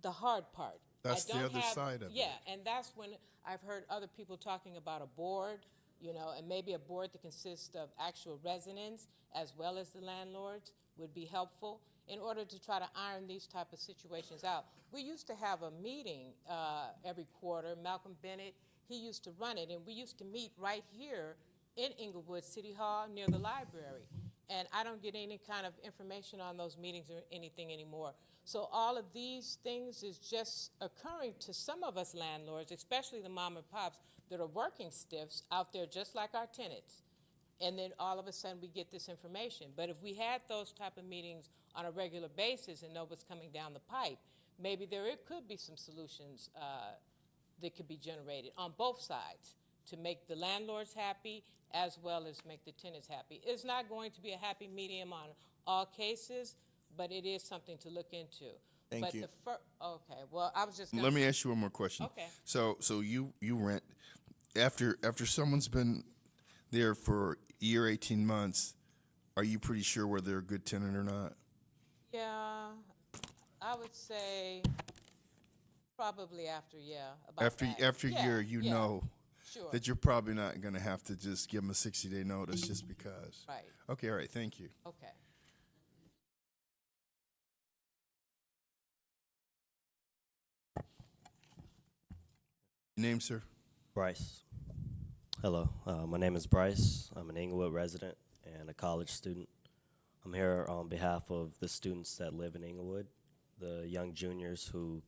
the hard part. That's the other side of it. Yeah, and that's when I've heard other people talking about a board, and maybe a board that consists of actual residents as well as the landlords would be helpful in order to try to iron these type of situations out. We used to have a meeting every quarter. Malcolm Bennett, he used to run it, and we used to meet right here in Inglewood City Hall near the library. And I don't get any kind of information on those meetings or anything anymore. So all of these things is just occurring to some of us landlords, especially the mom and pops that are working stiffs out there just like our tenants. And then all of a sudden we get this information. But if we had those type of meetings on a regular basis and know what's coming down the pipe, maybe could be some solutions that could be generated on both sides to make the landlords happy as well as make the tenants happy. It's not going to be a happy medium on all cases, but it is something to look into. Thank you. Okay, well, I was just gonna Let me ask you one more question. Okay. So you rent after someone's been there for a year, 18 months. Are you pretty sure whether they're a good tenant or not? Yeah, I would say probably after, about After that. after a year, you know Sure. that you're probably not going to have to just give them a 60-day notice just because. Right. Okay, all right, thank you. Okay. Name, sir? Bryce. Hello, my name is Bryce. I'm an Inglewood resident and a college student. I'm here on behalf of the students that live in Inglewood, the young juniors who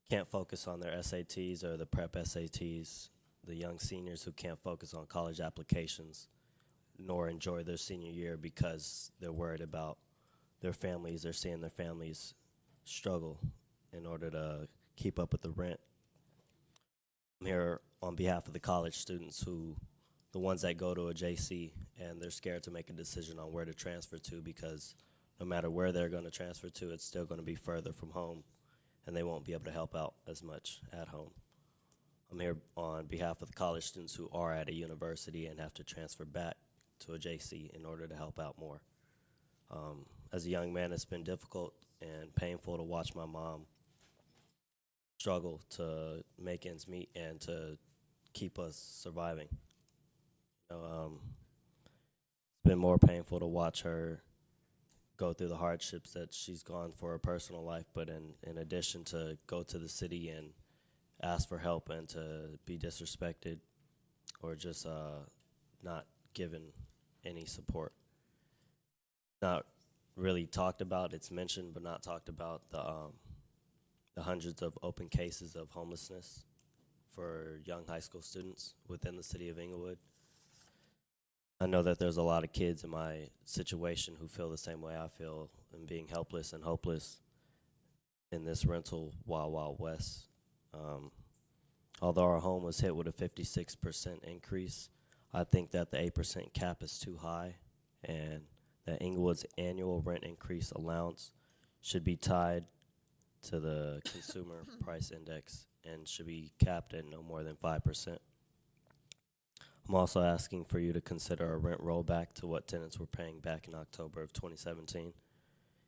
can't focus on their SATs or the prep SATs, the young seniors who can't focus on college applications nor enjoy their senior year because they're worried about their families. They're seeing their families struggle in order to keep up with the rent. I'm here on behalf of the college students the ones that go to a JC, and they're scared to make a decision on where to transfer to because no matter where they're going to transfer to, it's still going to be further from home, and they won't be able to help out as much at home. I'm here on behalf of the college students who are at a university and have to transfer back to a JC in order to help out more. As a young man, it's been difficult and painful to watch my mom struggle to make ends meet and to keep us surviving. It's been more painful to watch her go through the hardships that she's gone for her personal life, but in addition to go to the city and ask for help and to be disrespected or just not given any support. Not really talked about. It's mentioned but not talked about the hundreds of open cases of homelessness for young high school students within the city of Inglewood. I know that there's a lot of kids in my situation who feel the same way I feel and being helpless and hopeless in this rental Wild Wild West. Although our home was hit with a 56% increase, I think that the 8% cap is too high and that Inglewood's annual rent increase allowance should be tied to the consumer price index and should be capped at no more than 5%. I'm also asking for you to consider a rent rollback to what tenants were paying back in October of 2017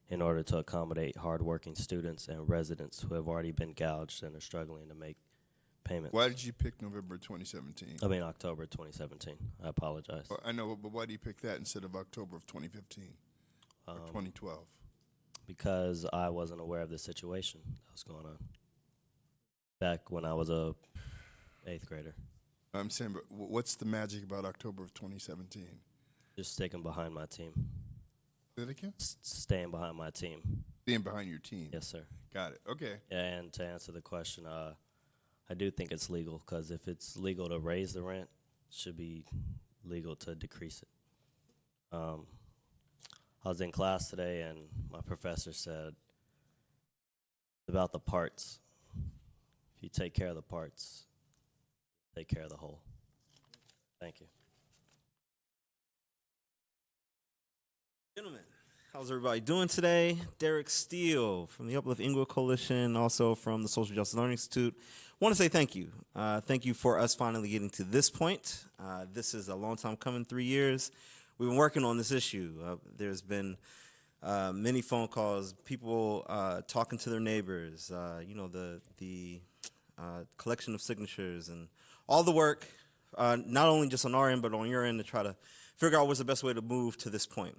in order to accommodate hardworking students and residents who have already been gouged and are struggling to make payments. Why did you pick November 2017? I mean October 2017. I apologize. I know, but why do you pick that instead of October of 2015 or 2012? Because I wasn't aware of the situation that was going on back when I was a 8th grader. I'm saying, but what's the magic about October of 2017? Just sticking behind my team. Say that again? Staying behind my team. Being behind your team. Yes, sir. Got it. Okay. And to answer the question, I do think it's legal, because if it's legal to raise the rent, it should be legal to decrease it. I was in class today, and my professor said about the parts. If you take care of the parts, take care of the whole. Thank you. Gentlemen, how's everybody doing today? Derek Steele from the Uplift Inglewood Coalition, also from the Social Justice Learning Institute. Want to say thank you. Thank you for us finally getting to this point. This is a long time coming, 3 years. We've been working on this issue. There's been many phone calls, people talking to their neighbors, the collection of signatures, and all the work, not only just on our end, but on your end, to try to figure out what's the best way to move to this point.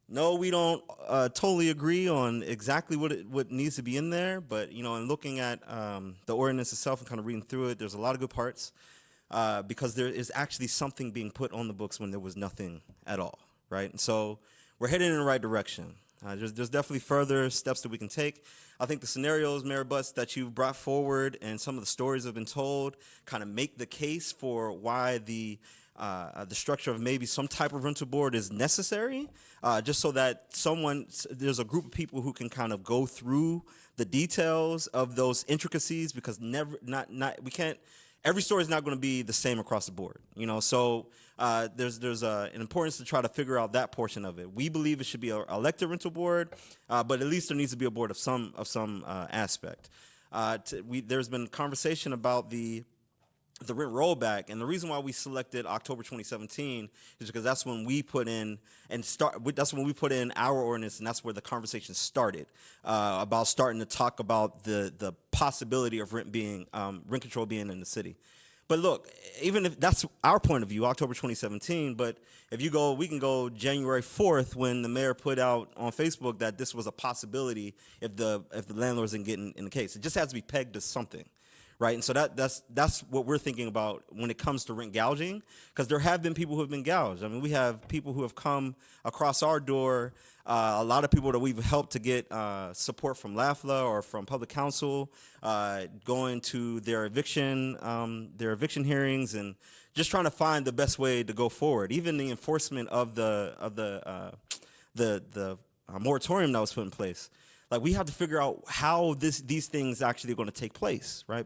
No, we don't totally agree on exactly what needs to be in there, but in looking at the ordinance itself and kind of reading through it, there's a lot of good parts, because there is actually something being put on the books when there was nothing at all, right? And so we're heading in the right direction. There's definitely further steps that we can take. I think the scenarios, Mayor Butts, that you've brought forward and some of the stories that have been told kind of make the case for why the structure of maybe some type of rental board is necessary, just so that there's a group of people who can kind of go through the details of those intricacies, because we can't. Every story is not going to be the same across the board, So there's an importance to try to figure out that portion of it. We believe it should be an elected rental board, but at least there needs to be a board of some aspect. There's been conversation about the rent rollback, and the reason why we selected October 2017 is because that's when we put in our ordinance, and that's where the conversation started about starting to talk about the possibility of rent control being in the city. But look, even if that's our point of view, October 2017, but if we can go January 4th, when the mayor put out on Facebook that this was a possibility if the landlords didn't get in the case. It just has to be pegged to something. Right, and so that's what we're thinking about when it comes to rent gouging, because there have been people who have been gouged. I mean, we have people who have come across our door, a lot of people that we've helped to get support from LAFLA or from Public Counsel, going to their eviction hearings, and just trying to find the best way to go forward. Even the enforcement of the moratorium that was put in place. Like, we have to figure out how these things actually are going to take place, right?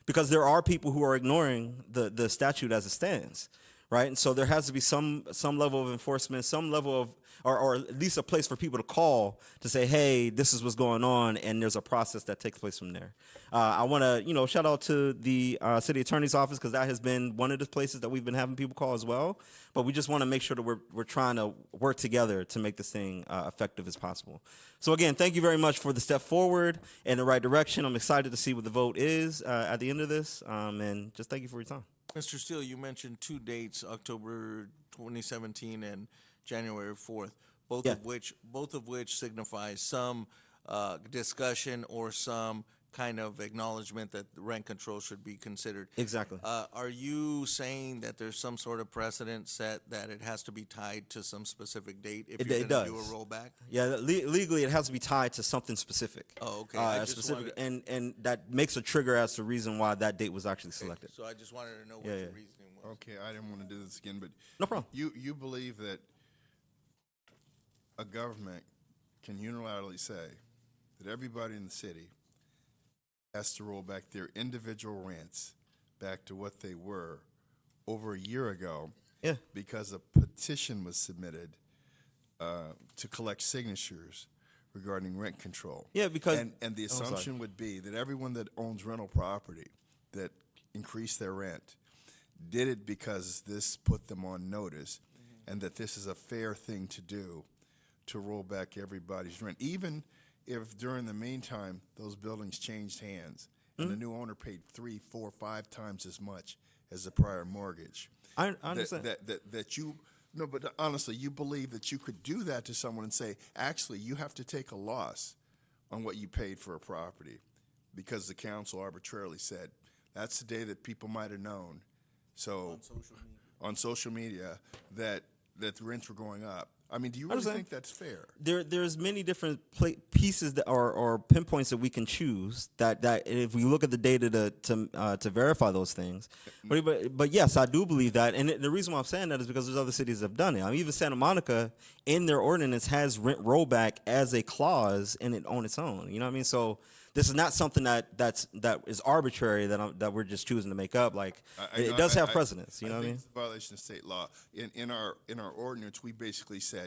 Because there are people who are ignoring the statute as it stands, right? And so there has to be some level of enforcement, some level of, or at least a place for people to call to say, hey, this is what's going on, and there's a process that takes place from there. I want to, shout out to the city attorney's office, because that has been one of the places that we've been having people call as well. But we just want to make sure that we're trying to work together to make this thing effective as possible. So again, thank you very much for the step forward in the right direction. I'm excited to see what the vote is at the end of this, and just thank you for your time. Mr. Steele, you mentioned two dates, October 2017 and January 4th, both of which signify some discussion or some kind of acknowledgement that rent control should be considered. Exactly. Are you saying that there's some sort of precedent set that it has to be tied to some specific date if you're going to do a rollback? Yeah, legally it has to be tied to something specific. Oh, okay. Specific, and that makes a trigger as to the reason why that date was actually selected. So I just wanted to know what your reasoning was. Okay, I didn't want to do this again, but no problem. You believe that a government can unilaterally say that everybody in the city has to roll back their individual rents back to what they were over a year ago, because a petition was submitted to collect signatures regarding rent control. Yeah, because and the assumption would be that everyone that owns rental property that increased their rent did it because this put them on notice, and that this is a fair thing to do to roll back everybody's rent, even if during the meantime those buildings changed hands and the new owner paid 3, 4, 5 times as much as the prior mortgage. I understand but honestly, you believe that you could do that to someone and say, actually, you have to take a loss on what you paid for a property because the council arbitrarily said that's the day that people might have known. So on social media that that the rents were going up. I mean, do you I really understand. think that's fair? There's many different pieces that or pinpoints that we can choose that if we look at the data to verify those things. But yes, I do believe that, and the reason why I'm saying that is because there's other cities that have done it. I mean, even Santa Monica in their ordinance has rent rollback as a clause in it on its own. You know what I mean? So this is not something that is arbitrary that we're just choosing to make up. Like it does have precedence. You know what I mean? It's a violation of state law. In our ordinance, we basically said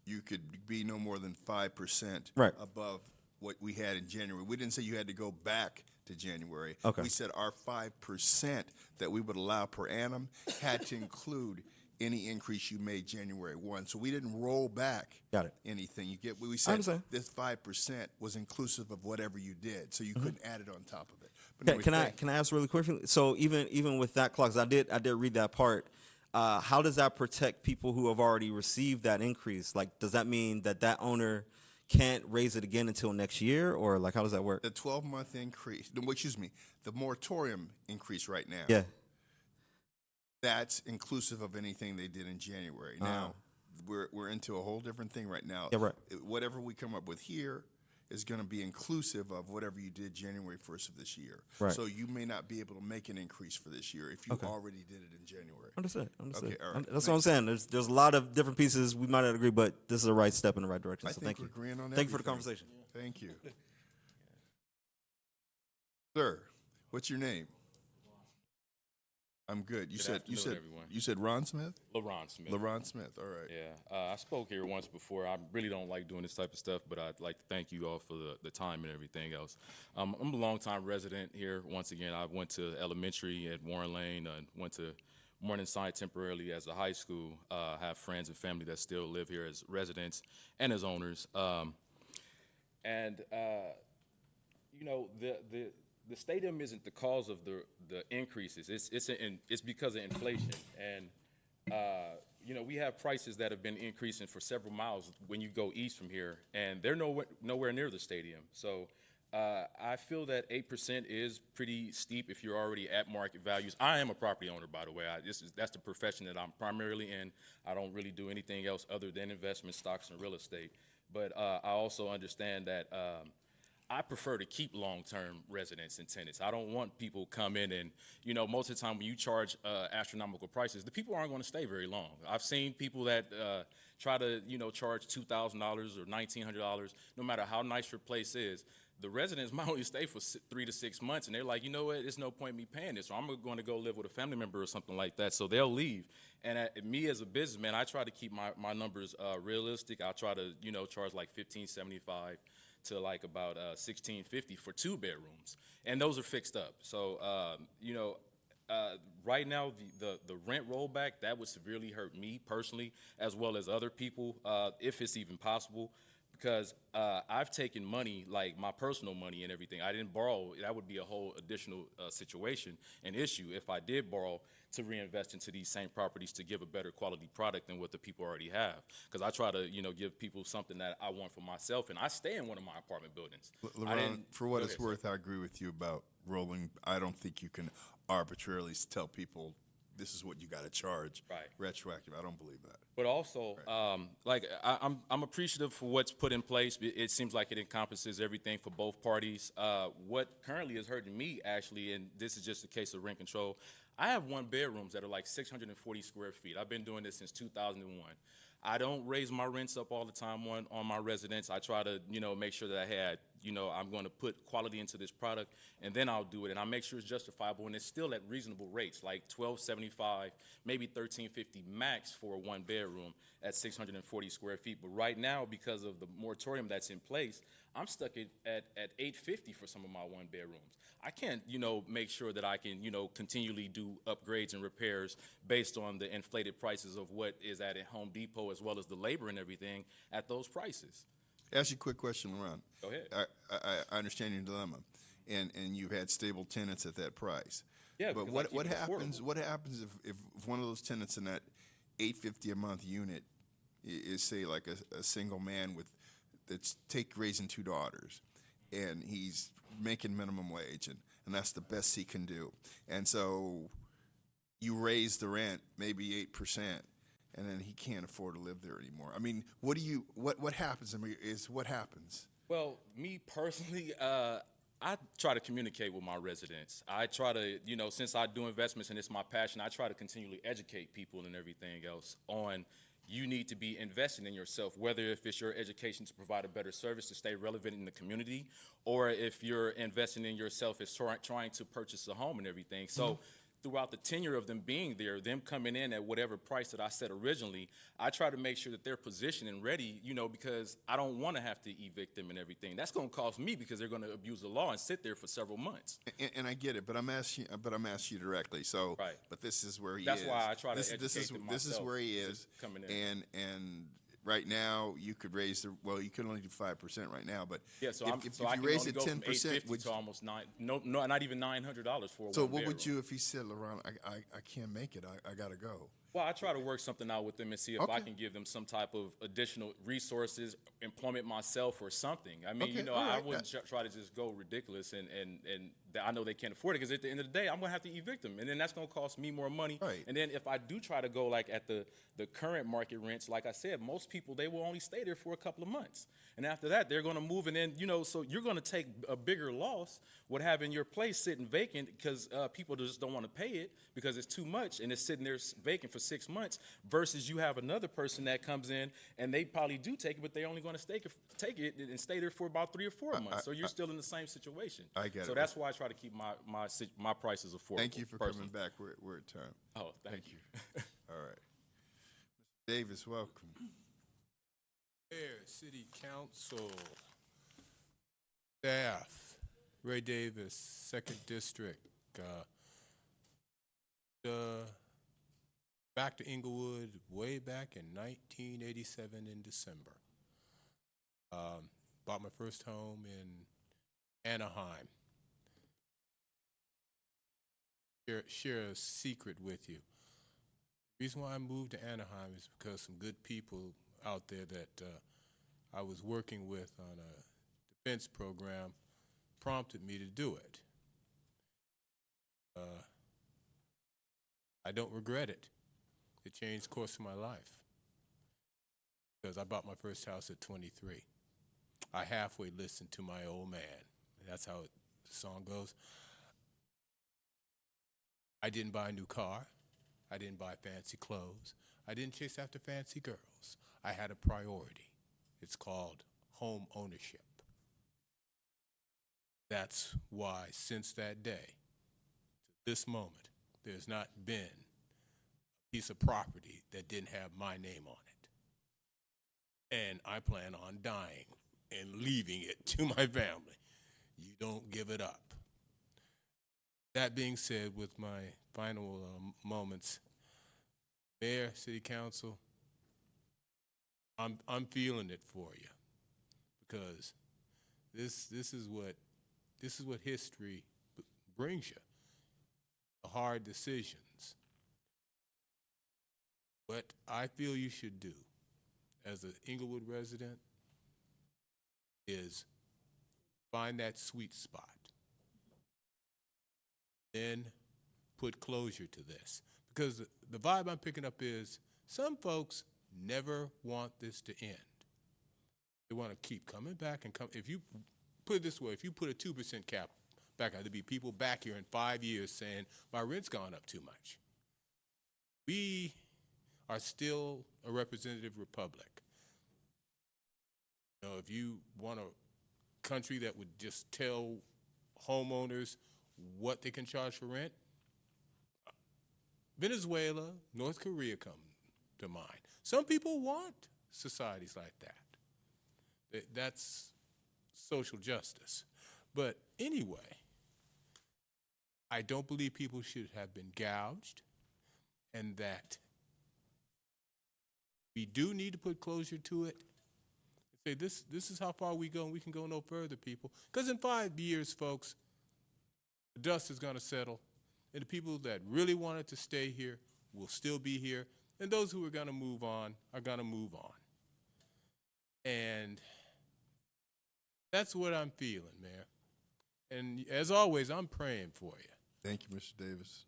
you could be no more than 5% Right. above what we had in January. We didn't say you had to go back to January. Okay. We said our 5% that we would allow per annum had to include any increase you made January 1. So we didn't roll back Got it. anything. You get what we I said? understand. This 5% was inclusive of whatever you did, so you couldn't add it on top of it. But Can, anyway, can I ask really quickly? So even with that clause, I did read that part. How does that protect people who have already received that increase? Like, does that mean that owner can't raise it again until next year, or like how does that work? the 12-month increase, no, excuse me, the moratorium increase right now. Yeah. That's inclusive of anything they did in January. Now, we're into a whole different thing right now. Yeah, right. Whatever we come up with here is going to be inclusive of whatever you did January 1st of this year. Right. So you may not be able to make an increase for this year if you Okay. already did it in January. Understood. Okay, all right. That's what I'm saying. There's a lot of different pieces. We might not agree, but this is a right step in the right direction. I So think thank we're you. agreeing on Thank you for the everything. conversation. Thank you. Sir, what's your name? I'm good. You said everyone. you said Ron Smith? LaRon Smith. LaRon Smith. All right. Yeah, I spoke here once before. I really don't like doing this type of stuff, but I'd like to thank you all for the time and everything else. I'm a longtime resident here. Once again, I went to elementary at Warren Lane, went to Morningside temporarily as a high school. I have friends and family that still live here as residents and as owners. You know, the stadium isn't the cause of the increases. It's because of inflation. And you know, we have prices that have been increasing for several miles when you go east from here, and they're nowhere near the stadium. So I feel that 8% is pretty steep if you're already at market values. I am a property owner, by the way. That's the profession that I'm primarily in. I don't really do anything else other than investment stocks and real estate. But I also understand that I prefer to keep long-term residents and tenants. I don't want people come in and, you know, most of the time when you charge astronomical prices, the people aren't going to stay very long. I've seen people that try to, you know, charge $2,000 or $1,900, no matter how nice your place is. The residents might only stay for 3 to 6 months, and they're like, you know what, there's no point in me paying this, so I'm going to go live with a family member or something like that, so they'll leave. And me as a businessman, I try to keep my numbers realistic. I try to, you know, charge like $1,575 to like about $1,650 for 2 bedrooms, and those are fixed up. So you know, right now the rent rollback that would severely hurt me personally as well as other people, if it's even possible, because I've taken money, like my personal money and everything. I didn't borrow. That would be a whole additional situation, an issue if I did borrow to reinvest into these same properties to give a better quality product than what the people already have. Because I try to, you know, give people something that I want for myself, and I stay in one of my apartment buildings. LaRon, for what it's worth, I agree with you about rolling. I don't think you can arbitrarily tell people this is what you got to charge retroactive. I don't believe that. But also, like I'm appreciative for what's put in place. It seems like it encompasses everything for both parties. What currently is hurting me, actually, and this is just a case of rent control, I have 1 bedrooms that are like 640 square feet. I've been doing this since 2001. I don't raise my rents up all the time on my residents. I try to, you know, make sure that I had, you know, I'm going to put quality into this product, and then I'll do it. And I make sure it's justifiable, and it's still at reasonable rates, like $1,275, maybe $1,350 max for a 1 bedroom at 640 square feet. But right now, because of the moratorium that's in place, I'm stuck at $850 for some of my 1 bedrooms. I can't, you know, make sure that I can, you know, continually do upgrades and repairs based on the inflated prices of what is at Home Depot, as well as the labor and everything at those prices. Ask you a quick question, LaRon. Go ahead. I understand your dilemma, and you've had stable tenants at that price. Yeah, but what happens? What happens if one of those tenants in that $850 a month unit is say like a single man that's raising 2 daughters, and he's making minimum wage, and that's the best he can do, and so you raise the rent maybe 8%, and then he can't afford to live there anymore? I mean, what happens? I mean, what happens? Well, me personally, I try to communicate with my residents. I try to, since I do investments and it's my passion, I try to continually educate people and everything else on you need to be investing in yourself, whether if it's your education to provide a better service to stay relevant in the community, or if you're investing in yourself as trying to purchase a home and everything. So throughout the tenure of them being there, them coming in at whatever price that I said originally, I try to make sure that they're positioned and ready, because I don't want to have to evict them and everything. That's going to cost me because they're going to abuse the law and sit there for several months. And I get it, but I'm asking you directly. So, Right. But this is where he That's is. why I try to educate this is them This is myself where he is. coming in. And right now you could raise you can only do 5% right now, but Yeah, so if I you can raise only it go from 10%, $850 to almost not even $900 for a so one what would bedroom. you if he said, LaRon, I can't make it, I gotta go? Well, I try to work something out with them and see if I can give them some type of additional resources, employment myself or something. I mean, Okay, all I right, wouldn't try to just go ridiculous and I know they can't afford it because at the end of the day, I'm going to have to evict them. And then that's going to cost me more money. Right. And then if I do try to go like at the current market rents, like I said, most people, they will only stay there for a couple of months. And after that, they're going to move and then, so you're going to take a bigger loss with having your place sitting vacant because people just don't want to pay it because it's too much and it's sitting there vacant for 6 months versus you have another person that comes in and they probably do take it, but they're only going to take it and stay there for about 3 or 4 months. So you're still in the same situation. I get it. So that's why I try to keep my prices affordable. Thank you for personally. coming back. We're at time. Oh, thank you. All right. Mr. Davis, welcome. Mayor, City Council, staff, Ray Davis, 2nd District. Back to Inglewood way back in 1987 in December. Bought my first home in Anaheim. Share a secret with you. The reason why I moved to Anaheim is because some good people out there that I was working with on a defense program prompted me to do it. I don't regret it. It changed the course of my life because I bought my first house at 23. I halfway listened to my old man. That's how the song goes. I didn't buy a new car. I didn't buy fancy clothes. I didn't chase after fancy girls. I had a priority. It's called home ownership. That's why since that day to this moment, there's not been a piece of property that didn't have my name on it. And I plan on dying and leaving it to my family. You don't give it up. That being said, with my final moments, Mayor, City Council, I'm feeling it for you because this is what history brings you. The hard decisions. What I feel you should do as an Inglewood resident is find that sweet spot. Then put closure to this. Because the vibe I'm picking up is some folks never want this to end. They want to keep coming back and come. If you put it this way, if you put a 2% cap back, there'd be people back here in 5 years saying, my rent's gone up too much. We are still a representative republic. You know, if you want a country that would just tell homeowners what they can charge for rent, Venezuela, North Korea come to mind. Some people want societies like that. That's social justice. But anyway, I don't believe people should have been gouged, and that we do need to put closure to it. Say this is how far we go, and we can go no further, people. Because in 5 years, folks, the dust is going to settle, and the people that really wanted to stay here will still be here, and those who are going to move on are going to move on. And that's what I'm feeling, Mayor. And as always, I'm praying for you. Thank you, Mr. Davis.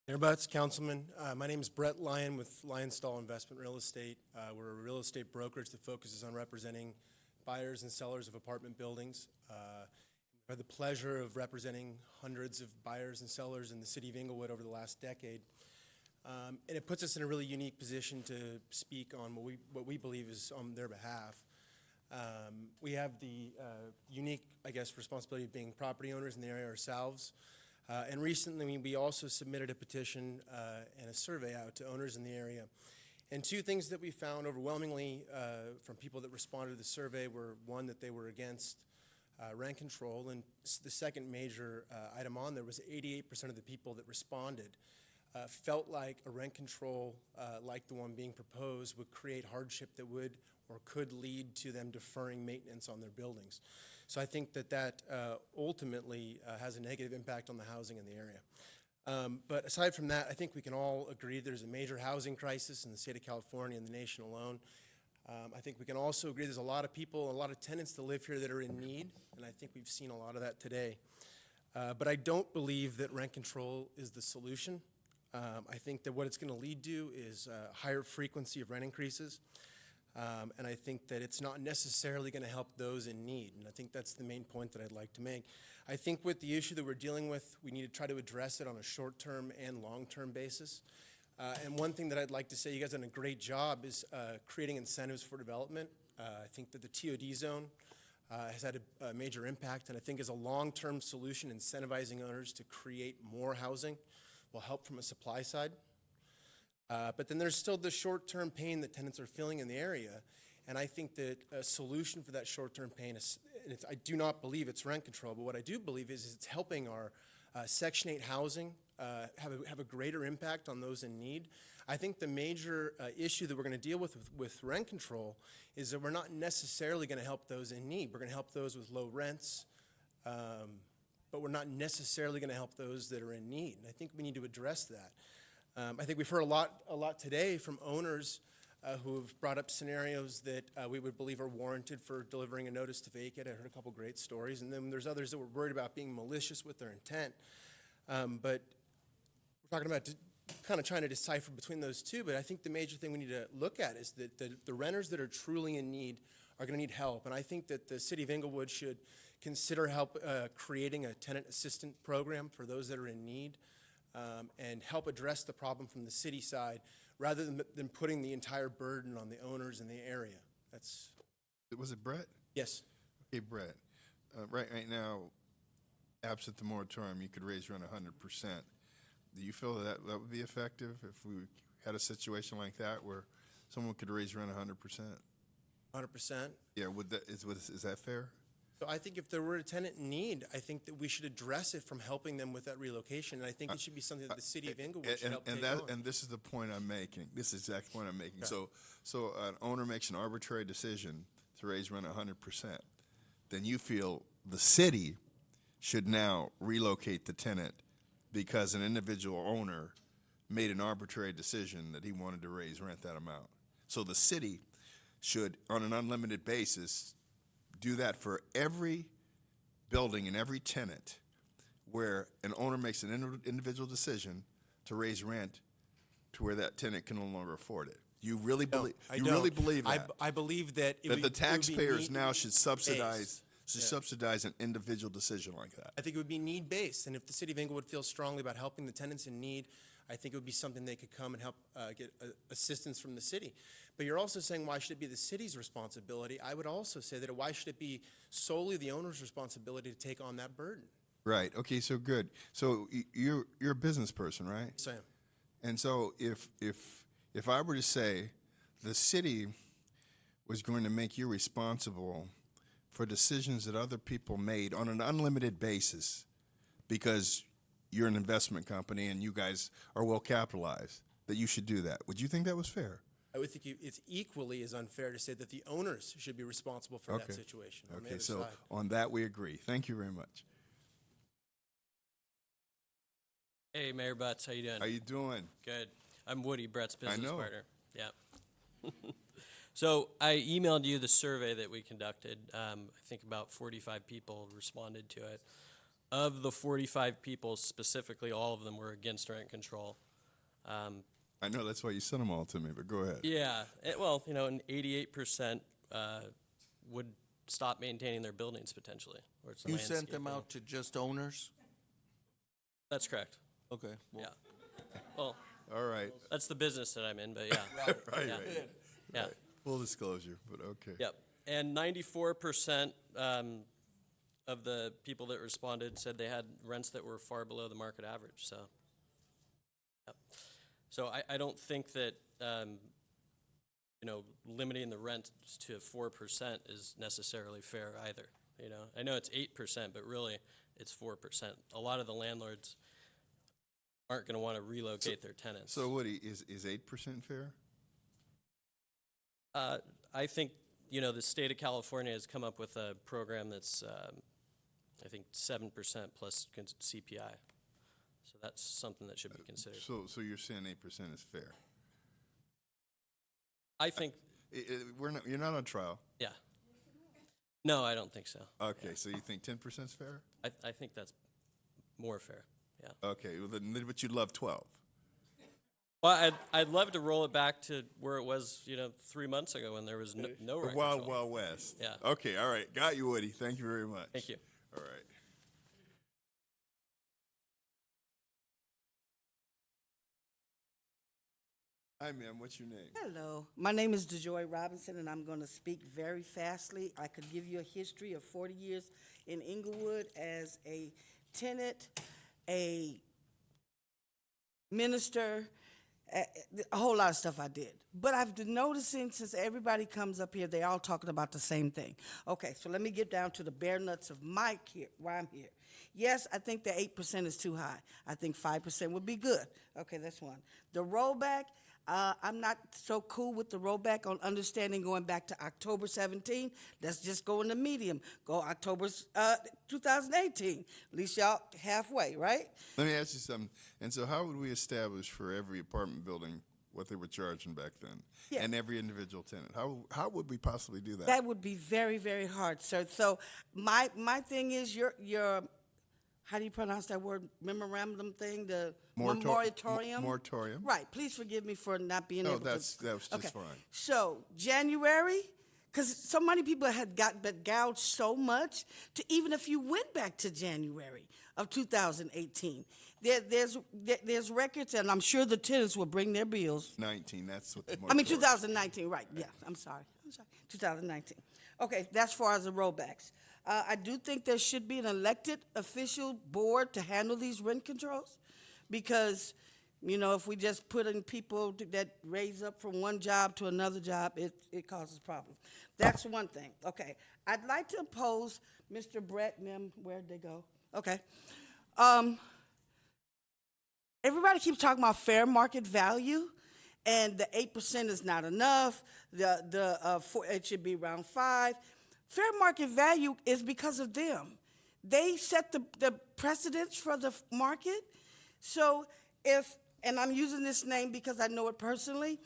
Mayor Butts, Councilman, my name is Brett Lyon with Lyonstall Investment Real Estate. We're a real estate brokerage that focuses on representing buyers and sellers of apartment buildings. We had the pleasure of representing hundreds of buyers and sellers in the city of Inglewood over the last decade. And it puts us in a really unique position to speak on what we believe is on their behalf. We have the unique, I guess, responsibility of being property owners in the area ourselves. And recently, we also submitted a petition and a survey out to owners in the area. And two things that we found overwhelmingly from people that responded to the survey were, one, that they were against rent control, and the second major item on there was 88% of the people that responded felt like a rent control like the one being proposed would create hardship that would or could lead to them deferring maintenance on their buildings. So I think that ultimately has a negative impact on the housing in the area. But aside from that, I think we can all agree there's a major housing crisis in the state of California and the nation alone. I think we can also agree there's a lot of people, a lot of tenants that live here that are in need, and I think we've seen a lot of that today. But I don't believe that rent control is the solution. I think that what it's going to lead to is a higher frequency of rent increases. And I think that it's not necessarily going to help those in need. And I think that's the main point that I'd like to make. I think with the issue that we're dealing with, we need to try to address it on a short-term and long-term basis. And one thing that I'd like to say, you guys have done a great job, is creating incentives for development. I think that the TOD zone has had a major impact, and I think as a long-term solution, incentivizing owners to create more housing will help from a supply side. But then there's still the short-term pain that tenants are feeling in the area, and I think that a solution for that short-term pain is, I do not believe it's rent control, but what I do believe is it's helping our Section 8 housing have a greater impact on those in need. I think the major issue that we're going to deal with rent control is that we're not necessarily going to help those in need. We're going to help those with low rents, but we're not necessarily going to help those that are in need, and I think we need to address that. I think we've heard a lot today from owners who have brought up scenarios that we would believe are warranted for delivering a notice to vacate. I heard a couple great stories, and then there's others that were worried about being malicious with their intent. But we're talking about kind of trying to decipher between those two, but I think the major thing we need to look at is that the renters that are truly in need are going to need help, and I think that the city of Inglewood should consider creating a tenant assistance program for those that are in need. And help address the problem from the city side rather than putting the entire burden on the owners in the area. Was it Brett? Yes. Okay, Brett. Right now, absent the moratorium, you could raise rent 100%. Do you feel that would be effective if we had a situation like that where someone could raise rent 100%? 100%? Yeah, is that fair? So I think if there were a tenant in need, I think that we should address it from helping them with that relocation, and I think it should be something that the city of Inglewood should help take on. And this is the point I'm making. This is the exact point I'm making. Okay. So an owner makes an arbitrary decision to raise rent 100%. Then you feel the city should now relocate the tenant because an individual owner made an arbitrary decision that he wanted to raise rent that amount. So the city should, on an unlimited basis, do that for every building and every tenant where an owner makes an individual decision to raise rent to where that tenant can no longer afford it. You really believe? Really believe that? I believe that the taxpayers now should subsidize an individual decision like that. I think it would be need-based, and if the city of Inglewood feels strongly about helping the tenants in need, I think it would be something they could come and help get assistance from the city. But you're also saying, why should it be the city's responsibility? I would also say that why should it be solely the owner's responsibility to take on that burden? Right. Okay. So good. So you're a business person, right? Yes, I am. And so if I were to say the city was going to make you responsible for decisions that other people made on an unlimited basis because you're an investment company and you guys are well capitalized, that you should do that. Would you think that was fair? I would think it's equally as unfair to say that the owners should be responsible for that situation. Okay, so on that we agree. Thank you very much. Hey, Mayor Butts, how you doing? How you doing? Good. I'm Woody, Brett's business know. partner. Yeah. So I emailed you the survey that we conducted. I think about 45 people responded to it. of the 45 people specifically, all of them were against rent control. I know that's why you sent them all to me, but go ahead. Yeah, well, and 88% would stop maintaining their buildings potentially. Or it's the You sent them landscaping. out to just owners? That's correct. Okay. Well, Yeah. Well, All right. that's the business that I'm in, but yeah. Right, yeah. right. Yeah. Right. Full disclosure, but okay. Yep. And 94% of the people that responded said they had rents that were far below the market average. So, yep. So I don't think that limiting the rent to 4% is necessarily fair either. I know it's 8%, but really it's 4%. A lot of the landlords aren't going to want to relocate their tenants. So Woody, is 8% fair? I think, the state of California has come up with a program that's, I think, 7% plus CPI. So that's something that should be considered. So you're saying 8% is fair? I think. You're not on trial. Yeah. No, I don't think so. Okay, so you think 10% is fair? I think that's more fair. Yeah. Okay, well but you'd love 12. Well, I'd love to roll it back to where it was, 3 months ago when there was no rent Wild control. Wild West. Yeah. Okay, all right. Got you, Woody. Thank you very much. Thank you. All right. Hi, ma'am. What's your name? Hello, my name is DeJoy Robinson, and I'm going to speak very fastly. I could give you a history of 40 years in Inglewood as a tenant, a minister, a whole lot of stuff I did. But I've been noticing since everybody comes up here, they all talking about the same thing. Okay, so let me get down to the bare nuts of why I'm here. Yes, I think the 8% is too high. I think 5% would be good. Okay, that's one. The rollback, I'm not so cool with the rollback on understanding going back to October 17. Let's just go in the medium. Go October 2018. At least y'all halfway, right? Let me ask you something. And so how would we establish for every apartment building what they were charging back then? Yeah. And every individual tenant? How would we possibly do that? That would be very, very hard, sir. So my thing is your how do you pronounce that word? Memorandum thing, the moratorium. Moratorium. Right. Please forgive me for not being able to. No, that was just okay. fine. So January, because so many people had gouged so much. To even if you went back to January of 2018, there's records, and I'm sure the tenants will bring their bills. 19. That's what the. I mean 2019. Right. Yeah. I'm sorry. 2019. Okay. That's far as the rollbacks. I do think there should be an elected official board to handle these rent controls because, if we just put in people that raise up from one job to another job, it causes problems. That's one thing. Okay. I'd like to oppose Mr. Brett and them. Where'd they go? Okay. Everybody keeps talking about fair market value, and the 8% is not enough. It should be around 5%. Fair market value is because of them. They set the precedence for the market. So and I'm using this name because I know it personally,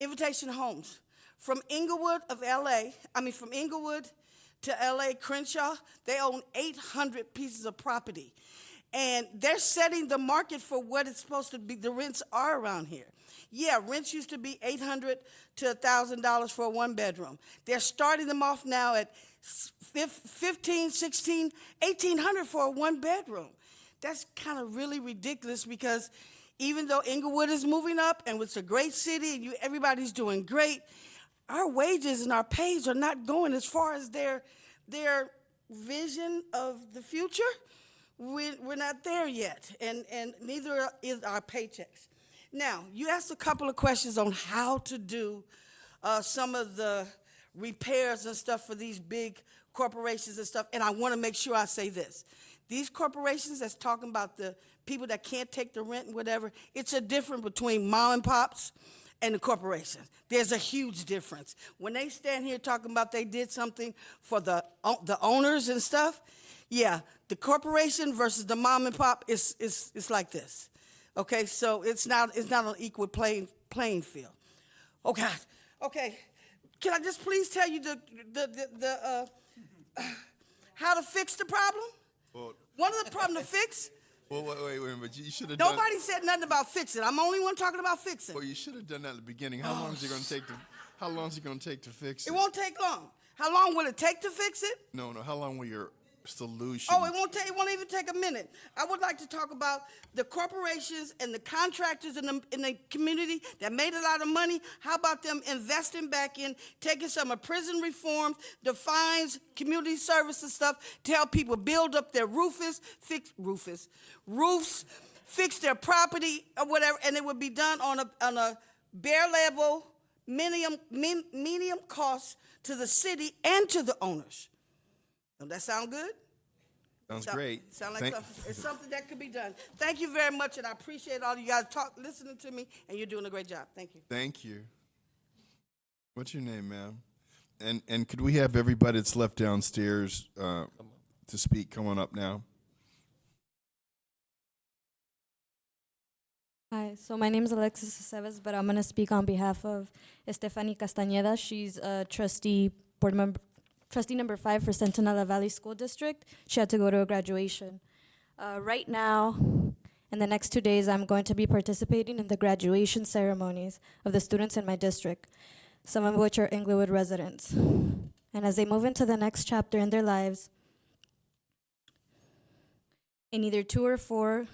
Invitation Homes. From Inglewood to LA Crenshaw, they own 800 pieces of property. And they're setting the market for what it's supposed to be, the rents are around here. Yeah, rents used to be $800 to $1,000 for a one-bedroom. They're starting them off now at $1,500, $1,600, $1,800 for a one-bedroom. That's kind of really ridiculous because even though Inglewood is moving up and it's a great city and everybody's doing great, our wages and our pays are not going as far as their vision of the future. We're not there yet, and neither is our paychecks. Now, you asked a couple of questions on how to do some of the repairs and stuff for these big corporations and stuff, and I want to make sure I say this. These corporations that's talking about the people that can't take the rent and whatever, it's a difference between mom and pops and the corporations. There's a huge difference. When they stand here talking about they did something for the owners and stuff, yeah, the corporation versus the mom and pop is like this. Okay, so it's not an equal playing field. Oh God. Okay, can I just please tell you how to fix the problem? Well, One of the problem to fix? well, wait, but you should have done. Nobody said nothing about fixing. I'm the only one talking about fixing. Well, you should have done that at the beginning. How long is it going to take to? How long is it going to take to fix it? It won't take long. How long will it take to fix it? No. How long will your solution? Oh, it won't even take a minute. I would like to talk about the corporations and the contractors in the community that made a lot of money. How about them investing back in, taking some of prison reforms, the fines, community services stuff to help people build up their roofs, fix their property or whatever, and it would be done on a bare level, medium cost to the city and to the owners. Does that sound good? Sounds great. Sound like it's something that could be done. Thank you very much, and I appreciate all you guys listening to me, and you're doing a great job. Thank you. Thank you. What's your name, ma'am? And could we have everybody that's left downstairs to speak come on up now? Hi, so my name is Alexis Aceves, but I'm going to speak on behalf of Estefany Castañeda. She's a trustee number 5 for Centinela Valley School District. She had to go to a graduation. Right now, in the next 2 days, I'm going to be participating in the graduation ceremonies of the students in my district, some of which are Inglewood residents. And as they move into the next chapter in their lives, in either two or four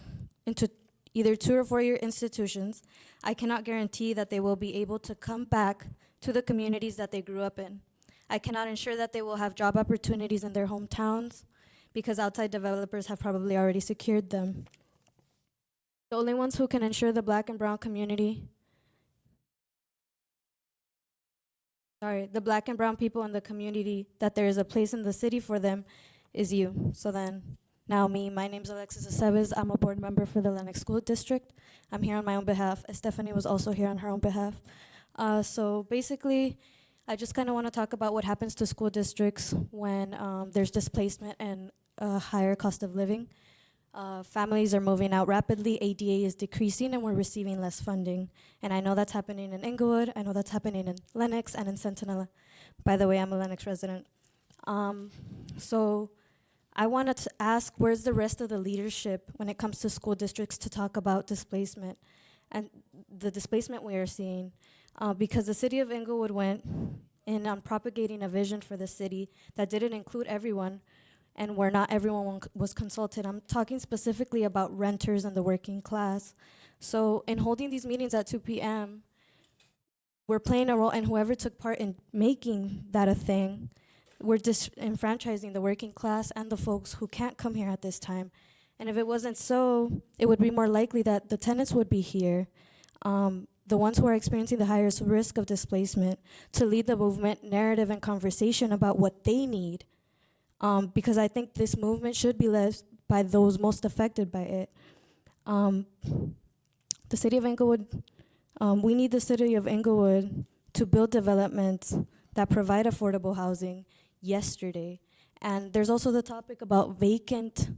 year institutions, I cannot guarantee that they will be able to come back to the communities that they grew up in. I cannot ensure that they will have job opportunities in their hometowns because outside developers have probably already secured them. The only ones who can ensure the black and brown people in the community that there is a place in the city for them is you. So then, now my name's Alexis Aceves. I'm a board member for the Lennox School District. I'm here on my own behalf. Stephanie was also here on her own behalf. So basically, I just kind of want to talk about what happens to school districts when there's displacement and a higher cost of living. Families are moving out rapidly, ADA is decreasing, and we're receiving less funding. And I know that's happening in Inglewood, I know that's happening in Lennox and in Centinela. By the way, I'm a Lennox resident. So I wanted to ask, where's the rest of the leadership when it comes to school districts to talk about displacement and the displacement we are seeing? Because the city of Inglewood went in on propagating a vision for the city that didn't include everyone, and where not everyone was consulted. I'm talking specifically about renters and the working class. So in holding these meetings at 2 p.m., we're playing a role, and whoever took part in making that a thing, we're disenfranchising the working class and the folks who can't come here at this time. And if it wasn't so, it would be more likely that the tenants would be here, the ones who are experiencing the highest risk of displacement, to lead the movement, narrative, and conversation about what they need. Because I think this movement should be led by those most affected by it. The city of Inglewood, we need the city of Inglewood to build developments that provide affordable housing yesterday. And there's also the topic about vacant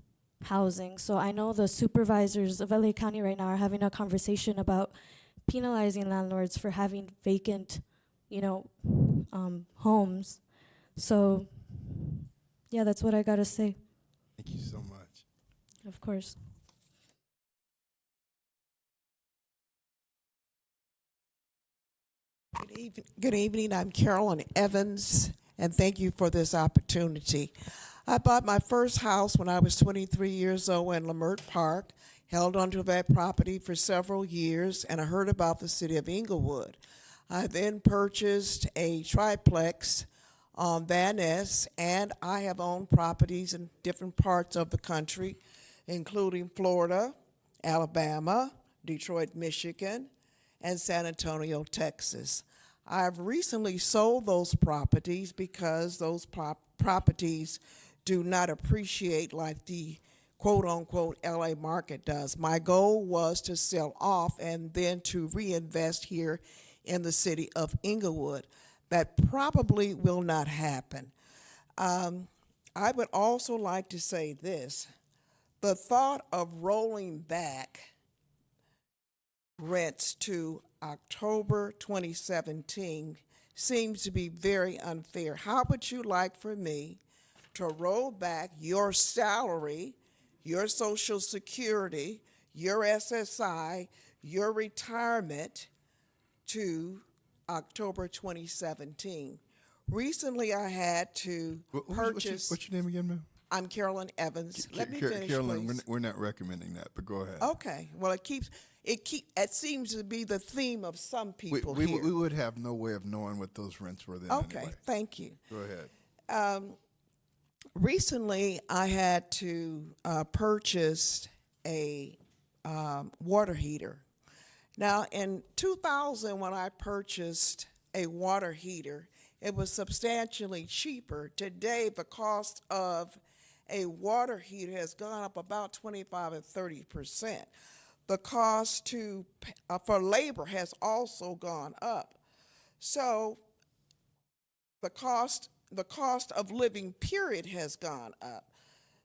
housing. So I know the supervisors of LA County right now are having a conversation about penalizing landlords for having vacant, homes. So, yeah, that's what I gotta say. Thank you so much. Of course. Good evening. I'm Carolyn Evans, and thank you for this opportunity. I bought my first house when I was 23 years old in Lamert Park, held onto that property for several years, and I heard about the city of Inglewood. I then purchased a triplex on Van Ness, and I have owned properties in different parts of the country, including Florida, Alabama, Detroit, Michigan, and San Antonio, Texas. I've recently sold those properties because those properties do not appreciate like the quote-unquote LA market does. My goal was to sell off and then to reinvest here in the city of Inglewood. That probably will not happen. I would also like to say this. The thought of rolling back rents to October 2017 seems to be very unfair. How would you like for me to roll back your salary, your Social Security, your SSI, your retirement to October 2017. Recently, I had to purchase. What's your name again, ma'am? I'm Carolyn Evans. Let me finish, Carolyn, please. we're not recommending that, but go ahead. Okay. Well, it seems to be the theme of some people we here. would have no way of knowing what those rents were then Okay. anyway. Thank you. Go ahead. Recently, I had to purchase a water heater. Now, in 2000, when I purchased a water heater, it was substantially cheaper. Today, the cost of a water heater has gone up about 25 and 30%. The cost for labor has also gone up. So the cost of living, period, has gone up.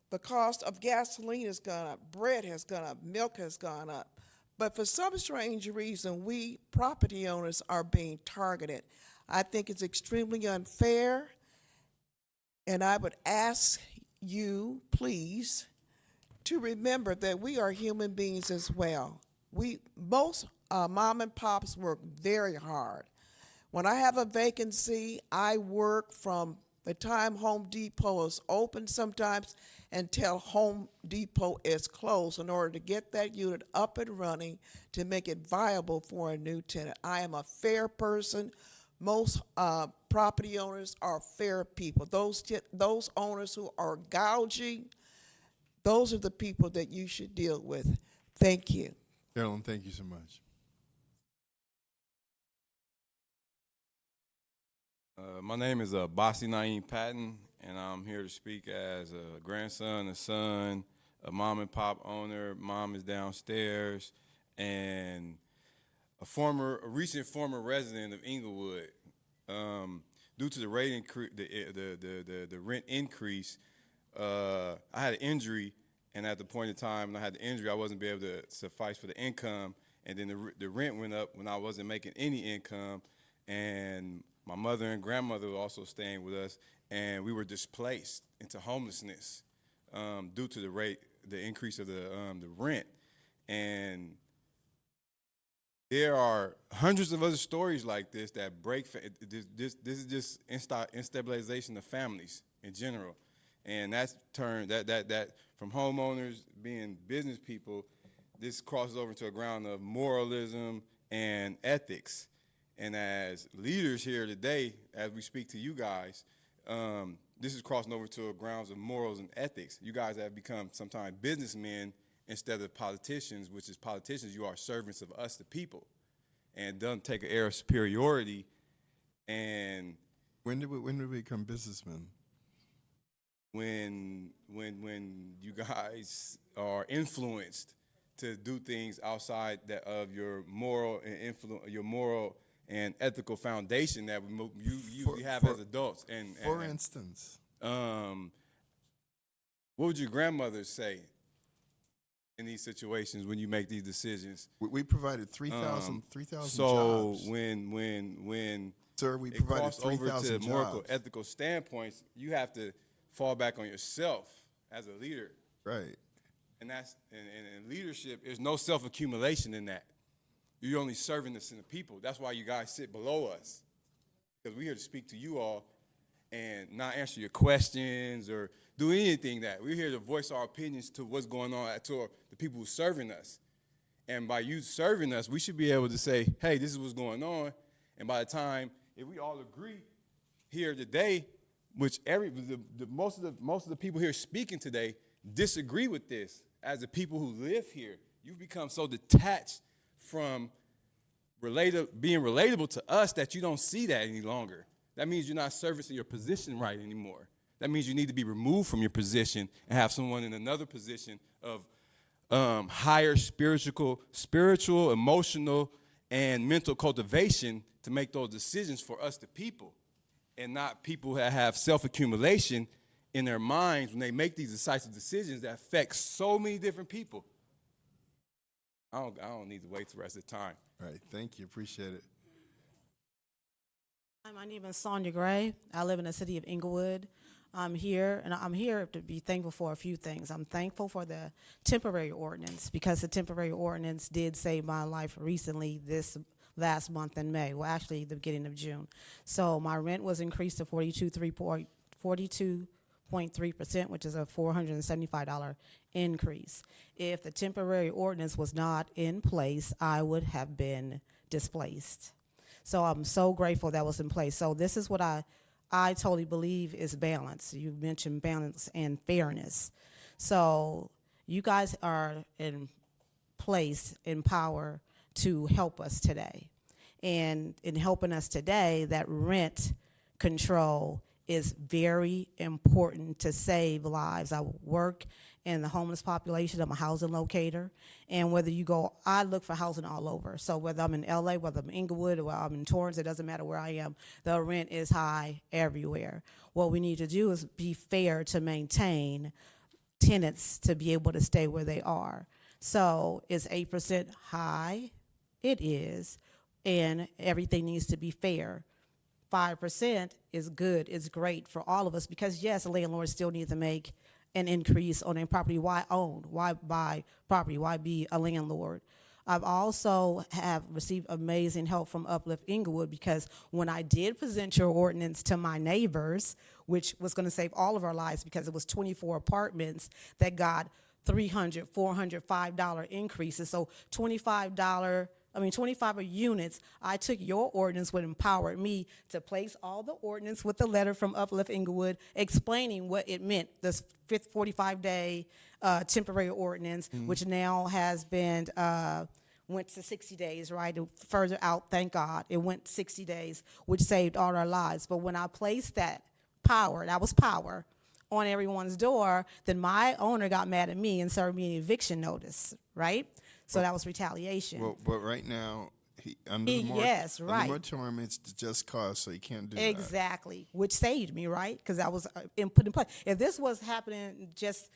The cost of gasoline has gone up, bread has gone up, milk has gone up. But for some strange reason, we property owners are being targeted. I think it's extremely unfair, and I would ask you, please, to remember that we are human beings as well. Most mom and pops work very hard. When I have a vacancy, I work from the time Home Depot is open sometimes until Home Depot is closed in order to get that unit up and running to make it viable for a new tenant. I am a fair person. Most property owners are fair people. Those owners who are gouging, those are the people that you should deal with. Thank you. Carolyn, thank you so much. My name is Basi Naeem Patton, and I'm here to speak as a grandson, a son, a mom and pop owner. Mom is downstairs, and a recent former resident of Inglewood. Due to the rate increase, the rent increase, I had an injury, and at the point in time when I had the injury, I wasn't be able to suffice for the income, and then the rent went up when I wasn't making any income, and my mother and grandmother were also staying with us, and we were displaced into homelessness due to the increase of the rent. And there are hundreds of other stories like this that break. This is just instabilization of families in general, and that's turned that from homeowners being business people, this crosses over to a ground of moralism and ethics. And as leaders here today, as we speak to you guys, this is crossing over to a grounds of morals and ethics. You guys have become sometimes businessmen instead of politicians, which is politicians, you are servants of us, the people, and don't take an air of superiority. And when did we become businessmen? When you guys are influenced to do things outside of your moral and ethical foundation that we usually have as adults. For instance, what would your grandmother say in these situations when you make these decisions? We provided 3,000 jobs. So when sir, we it provided crosses over 3,000 to moral, jobs. ethical standpoints, you have to fall back on yourself as a leader. Right. And that's and leadership. There's no self-accumulation in that. You're only serving the people. That's why you guys sit below us, because we're here to speak to you all and not answer your questions or do anything that. We're here to voice our opinions to what's going on to the people who are serving us. And by you serving us, we should be able to say, hey, this is what's going on. And by the time, if we all agree here today, which most of the people here speaking today disagree with this, as the people who live here, you've become so detached from being relatable to us that you don't see that any longer. That means you're not servicing your position right anymore. That means you need to be removed from your position and have someone in another position of higher spiritual, emotional, and mental cultivation to make those decisions for us, the people, and not people that have self-accumulation in their minds when they make these decisive decisions that affect so many different people. I don't need to wait the rest of the time. All right, thank you, appreciate it. Hi, my name is Sonia Gray. I live in the city of Inglewood. I'm here, and I'm here to be thankful for a few things. I'm thankful for the temporary ordinance, because the temporary ordinance did save my life recently this last month in May, well, actually the beginning of June. So my rent was increased to 42.3%, which is a $475 increase. If the temporary ordinance was not in place, I would have been displaced. So I'm so grateful that was in place. So this is what I totally believe is balance. You mentioned balance and fairness. So you guys are in place, in power to help us today. And in helping us today, that rent control is very important to save lives. I work in the homeless population. I'm a housing locator. And whether you go, I look for housing all over. So whether I'm in LA, whether I'm in Inglewood, or I'm in Torrance, it doesn't matter where I am, the rent is high everywhere. What we need to do is be fair to maintain tenants to be able to stay where they are. So is 8% high? It is. And everything needs to be fair. 5% is good, it's great for all of us, because yes, landlords still need to make an increase on a property. Why own? Why buy property? Why be a landlord? I've also have received amazing help from Uplift Inglewood, because when I did present your ordinance to my neighbors, which was going to save all of our lives, because it was 24 apartments that got $300, $400, $5 increases. So 25 units, I took your ordinance, what empowered me to place all the ordinance with the letter from Uplift Inglewood explaining what it meant, this 45-day temporary ordinance, which now has been, went to 60 days, right? Further out, thank God, it went 60 days, which saved all our lives. But when I placed that power on everyone's door, then my owner got mad at me and served me an eviction notice, right? So that was retaliation. Well, but right now, under the moratorium, it's the just cause, so you can't do that. Exactly, which saved me, right? Because I was put in place. If this was happening just,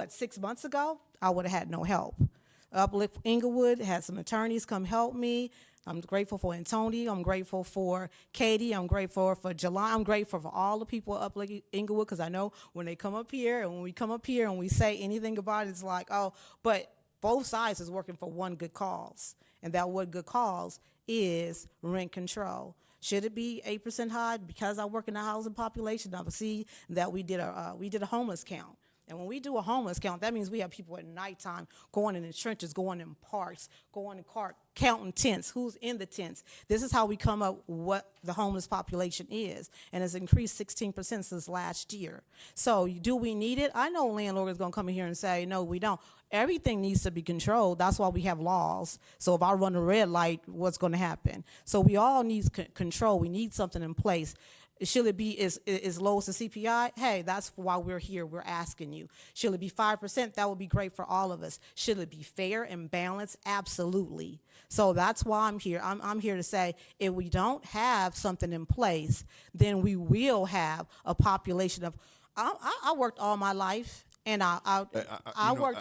6 months ago, I would have had no help. Uplift Inglewood had some attorneys come help me. I'm grateful for Antoni. I'm grateful for Katie. I'm grateful for Jelani. I'm grateful for all the people at Uplift Inglewood, because I know when they come up here, and when we come up here and we say anything about it, it's like, oh, but both sides is working for one good cause, and that one good cause is rent control. Should it be 8% high? Because I work in the housing population, I see that we did a homeless count. And when we do a homeless count, that means we have people at nighttime going in the trenches, going in parks, going in counting tents, who's in the tents. This is how we come up what the homeless population is, and it's increased 16% since last year. So do we need it? I know landlords going to come in here and say, no, we don't. Everything needs to be controlled. That's why we have laws. So if I run a red light, what's going to happen? So we all need control. We need something in place. Should it be as low as the CPI? Hey, that's why we're here. We're asking you. Should it be 5%? That would be great for all of us. Should it be fair and balanced? Absolutely. So that's why I'm here. I'm here to say, if we don't have something in place, then we will have a population of. I worked all my life. And I worked. I want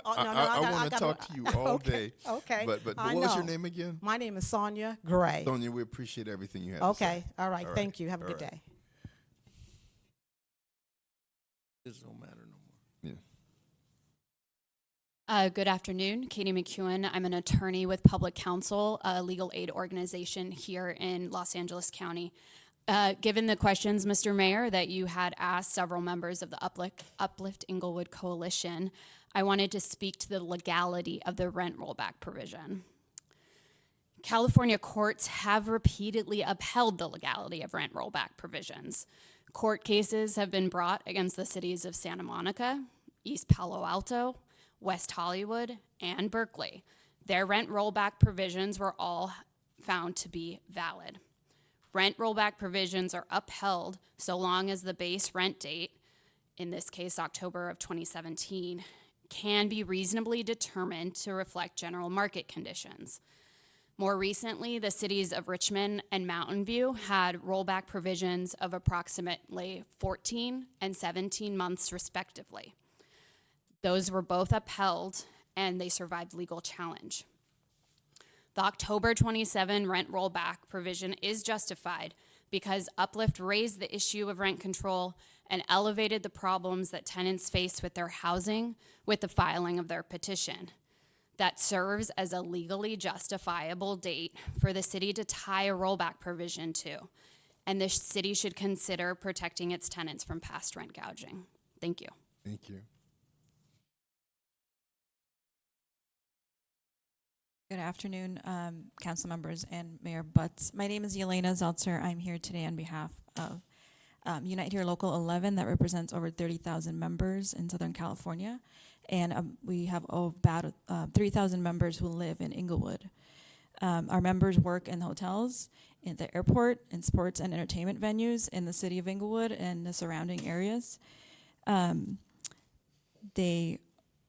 to talk to you all day. Okay. But what was your name again? My name is Sonia Gray. Sonia, we appreciate everything you have to say. Okay. All right. Thank you. Have a good day. It don't matter no more. Yeah. Good afternoon, Katie McEwen. I'm an attorney with Public Counsel, a legal aid organization here in Los Angeles County. Given the questions, Mr. Mayor, that you had asked several members of the Uplift Inglewood Coalition, I wanted to speak to the legality of the rent rollback provision. California courts have repeatedly upheld the legality of rent rollback provisions. Court cases have been brought against the cities of Santa Monica, East Palo Alto, West Hollywood, and Berkeley. Their rent rollback provisions were all found to be valid. Rent rollback provisions are upheld so long as the base rent date, in this case October of 2017, can be reasonably determined to reflect general market conditions. More recently, the cities of Richmond and Mountain View had rollback provisions of approximately 14 and 17 months respectively. Those were both upheld and they survived legal challenge. The October 27 rent rollback provision is justified because Uplift raised the issue of rent control and elevated the problems that tenants face with their housing with the filing of their petition. That serves as a legally justifiable date for the city to tie a rollback provision to, and the city should consider protecting its tenants from past rent gouging. Thank you. Thank you. Good afternoon, council members and Mayor Butts. My name is Yelena Zeltzer. I'm here today on behalf of Unite Here Local 11 that represents over 30,000 members in Southern California. And we have about 3,000 members who live in Inglewood. Our members work in hotels, in the airport, in sports and entertainment venues in the city of Inglewood and the surrounding areas. They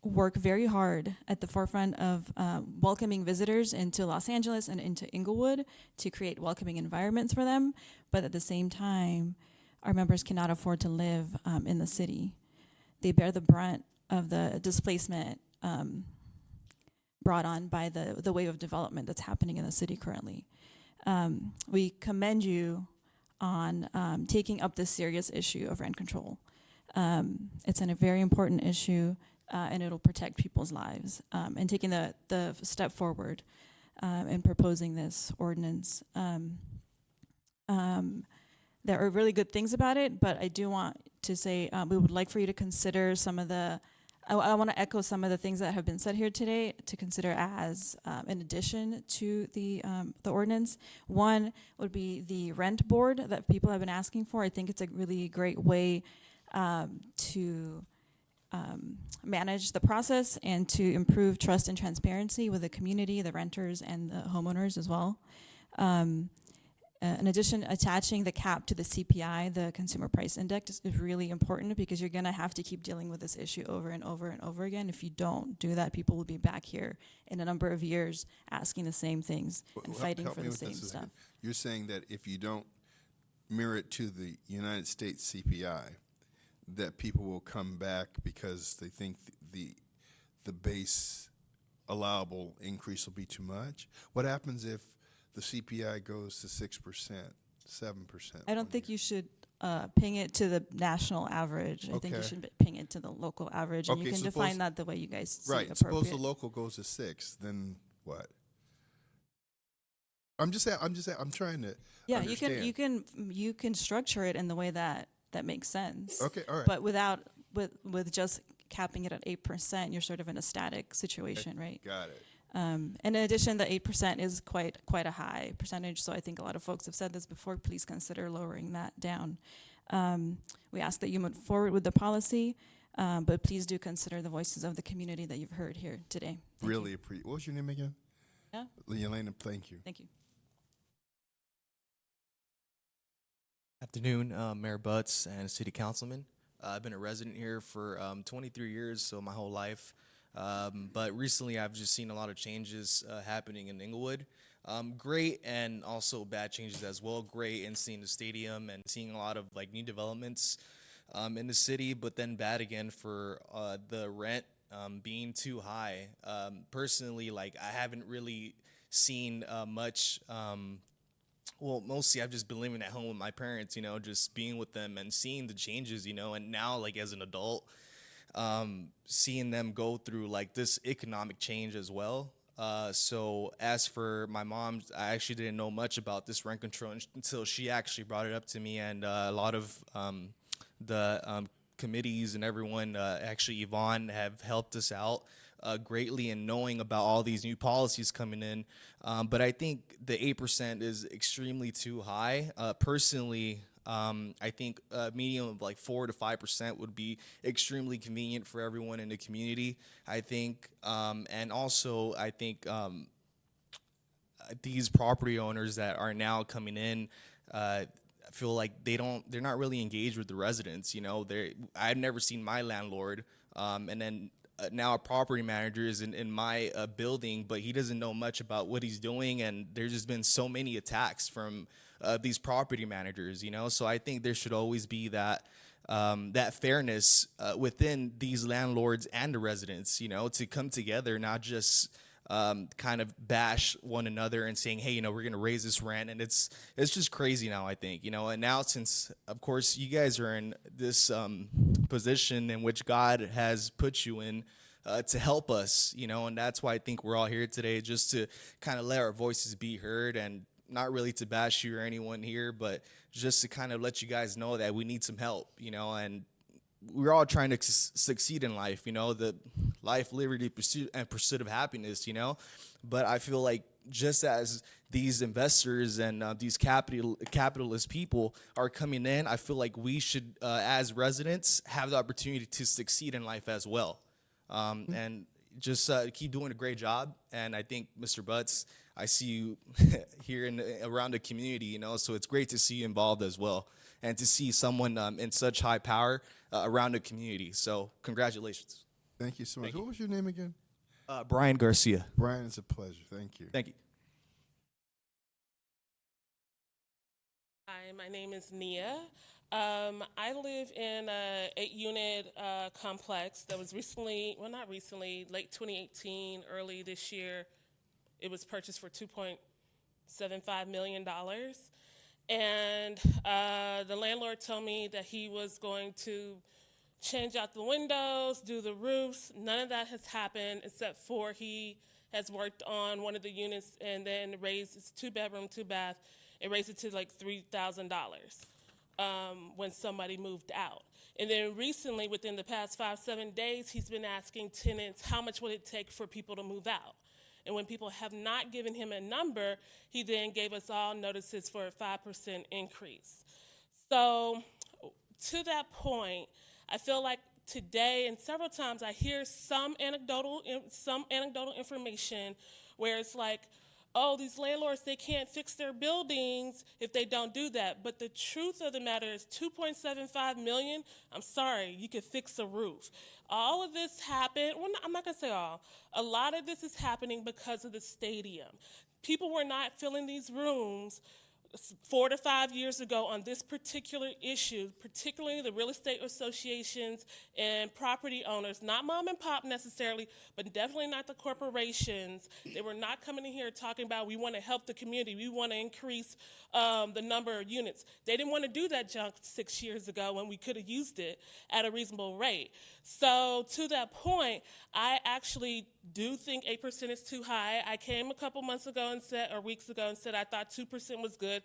work very hard at the forefront of welcoming visitors into Los Angeles and into Inglewood to create welcoming environments for them. But at the same time, our members cannot afford to live in the city. They bear the brunt of the displacement brought on by the wave of development that's happening in the city currently. We commend you on taking up this serious issue of rent control. It's a very important issue, and it'll protect people's lives. And taking the step forward in proposing this ordinance. There are really good things about it, but I do want to say we would like for you to consider some of the, I want to echo some of the things that have been said here today to consider as in addition to the ordinance. One would be the rent board that people have been asking for. I think it's a really great way to manage the process and to improve trust and transparency with the community, the renters, and the homeowners as well. In addition, attaching the cap to the CPI, the Consumer Price Index, is really important because you're going to have to keep dealing with this issue over and over and over again. If you don't do that, people will be back here in a number of years asking the same things and fighting for the same stuff. You're saying that if you don't mirror it to the United States CPI, that people will come back because they think the base allowable increase will be too much? What happens if the CPI goes to 6%, 7%? I don't think you should ping it to the national average. I think you should ping it to the local average, and you can define that the way you guys see right. appropriate. Suppose the local goes to 6, then what? I'm just saying. I'm trying to. Yeah, understand. you can structure it in the way that makes sense. Okay, all right. But with just capping it at 8%, you're sort of in a static situation, right? Got it. And in addition, the 8% is quite a high percentage, so I think a lot of folks have said this before. Please consider lowering that down. We ask that you move forward with the policy, but please do consider the voices of the community that you've heard here today. Really appreciate. What was your name again? Yeah. Elena, thank you. Thank you. Afternoon, Mayor Butts and City Councilman. I've been a resident here for 23 years, so my whole life. But recently I've just seen a lot of changes happening in Inglewood. Great and also bad changes as well. Great in seeing the stadium and seeing a lot of like new developments in the city, but then bad again for the rent being too high. Personally, like I haven't really seen much. Well, mostly I've just been living at home with my parents, you know, just being with them and seeing the changes, you know, and now like as an adult, seeing them go through like this economic change as well. So as for my mom, I actually didn't know much about this rent control until she actually brought it up to me, and a lot of the committees and everyone, actually Yvonne, have helped us out greatly in knowing about all these new policies coming in. But I think the 8% is extremely too high. Personally, I think a medium of like 4 to 5% would be extremely convenient for everyone in the community. I think, and also I think these property owners that are now coming in, I feel like they're not really engaged with the residents. You know, I've never seen my landlord, and then now a property manager is in my building, but he doesn't know much about what he's doing, and there's just been so many attacks from these property managers, you know. So I think there should always be that that fairness within these landlords and the residents, you know, to come together, not just kind of bash one another and saying, hey, we're going to raise this rent. And it's just crazy now, I think, and now since, of course, you guys are in this position in which God has put you in, to help us, and that's why I think we're all here today, just to kind of let our voices be heard, and not really to bash you or anyone here, but just to kind of let you guys know that we need some help, and we're all trying to succeed in life, the life, liberty, pursuit of happiness, but I feel like just as these investors and these capitalist people are coming in, I feel like we should, as residents, have the opportunity to succeed in life as well. And just keep doing a great job. And I think, Mr. Butts, I see you here around the community, so it's great to see you involved as well, and to see someone in such high power around the community. So congratulations. Thank you so much. What was your name again? Brian Garcia. Brian, it's a pleasure. Thank you. Thank you. Hi, my name is Nia. I live in a 8-unit complex that was recently, well, not recently, late 2018, early this year. It was purchased for $2.75 million. And the landlord told me that he was going to change out the windows, do the roofs. None of that has happened, except for he has worked on one of the units and then raised, it's 2-bedroom, 2-bath, and raised it to like $3,000 when somebody moved out. And then recently, within the past 5-7 days, he's been asking tenants how much would it take for people to move out. And when people have not given him a number, he then gave us all notices for a 5% increase. So to that point, I feel like today and several times I hear some anecdotal information where it's like, oh, these landlords, they can't fix their buildings if they don't do that. But the truth of the matter is $2.75 million, I'm sorry, you could fix a roof. All of this happened, well, I'm not gonna say all. A lot of this is happening because of the stadium. People were not filling these rooms 4 to 5 years ago on this particular issue, particularly the real estate associations and property owners, not mom and pop necessarily, but definitely not the corporations. They were not coming in here talking about we want to help the community, we want to increase the number of units. They didn't want to do that junk 6 years ago when we could have used it at a reasonable rate. So to that point, I actually do think 8% is too high. I came a couple months ago and said, or weeks ago, and said I thought 2% was good.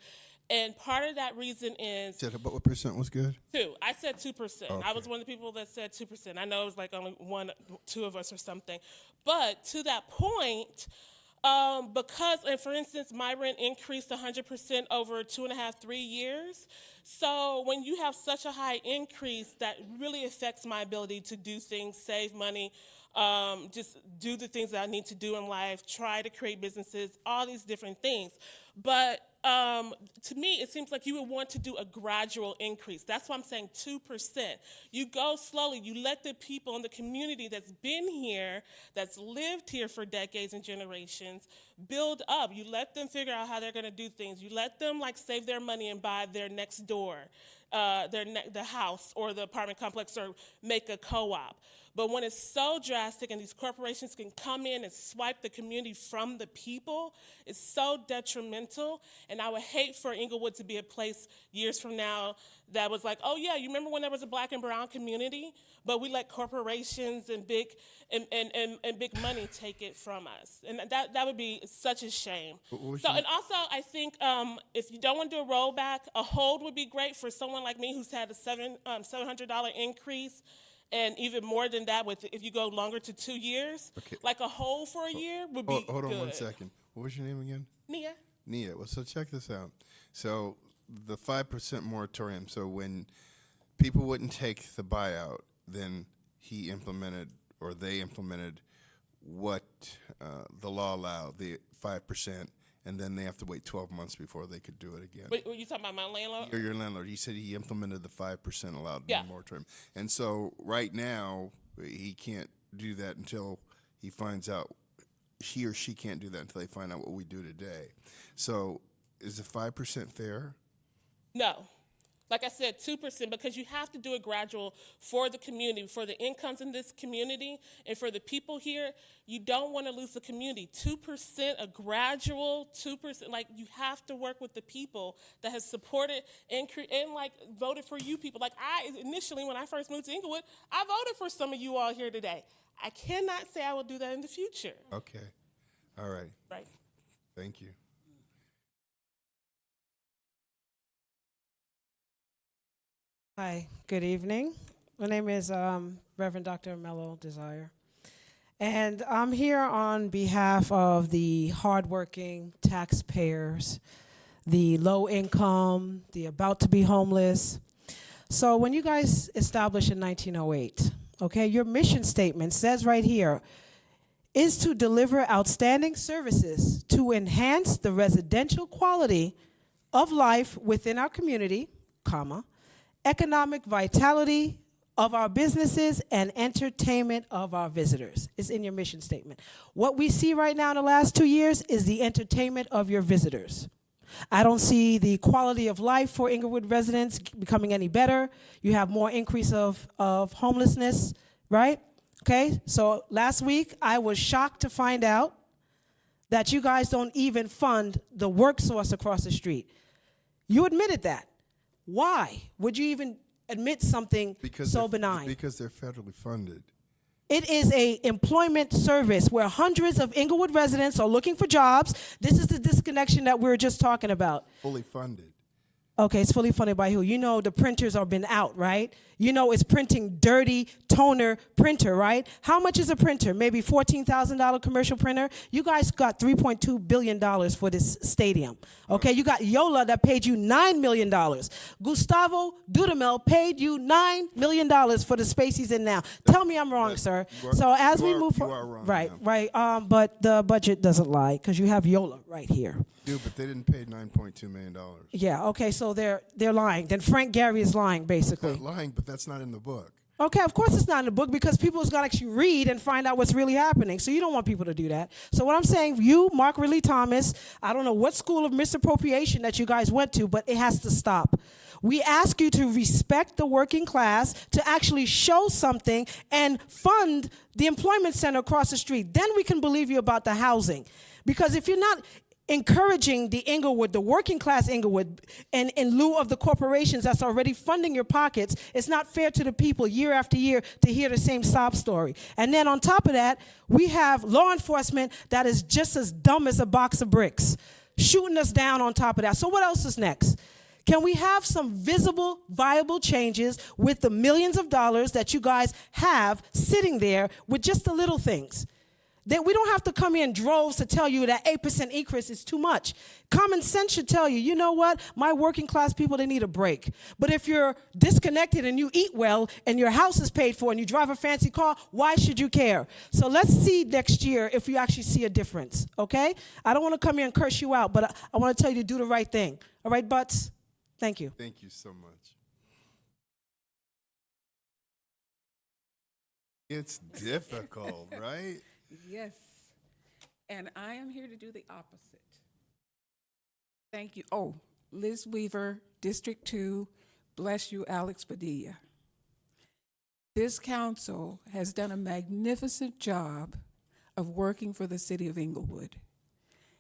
And part of that reason is What percent was good? 2. I said 2%. Okay. I was one of the people that said 2%. I know it was like only 1, 2 of us or something. But to that point, because, and for instance, my rent increased 100% over 2.5, 3 years. So when you have such a high increase, that really affects my ability to do things, save money, just do the things that I need to do in life, try to create businesses, all these different things. But to me, it seems like you would want to do a gradual increase. That's why I'm saying 2%. You go slowly. You let the people in the community that's been here, that's lived here for decades and generations, build up. You let them figure out how they're going to do things. You let them like save their money and buy their next door, the house or the apartment complex, or make a co-op. But when it's so drastic and these corporations can come in and swipe the community from the people, it's so detrimental. And I would hate for Inglewood to be a place years from now that was like, oh yeah, you remember when there was a black and brown community? But we let corporations and big money take it from us. And that would be such a shame. So, and also I think if you don't want to do a rollback, a hold would be great for someone like me who's had a $700 increase. And even more than that, if you go longer to 2 years, like a hold for a year would be Hold on good. 1 second. What was your name again? Nia. Nia. Well, so check this out. So the 5% moratorium. So when people wouldn't take the buyout, then he implemented, or they implemented, what the law allowed, the 5%, and then they have to wait 12 months before they could do it again. Wait, were you talking about my landlord? Your landlord. He said he implemented the 5% allowed moratorium. And so right now, he can't do that until he finds out, he or she can't do that until they find out what we do today. So is the 5% fair? No. Like I said, 2%, because you have to do it gradual for the community, for the incomes in this community, and for the people here. You don't want to lose the community. 2%, a gradual 2%. Like, you have to work with the people that have supported and like voted for you people. Like, I initially, when I first moved to Inglewood, I voted for some of you all here today. I cannot say I will do that in the future. Okay. All right. Right. Thank you. Hi, good evening. My name is Reverend Dr. Mello Desire. And I'm here on behalf of the hardworking taxpayers, the low income, the about to be homeless. So when you guys established in 1908, okay, your mission statement says right here, is to deliver outstanding services to enhance the residential quality of life within our community, comma, economic vitality of our businesses and entertainment of our visitors. It's in your mission statement. What we see right now in the last 2 years is the entertainment of your visitors. I don't see the quality of life for Inglewood residents becoming any better. You have more increase of homelessness, right? Okay, so last week I was shocked to find out that you guys don't even fund the work source across the street. You admitted that. Why would you even admit something so benign? Because they're federally funded. It is a employment service where hundreds of Inglewood residents are looking for jobs. This is the disconnection that we were just talking about. Fully funded. Okay, it's fully funded by who? You know the printers are been out, right? You know it's printing dirty toner printer, right? How much is a printer? Maybe $14,000 commercial printer? You guys got $3.2 billion for this stadium, okay? You got Yola that paid you $9 million. Gustavo Dudamel paid you $9 million for the space he's in now. Tell me I'm wrong, sir. So as we move forward, right, but the budget doesn't lie because you have Yola right here. Dude, but they didn't pay $9.2 million. Yeah, okay, so they're lying. Then Frank Gary is lying, basically. They're lying, but that's not in the book. Okay, of course it's not in the book because people's got to actually read and find out what's really happening. So you don't want people to do that. So what I'm saying, you, Mark Ridley Thomas, I don't know what school of misappropriation that you guys went to, but it has to stop. We ask you to respect the working class, to actually show something and fund the employment center across the street. Then we can believe you about the housing. Because if you're not encouraging the Inglewood, the working class Inglewood, and in lieu of the corporations that's already funding your pockets, it's not fair to the people year after year to hear the same sob story. And then on top of that, we have law enforcement that is just as dumb as a box of bricks, shooting us down on top of that. So what else is next? Can we have some visible, viable changes with the millions of dollars that you guys have sitting there with just the little things? That we don't have to come in droves to tell you that 8% increase is too much. Common sense should tell you, you know what? My working class people, they need a break. But if you're disconnected and you eat well and your house is paid for and you drive a fancy car, why should you care? So let's see next year if you actually see a difference, okay? I don't want to come here and curse you out, but I want to tell you to do the right thing. All right, Butts? Thank you. Thank you so much. It's difficult, right? Yes, and I am here to do the opposite. Thank you. Oh, Liz Weaver, District 2, bless you, Alex Padilla. This council has done a magnificent job of working for the city of Inglewood.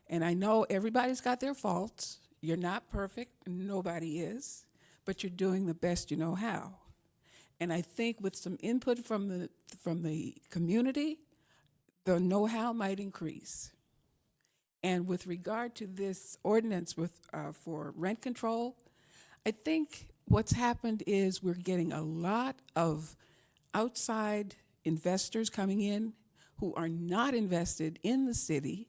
And I know everybody's got their faults. You're not perfect, nobody is, but you're doing the best you know how. And I think with some input from the community, the know-how might increase. And with regard to this ordinance for rent control, I think what's happened is we're getting a lot of outside investors coming in who are not invested in the city.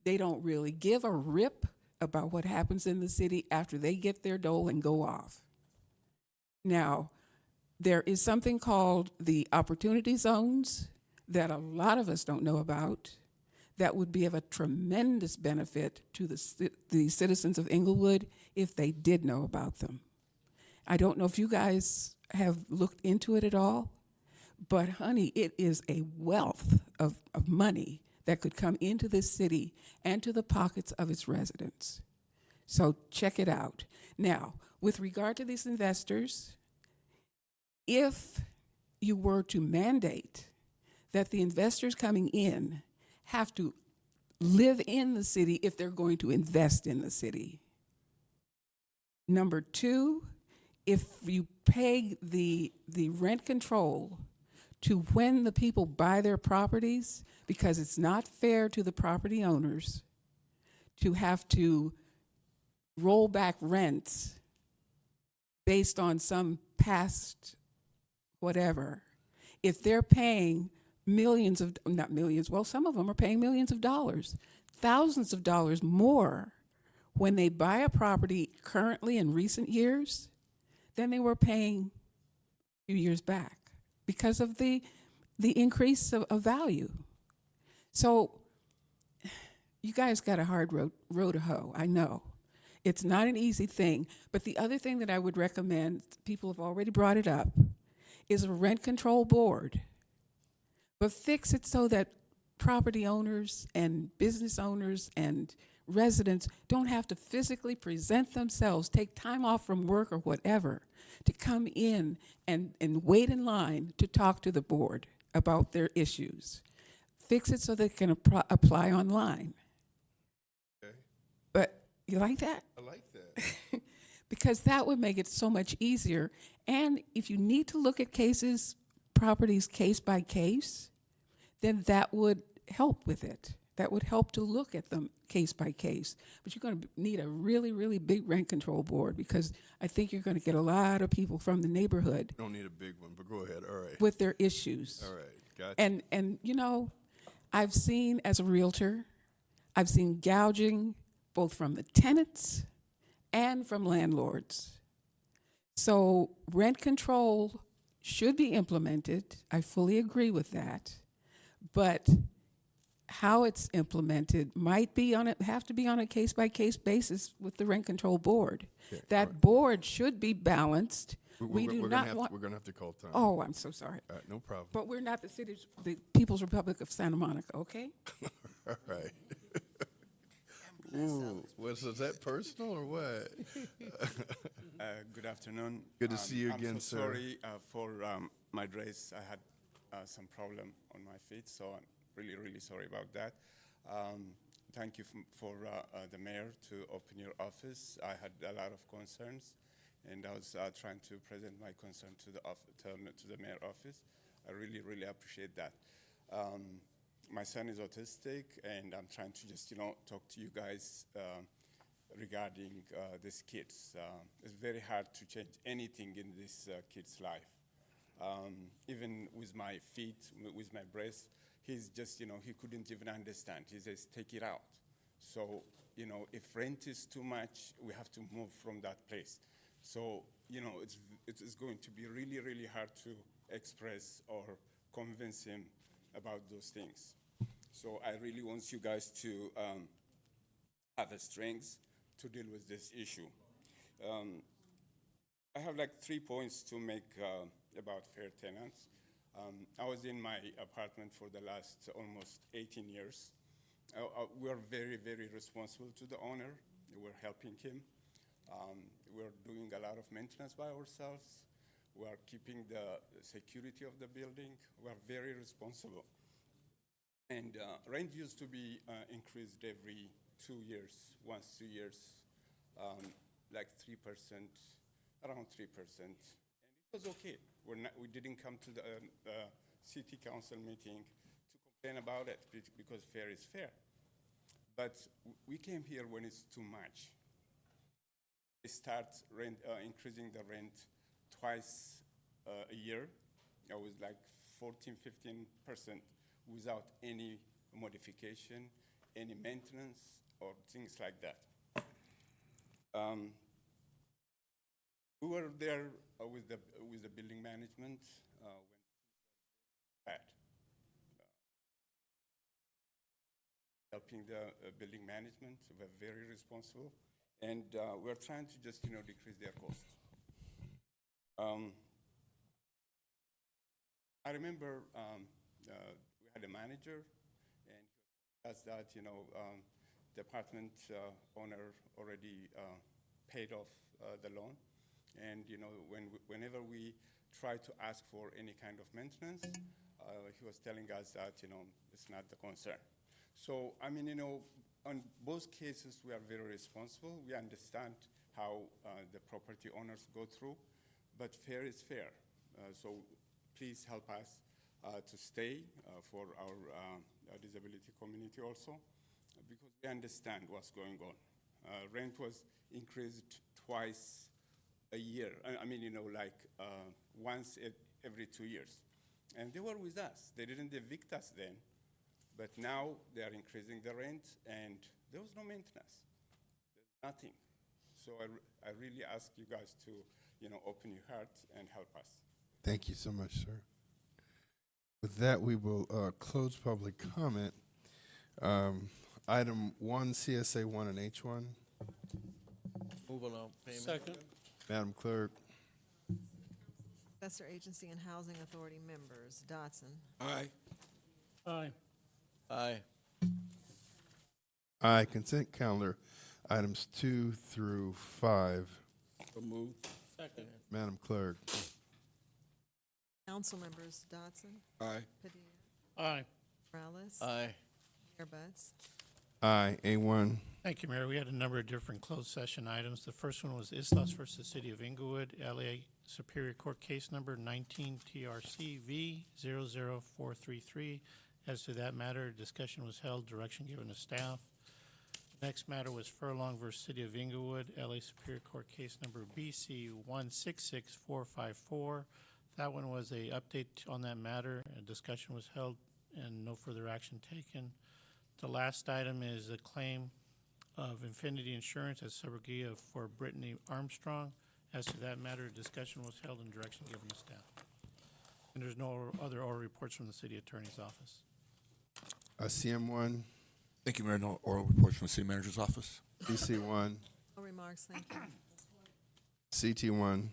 They don't really give a rip about what happens in the city after they get their dole and go off. Now, there is something called the opportunity zones that a lot of us don't know about that would be of a tremendous benefit to the citizens of Inglewood if they did know about them. I don't know if you guys have looked into it at all, but honey, it is a wealth of money that could come into this city and to the pockets of its residents. So check it out. Now, with regard to these investors, if you were to mandate that the investors coming in have to live in the city if they're going to invest in the city. Number two, if you peg the rent control to when the people buy their properties, because it's not fair to the property owners to have to roll back rents based on some past whatever. If they're paying millions of, not millions, well, some of them are paying millions of dollars, thousands of dollars more when they buy a property currently in recent years than they were paying a few years back because of the increase of value. So you guys got a hard road to hoe, I know. It's not an easy thing, but the other thing that I would recommend, people have already brought it up, is a rent control board. But fix it so that property owners and business owners and residents don't have to physically present themselves, take time off from work or whatever, to come in and wait in line to talk to the board about their issues. Fix it so they can apply online. Okay. But you like that? I like that. Because that would make it so much easier. And if you need to look at cases, properties case by case, then that would help with it. That would help to look at them case by case. But you're going to need a really, really big rent control board because I think you're going to get a lot of people from the neighborhood. Don't need a big one, but go ahead. All right. With their issues. All right. Gotcha. And you know, I've seen as a realtor, I've seen gouging both from the tenants and from landlords. So rent control should be implemented. I fully agree with that. But how it's implemented might be have to be on a case-by-case basis with the rent control board. Okay, That board should be balanced. We're going to have to call time. Oh, I'm so sorry. All right, no problem. But we're not the People's Republic of Santa Monica, okay? All right. Ooh, was that personal or what? Good afternoon. Good to see you again, I'm so sir. sorry for my dress. I had some problem on my feet, so I'm really, really sorry about that. Thank you for the mayor to open your office. I had a lot of concerns, and I was trying to present my concern to the mayor office. I really, really appreciate that. My son is autistic, and I'm trying to just, talk to you guys regarding these kids. It's very hard to change anything in this kid's life. Even with my feet, with my breast, he's just, he couldn't even understand. He says, take it out. So, if rent is too much, we have to move from that place. So, it's going to be really, really hard to express or convince him about those things. So I really want you guys to have the strength to deal with this issue. I have like 3 points to make about fair tenants. I was in my apartment for the last almost 18 years. We are very, very responsible to the owner. We're helping him. We're doing a lot of maintenance by ourselves. We are keeping the security of the building. We are very responsible. And rent used to be increased every 2 years, once 2 years, like 3%, around 3%. And it was okay. We didn't come to the city council meeting to complain about it because fair is fair. But we came here when it's too much. We start increasing the rent twice a year. It was like 14, 15% without any modification, any maintenance, or things like that. We were there with the building management when bad. Helping the building management, we're very responsible, and we're trying to just decrease their costs. I remember we had a manager, and that's that the apartment owner already paid off the loan. And whenever we try to ask for any kind of maintenance, he was telling us that it's not the concern. So on both cases we are very responsible. We understand how the property owners go through, but fair is fair. So please help us to stay for our disability community also, because we understand what's going on. Rent was increased twice a year. Once every 2 years. And they were with us. They didn't evict us then, but now they are increasing the rent, and there was no maintenance. There's nothing. So I really ask you guys to, open your heart and help us. Thank you so much, sir. With that, we will close public comment. Item 1, CSA 1 and H1. Move along. Payment. Second. Madam Clerk. Successor Agency and Housing Authority members, Dodson. Aye. Aye. Aye. Aye. Consent calendar, items 2 through 5. So moved. Second. Madam Clerk. Council members, Dodson. Aye. Padilla. Aye. Morales. Aye. Mayor Buds. Aye. A1. Thank you, Mayor. We had a number of different closed session items. The first one was Islas versus City of Inglewood, LA Superior Court Case Number 19 TRC V 00433. As to that matter, discussion was held, direction given to staff. Next matter was Furlong versus City of Inglewood, LA Superior Court Case Number BC 166454. That one was a update on that matter. A discussion was held and no further action taken. The last item is a claim of Infinity Insurance as subrogate for Brittany Armstrong. As to that matter, discussion was held and direction given to staff. And there's no other oral reports from the city attorney's office. CM1. Thank you, Mayor. No oral reports from the city manager's office. DC1. No remarks, thank you. CT1.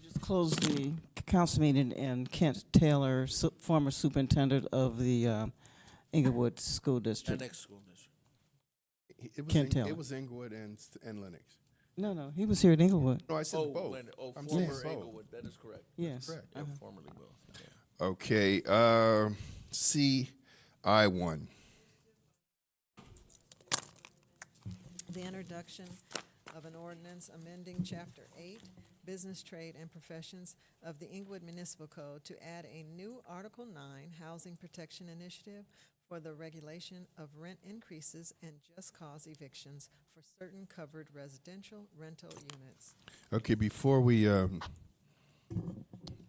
Just close the council meeting, and Kent Taylor, former superintendent of the Inglewood School District. The next school district. Kent Taylor. It was Inglewood and Lennox. No, he was here at Inglewood. No, I said both. I'm saying Former both. Inglewood, that is correct. Yes. Correct. Yeah, formerly both. Yeah. Okay, CI1. The introduction of an ordinance amending Chapter 8, Business, Trade, and Professions of the Inglewood Municipal Code to add a new Article 9 Housing Protection Initiative for the regulation of rent increases and just cause evictions for certain covered residential rental units. Okay, before we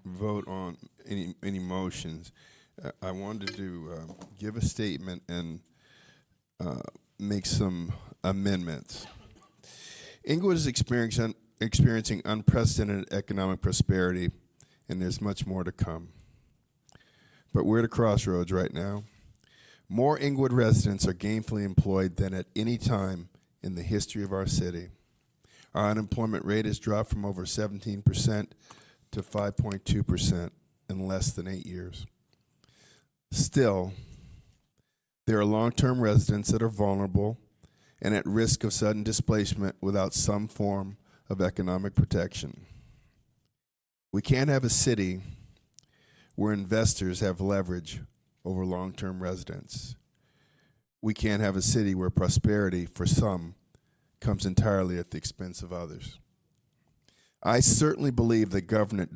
vote on any motions, I wanted to give a statement and make some amendments. Inglewood is experiencing unprecedented economic prosperity, and there's much more to come. But we're at a crossroads right now. More Inglewood residents are gainfully employed than at any time in the history of our city. Our unemployment rate has dropped from over 17% to 5.2% in less than 8 years. Still, there are long-term residents that are vulnerable and at risk of sudden displacement without some form of economic protection. We can't have a city where investors have leverage over long-term residents. We can't have a city where prosperity for some comes entirely at the expense of others. I certainly believe that government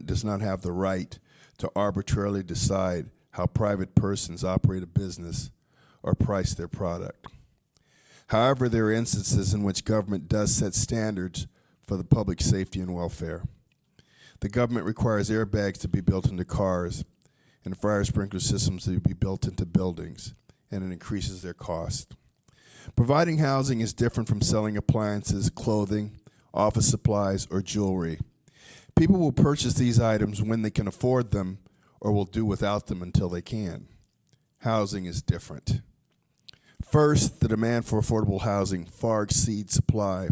does not have the right to arbitrarily decide how private persons operate a business or price their product. However, there are instances in which government does set standards for the public safety and welfare. The government requires airbags to be built into cars and fire sprinkler systems to be built into buildings, and it increases their cost. Providing housing is different from selling appliances, clothing, office supplies, or jewelry. People will purchase these items when they can afford them or will do without them until they can. Housing is different. First, the demand for affordable housing far exceeds supply,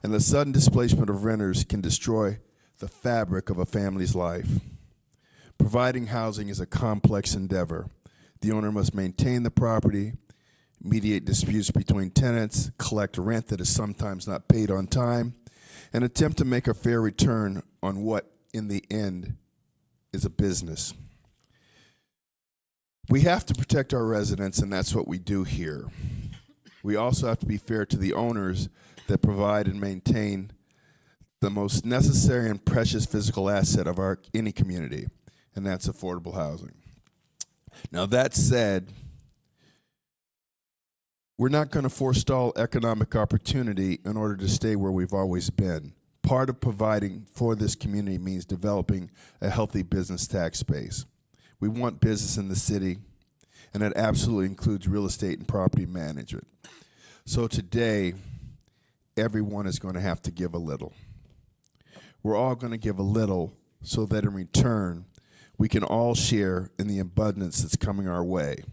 and the sudden displacement of renters can destroy the fabric of a family's life. Providing housing is a complex endeavor. The owner must maintain the property, mediate disputes between tenants, collect rent that is sometimes not paid on time, and attempt to make a fair return on what, in the end, is a business. We have to protect our residents, and that's what we do here. We also have to be fair to the owners that provide and maintain the most necessary and precious physical asset of any community, and that's affordable housing. Now, that said, we're not going to forestall economic opportunity in order to stay where we've always been. Part of providing for this community means developing a healthy business tax base. We want business in the city, and it absolutely includes real estate and property management. So today, everyone is going to have to give a little. We're all going to give a little so that in return, we can all share in the abundance that's coming our way.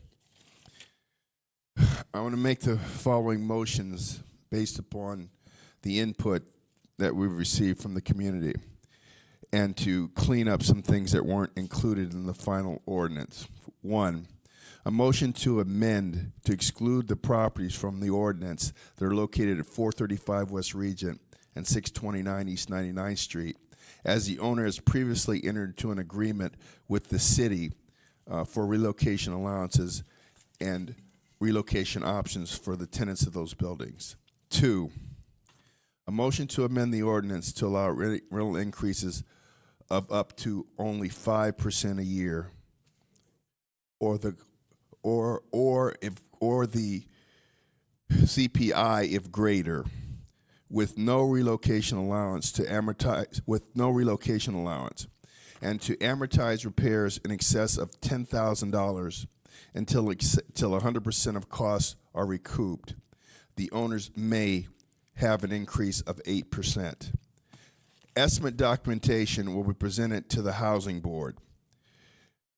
I want to make the following motions based upon the input that we've received from the community and to clean up some things that weren't included in the final ordinance. One, a motion to amend to exclude the properties from the ordinance that are located at 435 West Regent and 629 East 99th Street, as the owner has previously entered into an agreement with the city for relocation allowances and relocation options for the tenants of those buildings. Two, a motion to amend the ordinance to allow rental increases of up to only 5% a year, or the CPI if greater, with no relocation allowance and to amortize repairs in excess of $10,000 until 100% of costs are recouped. The owners may have an increase of 8%. Estimate documentation will be presented to the Housing Board.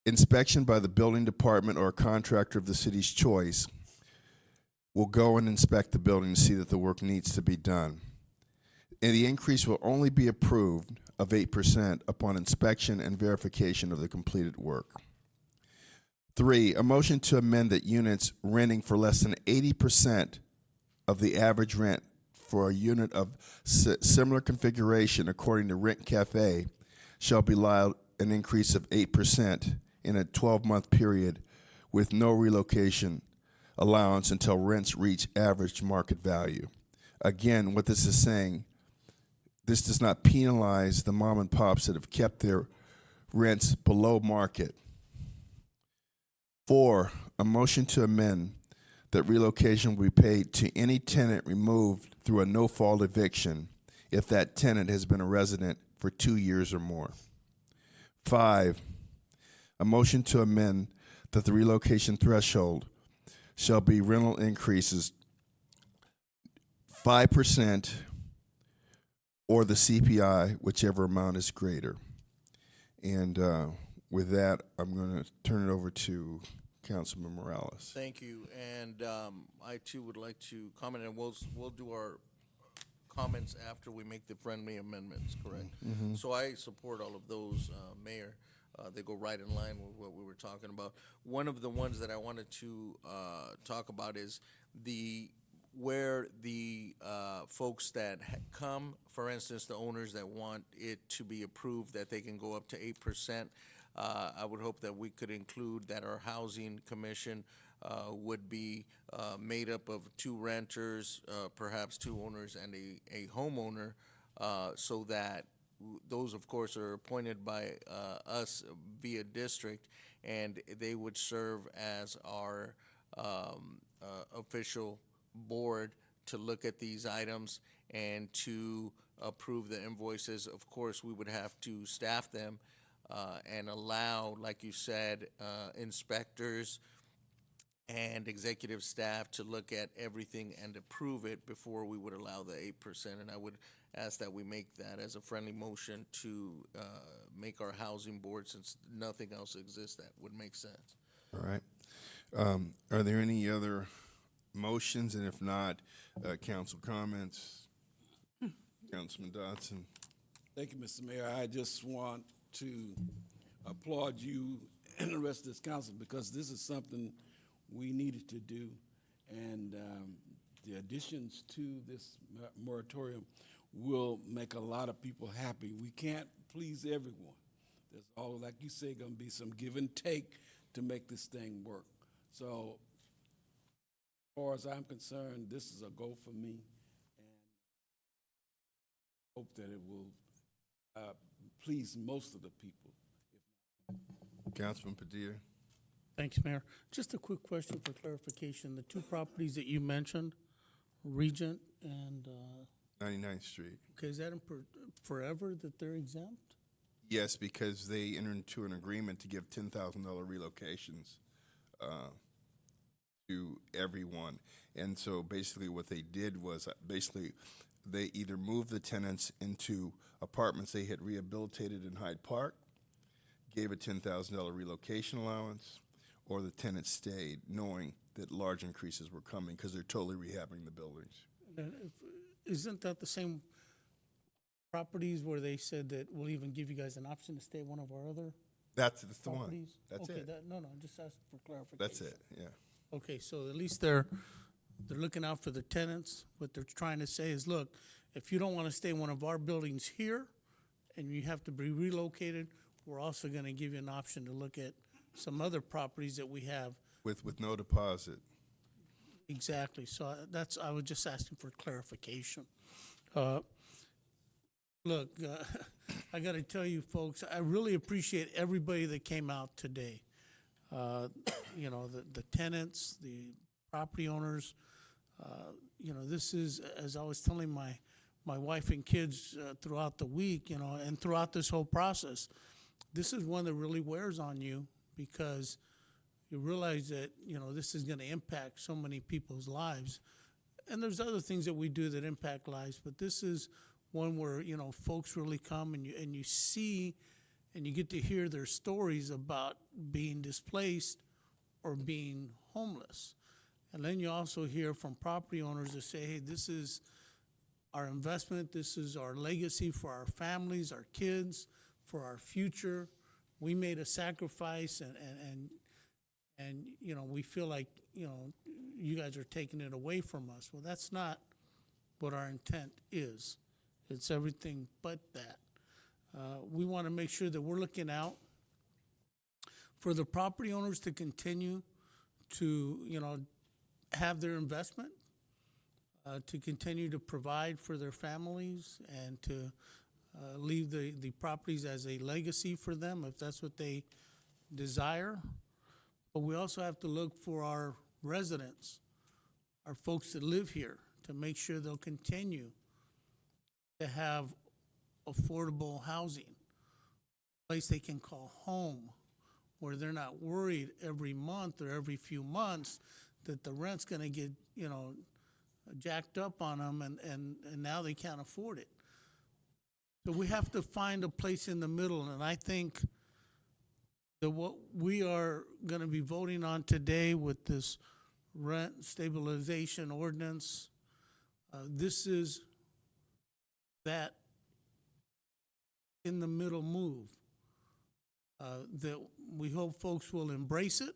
Inspection by the building department or a contractor of the city's choice will go and inspect the building to see that the work needs to be done. And the increase will only be approved of 8% upon inspection and verification of the completed work. Three, a motion to amend that units renting for less than 80% of the average rent for a unit of similar configuration according to Rent Cafe shall be allowed an increase of 8% in a 12-month period with no relocation allowance until rents reach average market value. Again, what this is saying, this does not penalize the mom and pops that have kept their rents below market. Four, a motion to amend that relocation will be paid to any tenant removed through a no-fault eviction if that tenant has been a resident for 2 years or more. Five, a motion to amend that the relocation threshold shall be rental increases 5% or the CPI, whichever amount is greater. And with that, I'm going to turn it over to Councilman Morales. Thank you, and I too would like to comment, and we'll do our comments after we make the friendly amendments, correct? Mhm. So I support all of those, Mayor. They go right in line with what we were talking about. One of the ones that I wanted to talk about is where the folks that come, for instance, the owners that want it to be approved that they can go up to 8%. I would hope that we could include that our housing commission would be made up of 2 renters, perhaps 2 owners and a homeowner, so that those, of course, are appointed by us via district, and they would serve as our official board to look at these items and to approve the invoices. Of course, we would have to staff them and allow, like you said, inspectors and executive staff to look at everything and approve it before we would allow the 8%. And I would ask that we make that as a friendly motion to make our housing board, since nothing else exists, that would make sense. All right. Are there any other motions? And if not, council comments? Councilman Dodson. Thank you, Mr. Mayor. I just want to applaud you and the rest of this council, because this is something we needed to do, and the additions to this moratorium will make a lot of people happy. We can't please everyone. There's all, like you say, going to be some give and take to make this thing work. So, as far as I'm concerned, this is a go for me, and hope that it will please most of the people. Councilman Padilla. Thanks, Mayor. Just a quick question for clarification. The two properties that you mentioned, Regent and, 99th Street. okay, is that in forever that they're exempt? Yes, because they entered into an agreement to give $10,000 relocations to everyone. And so basically what they did was they either moved the tenants into apartments they had rehabilitated in Hyde Park, gave a $10,000 relocation allowance, or the tenants stayed knowing that large increases were coming because they're totally rehabbing the buildings. Isn't that the same properties where they said that we'll even give you guys an option to stay at one of our other That's the one. properties? That's Okay, it. no, I'm just asking for clarification. That's it, yeah. Okay, so at least they're looking out for the tenants. What they're trying to say is, look, if you don't want to stay in one of our buildings here and you have to be relocated, we're also going to give you an option to look at some other properties that we have. With no deposit. Exactly. So I was just asking for clarification. Look, I got to tell you, folks, I really appreciate everybody that came out today. You know, the tenants, the property owners. You know, this is, as I was telling my wife and kids throughout the week, you know, and throughout this whole process, this is one that really wears on you because you realize that, you know, this is going to impact so many people's lives. And there's other things that we do that impact lives, but this is one where, you know, folks really come and you see and you get to hear their stories about being displaced or being homeless. And then you also hear from property owners that say, hey, this is our investment, this is our legacy for our families, our kids, for our future. We made a sacrifice and you know, we feel like, you know, you guys are taking it away from us. Well, that's not what our intent is. It's everything but that. We want to make sure that we're looking out for the property owners to continue to, you know, have their investment, to continue to provide for their families and to leave the properties as a legacy for them if that's what they desire. But we also have to look for our residents, our folks that live here, to make sure they'll continue to have affordable housing, a place they can call home, where they're not worried every month or every few months that the rent's going to get, you know, jacked up on them and now they can't afford it. So we have to find a place in the middle, and I think that what we are going to be voting on today with this rent stabilization ordinance, this is that in the middle move that we hope folks will embrace it.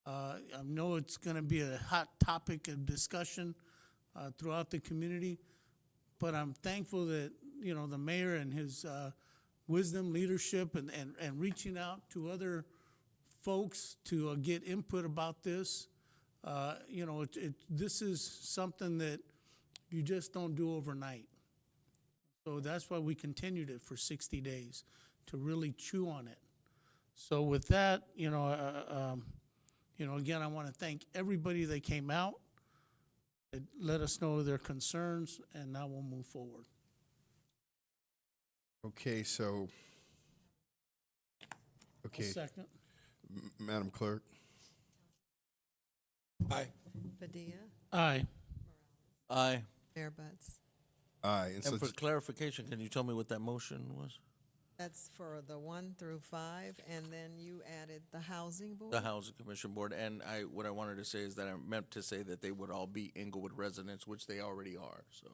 I know it's going to be a hot topic of discussion throughout the community, but I'm thankful that, you know, the mayor and his wisdom, leadership, and reaching out to other folks to get input about this. You know, this is something that you just don't do overnight. So that's why we continued it for 60 days, to really chew on it. So with that, you know, again, I want to thank everybody that came out, that let us know their concerns, and now we'll move forward. Okay, so. Okay. Second. Madam Clerk. Aye. Padilla, Aye. Aye. Mayor Butts. Aye. And for clarification, can you tell me what that motion was? That's for the 1 through 5, and then you added the housing board? The Housing Commission Board, and what I wanted to say is that I meant to say that they would all be Inglewood residents, which they already are, so.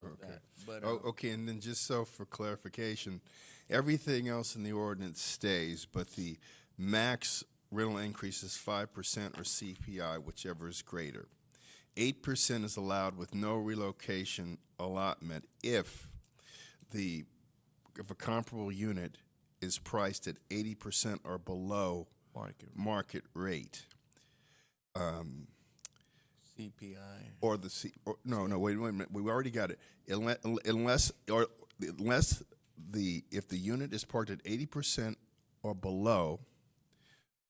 Okay. But, okay, and then just so for clarification, everything else in the ordinance stays, but the max rental increase is 5% or CPI, whichever is greater. 8% is allowed with no relocation allotment if a comparable unit is priced at 80% or below market rate. CPI. Or the wait a minute, we already got it. Unless if the unit is parked at 80% or below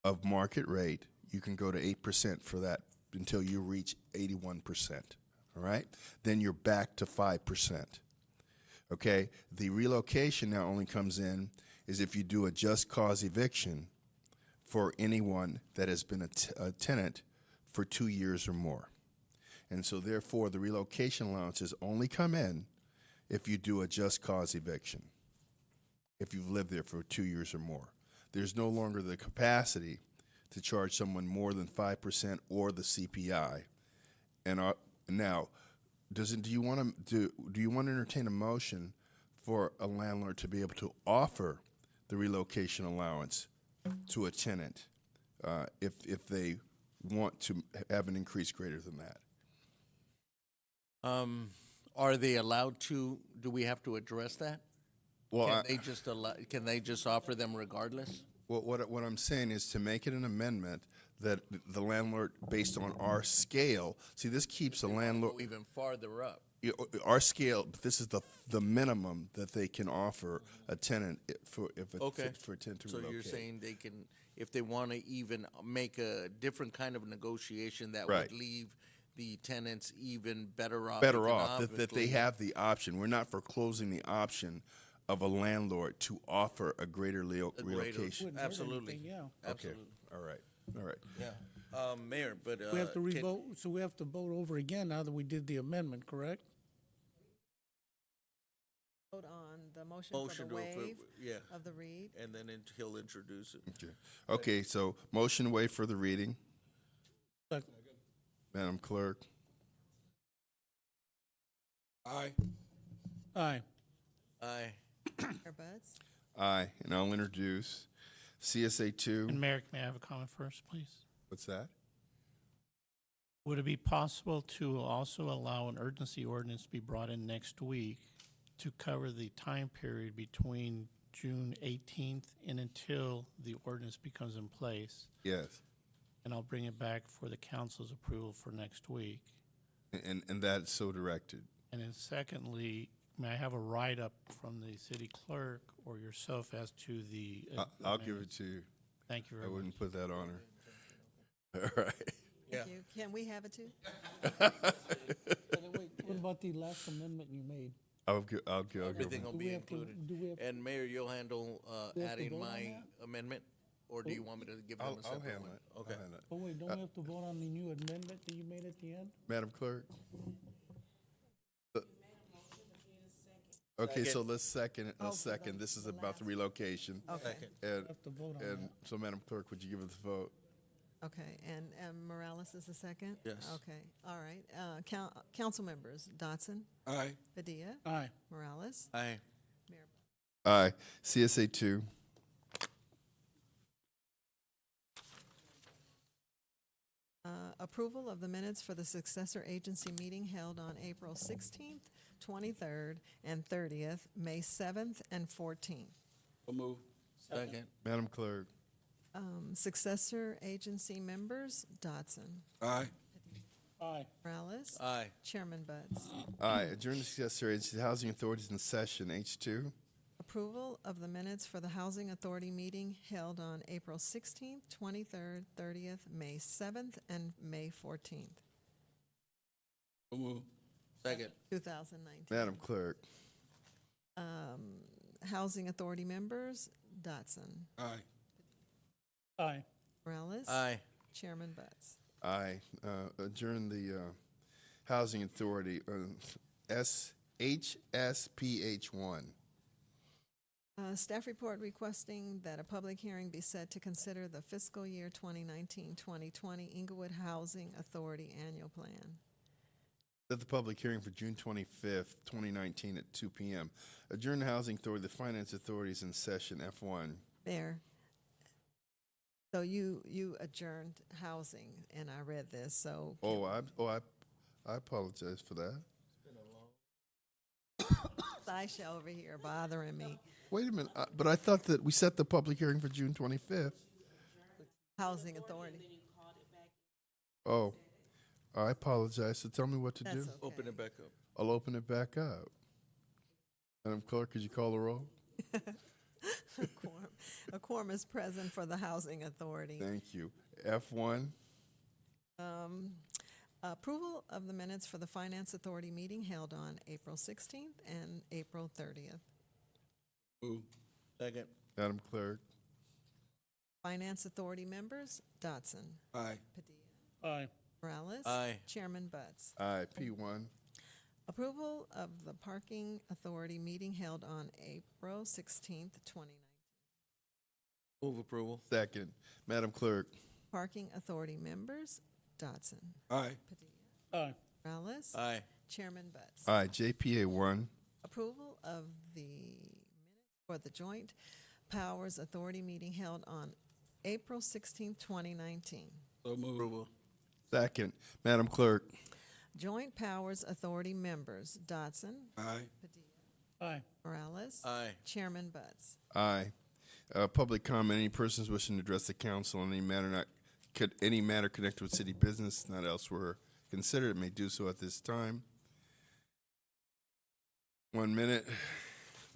of market rate, you can go to 8% for that until you reach 81%. All right? Then you're back to 5%. Okay? The relocation now only comes in is if you do a just cause eviction for anyone that has been a tenant for 2 years or more. And so therefore the relocation allowances only come in if you do a just cause eviction, if you've lived there for 2 years or more. There's no longer the capacity to charge someone more than 5% or the CPI. And now, do you want to entertain a motion for a landlord to be able to offer the relocation allowance to a tenant if they want to have an increase greater than that? Are they allowed to? Do we have to address that? Well, Can they just offer them regardless? Well, what I'm saying is to make it an amendment that the landlord, based on our scale, see, this keeps the landlord Go even farther up. our scale. This is the minimum that they can offer a tenant for a tenant to So relocate. you're saying they can, if they want to even make a different kind of negotiation that Right. would leave the tenants even better off. Better off that they economically. have the option. We're not foreclosing the option of a landlord to offer a greater relocation. Absolutely. Yeah. Absolutely. All right. Yeah. Mayor, but We have to revote, so we have to vote over again now that we did the amendment, correct? Vote on the motion for the waive of the read. and then he'll introduce it. Okay. So motion wait for the reading. Madam Clerk. Aye. Aye. Aye. Mayor Buds? Aye. And I'll introduce CSA 2. And Mayor, may I have a comment first, please? What's that? Would it be possible to also allow an urgency ordinance to be brought in next week to cover the time period between June 18th and until the ordinance becomes in place? Yes. And I'll bring it back for the council's approval for next week. And that's so directed. And then secondly, may I have a write-up from the city clerk or yourself as to the? I'll give it to you. Thank you very I much. wouldn't put that on her. All right. Thank you. Can we have it too? What about the last amendment you made? I'll give Everything will Do we be have to- included. do we have- And Mayor, you'll handle We have to adding vote on my that? amendment, or do you want me to give them I'll a separate handle one? it. Okay. I'll handle it. Oh, wait, don't we have to vote on the new amendment that you made at the end? Madam Clerk. Okay, so let's second it. Let's second. This is about the relocation. Okay. And, Have to vote on and so, Madam Clerk, would you give us the vote? Okay, and Morales is the second? Yes. Okay, all right. Council members, Dotson? Aye. Padilla? Aye. Morales? Aye. Mayor Aye. CSA 2. Approval of the minutes for the successor agency meeting held on April 16th, 23rd, and 30th, May 7th, and 14th. So move. Second. Madam Clerk. Successor agency members, Dotson. Aye. Aye. Morales? Aye. Chairman Buds. Aye. Adjourn the successor agency housing authorities in session. H2. Approval of the minutes for the Housing Authority meeting held on April 16th, 23rd, 30th, May 7th, and May 14th, So move. Second. 2019. Madam Clerk. Housing Authority members, Dotson. Aye. Aye. Morales? Aye. Chairman Buds. Aye. Adjourn the housing authority. HSPH1. Staff report requesting that a public hearing be set to consider the fiscal year 2019-2020 Inglewood Housing Authority Annual Plan. Set the public hearing for June 25th, 2019 at 2 p.m. Adjourn the housing authority, the finance authorities in session F1. Mayor, So you adjourned housing, and I read this, so. I apologize for that. Sasha over here bothering me. Wait a minute, but I thought that we set the public hearing for June 25th. Housing Authority. Oh, I apologize. So tell me what to That's do. okay. Open it back up. I'll open it back up. Madam Clerk, could you call the roll? A quorum is present for the Housing Authority. Thank you. F1. Approval of the minutes for the Finance Authority meeting held on April 16th and April 30th. Move. Second. Madam Clerk. Finance Authority members, Dotson. Aye. Padilla. Aye. Morales. Aye. Chairman Butts. Aye. P1. Approval of the Parking Authority meeting held on April 16th, 2019. Move approval. Second. Madam Clerk. Parking Authority members, Dotson. Aye. Padilla. Aye. Morales. Aye. Chairman Butts. Aye. JPA 1. Approval of the minutes for the Joint Powers Authority meeting held on April 16th, 2019. So move. Approval. Second. Madam Clerk. Joint Powers Authority members, Dotson. Aye. Padilla. Aye. Morales. Aye. Chairman Butts. Aye. Public comment. Any persons wishing to address the council on any matter connected with city business not elsewhere considered may do so at this time. 1 minute.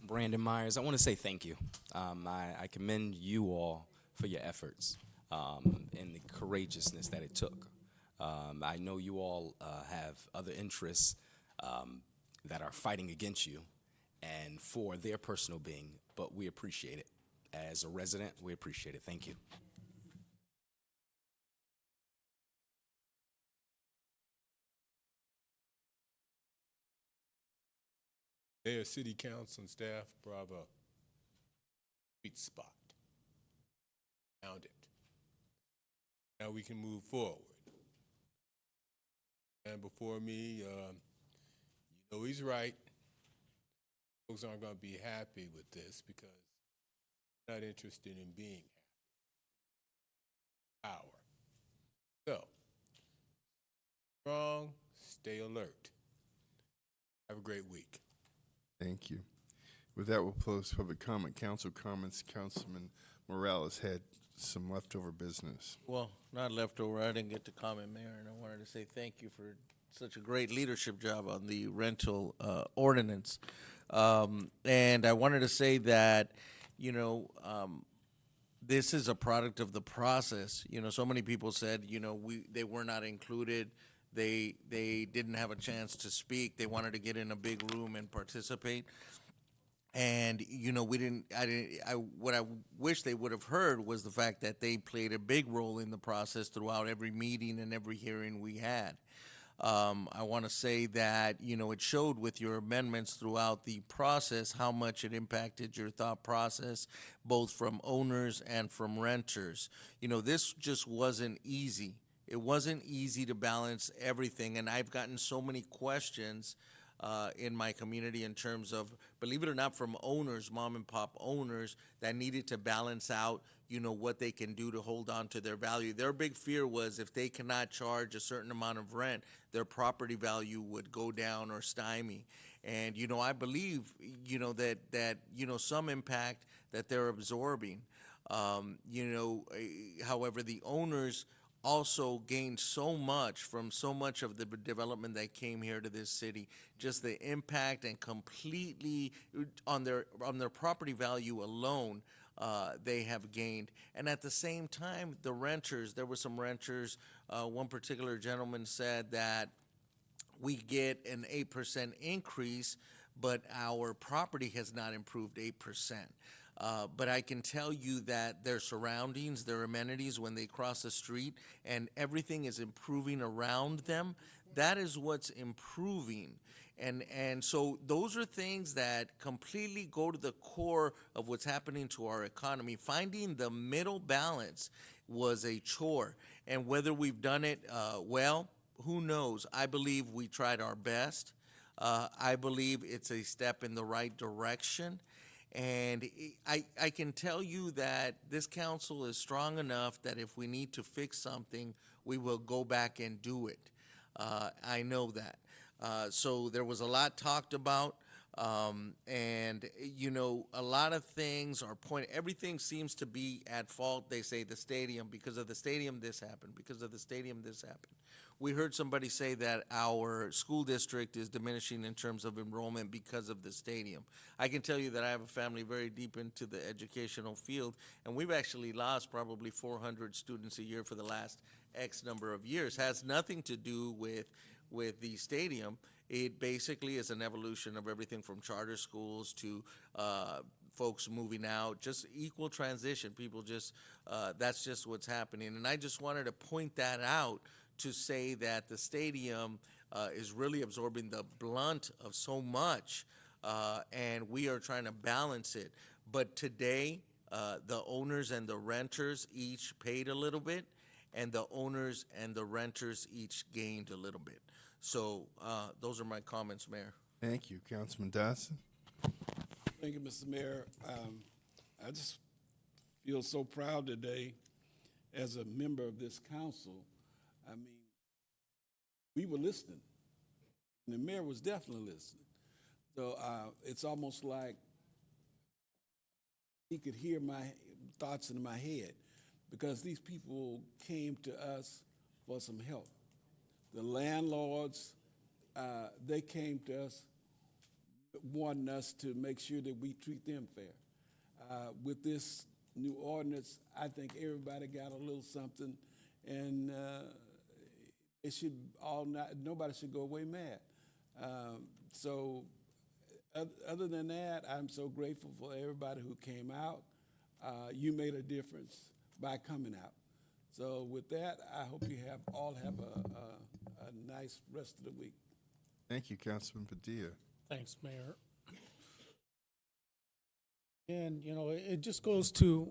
Brandon Myers, I want to say thank you. I commend you all for your efforts and the courageousness that it took. I know you all have other interests that are fighting against you and for their personal being, but we appreciate it. As a resident, we appreciate it. Thank you. Mayor, city council, and staff, bravo. Sweet spot. Found it. Now we can move forward. And before me, you know he's right. Folks aren't going to be happy with this because they're not interested in being happy. Power. So, strong, stay alert. Have a great week. Thank you. With that, we'll close public comment. Council comments. Councilman Morales had some leftover business. Well, not leftover. I didn't get to comment, Mayor, and I wanted to say thank you for such a great leadership job on the rental ordinance. And I wanted to say that, you know, this is a product of the process. You know, so many people said, you know, they were not included. They didn't have a chance to speak. They wanted to get in a big room and participate. And, you know, what I wish they would have heard was the fact that they played a big role in the process throughout every meeting and every hearing we had. I want to say that, you know, it showed with your amendments throughout the process how much it impacted your thought process, both from owners and from renters. You know, this just wasn't easy. It wasn't easy to balance everything, and I've gotten so many questions in my community in terms of, believe it or not, from owners, mom and pop owners that needed to balance out, you know, what they can do to hold on to their value. Their big fear was if they cannot charge a certain amount of rent, their property value would go down or stymie. And, you know, I believe, you know, that you know, some impact that they're absorbing. However, the owners also gained so much from so much of the development that came here to this city, just the impact and completely on their property value alone, they have gained. And at the same time, the renters, there were some renters, one particular gentleman said that we get an 8% increase, but our property has not improved 8%. But I can tell you that their surroundings, their amenities when they cross the street, and everything is improving around them. That is what's improving. And so those are things that completely go to the core of what's happening to our economy. Finding the middle balance was a chore. And whether we've done it well, who knows? I believe we tried our best. I believe it's a step in the right direction. And I can tell you that this council is strong enough that if we need to fix something, we will go back and do it. I know that. So there was a lot talked about, and you know, a lot of things are everything seems to be at fault. They say the stadium, because of the stadium this happened, because of the stadium this happened. We heard somebody say that our school district is diminishing in terms of enrollment because of the stadium. I can tell you that I have a family very deep into the educational field, and we've actually lost probably 400 students a year for the last X number of years. Has nothing to do with the stadium. It basically is an evolution of everything from charter schools to folks moving out, just equal transition. People just, that's just what's happening. And I just wanted to point that out to say that the stadium is really absorbing the blunt of so much, and we are trying to balance it. But today, the owners and the renters each paid a little bit, and the owners and the renters each gained a little bit. So those are my comments, Mayor. Thank you, Councilman Dodson. Thank you, Mr. Mayor. I just feel so proud today as a member of this council. I mean, we were listening. And the mayor was definitely listening. So it's almost like he could hear my thoughts in my head, because these people came to us for some help. The landlords, they came to us wanting us to make sure that we treat them fair. With this new ordinance, I think everybody got a little something, and it should nobody should go away mad. So other than that, I'm so grateful for everybody who came out. You made a difference by coming out. So with that, I hope you all have a nice rest of the week. Thank you, Councilman Padilla. Thanks, Mayor. And, you know, it just goes to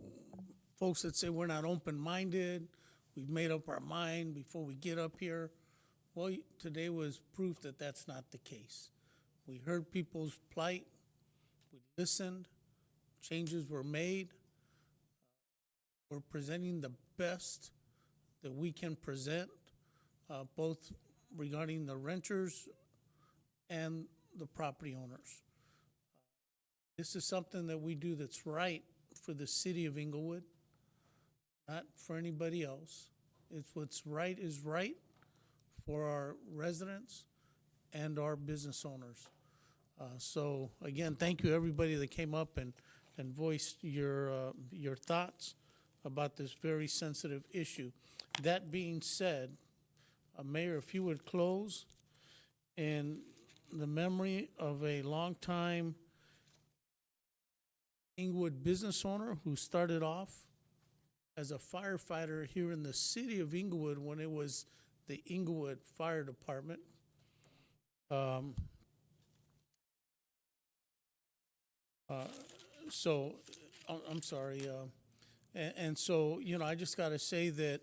folks that say we're not open-minded, we've made up our mind before we get up here. Well, today was proof that that's not the case. We heard people's plight, we listened, changes were made. We're presenting the best that we can present, both regarding the renters and the property owners. This is something that we do that's right for the city of Inglewood, not for anybody else. It's what's right is right for our residents and our business owners. So again, thank you everybody that came up and voiced your thoughts about this very sensitive issue. That being said, Mayor, if you would close in the memory of a longtime Inglewood business owner who started off as a firefighter here in the city of Inglewood when it was the Inglewood Fire Department. So, I'm sorry. And so, you know, I just got to say that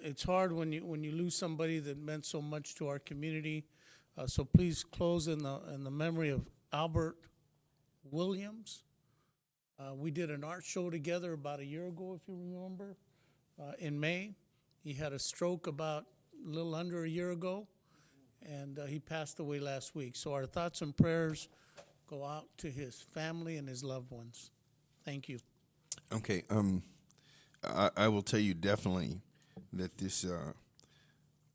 it's hard when you lose somebody that meant so much to our community. So please close in the memory of Albert Williams. We did an art show together about a year ago, if you remember, in May. He had a stroke about a little under a year ago, and he passed away last week. So our thoughts and prayers go out to his family and his loved ones. Thank you. Okay, I will tell you definitely that this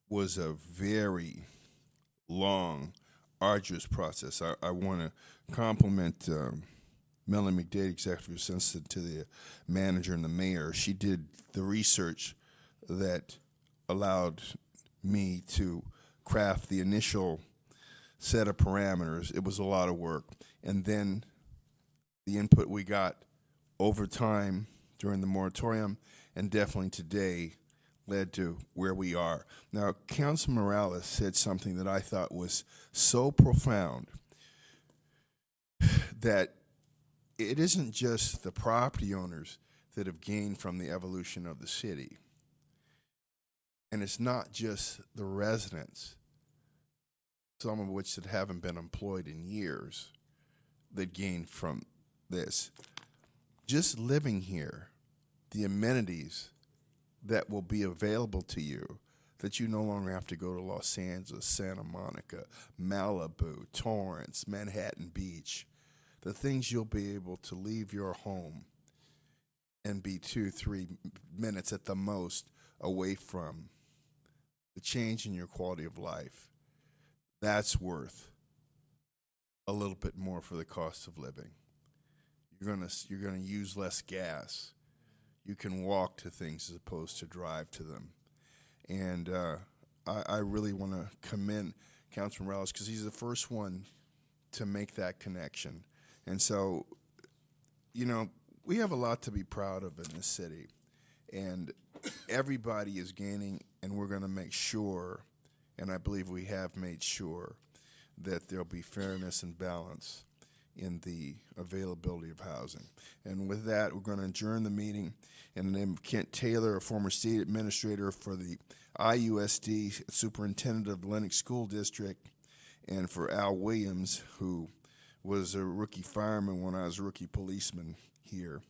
was a very long, arduous process. I want to compliment Melanie McDade, Executive Assistant to the manager and the mayor. She did the research that allowed me to craft the initial set of parameters. It was a lot of work. And then the input we got over time during the moratorium and definitely today led to where we are. Now, Councilman Morales said something that I thought was so profound, that it isn't just the property owners that have gained from the evolution of the city. And it's not just the residents, some of which that haven't been employed in years, that gain from this. Just living here, the amenities that will be available to you, that you no longer have to go to Los Angeles, Santa Monica, Malibu, Torrance, Manhattan Beach, the things you'll be able to leave your home and be 2-3 minutes at the most away from, the change in your quality of life, that's worth a little bit more for the cost of living. You're gonna use less gas. You can walk to things as opposed to drive to them. And I really want to commend Councilman Morales because he's the first one to make that connection. And so, you know, we have a lot to be proud of in this city. And everybody is gaining, and we're going to make sure, and I believe we have made sure, that there'll be fairness and balance in the availability of housing. And with that, we're going to adjourn the meeting in the name of Kent Taylor, a former state administrator for the IUSD, superintendent of the Lenox School District, and for Al Williams, who was a rookie fireman when I was a rookie policeman here.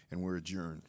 And we're adjourned.